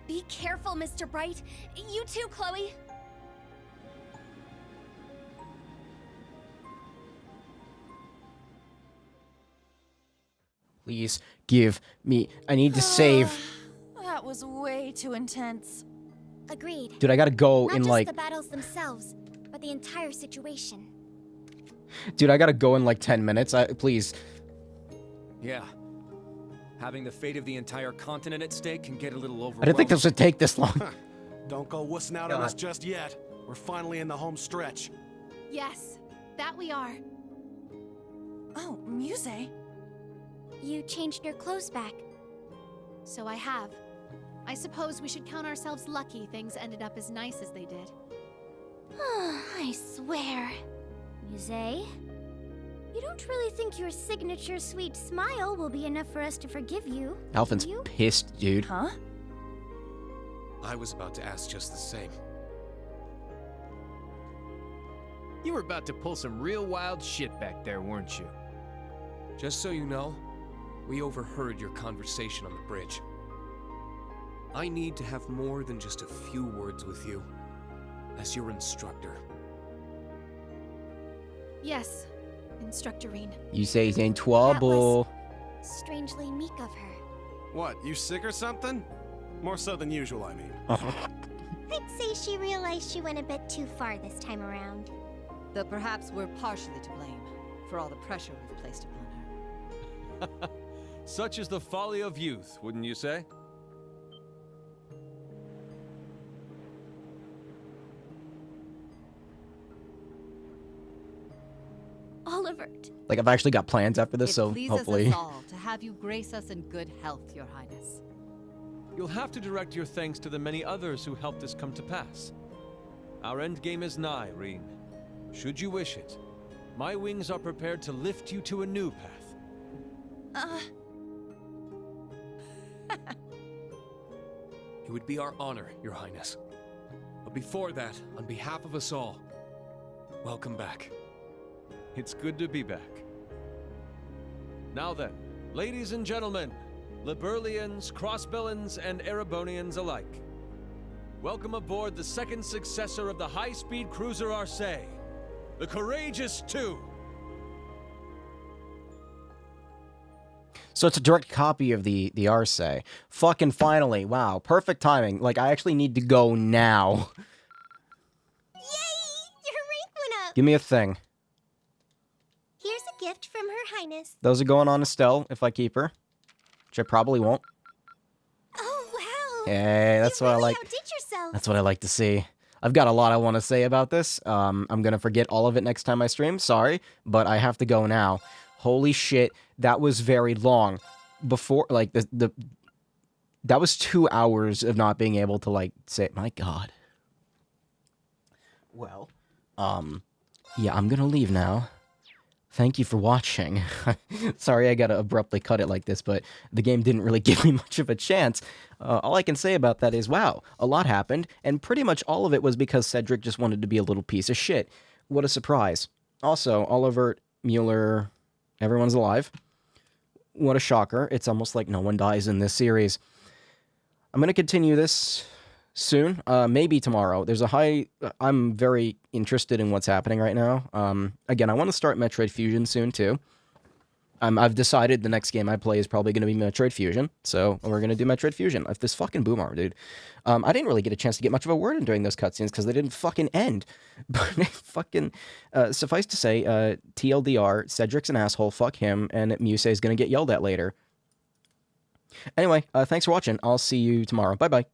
Be careful, Mr. Bright. You too, Chloe. Please give me. I need to save. That was way too intense. Agreed. Dude, I gotta go Not in just like. the battles themselves, but the entire situation. Dude, I gotta go in like 10 minutes. Please. Yeah. Having the fate of the entire continent at stake can get a little overwhelming. I didn't think this would take this long. Don't go wussing out on us just yet. We're finally in the home stretch. Yes, that we are. Oh, Muse. You changed your clothes back. So I have. I suppose we should count ourselves lucky things ended up as nice as they did. I swear. Muse, you don't really think your signature sweet smile will be enough for us to forgive you, Alphen's do you? pissed, dude. Huh? I was about to ask just the same. You were about to pull some real wild shit back there, weren't you? Just so you know, we overheard your conversation on the bridge. I need to have more than just a few words with you, as your instructor. Yes, Instructor Rean. You say he's in trouble. Strangely meek of her. What, you sick or something? More so than usual, I mean. I'd say she realized she went a bit too far this time around. Though perhaps we're partially to blame for all the pressure we've placed upon her. Such is the folly of youth, wouldn't you say? Olivert. Like, I've actually got plans after this, so It pleases hopefully. us all to have you grace us in good health, Your Highness. You'll have to direct your thanks to the many others who helped this come to pass. Our endgame is nigh, Rean. Should you wish it, my wings are prepared to lift you to a new path. It would be our honor, Your Highness. But before that, on behalf of us all, welcome back. It's good to be back. Now then, ladies and gentlemen, Liberlians, Crossbellans, and Erebonians alike, welcome aboard the second successor of the high-speed cruiser Arcee, the Courageous II. So it's a direct copy of the Arce. Fucking finally. Wow. Perfect timing. Like, I actually need to go now. Yay! Your rank went up! Give me a thing. Here's a gift from Her Highness. Those are going on Estelle if I keep her. Which I probably won't. Oh, wow. Hey, that's what I like. Outdid yourself. That's what I like to see. I've got a lot I want to say about this. I'm going to forget all of it next time I stream. Sorry, but I have to go now. Holy shit, that was very long. Before, like, that was 2 hours of not being able to, like, say, my God. Well, yeah, I'm going to leave now. Thank you for watching. Sorry I gotta abruptly cut it like this, but the game didn't really give me much of a chance. All I can say about that is, wow, a lot happened, and pretty much all of it was because Cedric just wanted to be a little piece of shit. What a surprise. Also, Oliver, Mueller, everyone's alive. What a shocker. It's almost like no one dies in this series. I'm gonna continue this soon, maybe tomorrow. I'm very interested in what's happening right now. Again, I want to start Metroid Fusion soon, too. I've decided the next game I play is probably going to be Metroid Fusion, so we're going to do Metroid Fusion. This fucking boom arm, dude. I didn't really get a chance to get much of a word in during those cutscenes because they didn't fucking end. But fucking, suffice to say, TLDR, Cedric's an asshole, fuck him, and Musei's going to get yelled at later. Anyway, thanks for watching. I'll see you tomorrow. Bye-bye.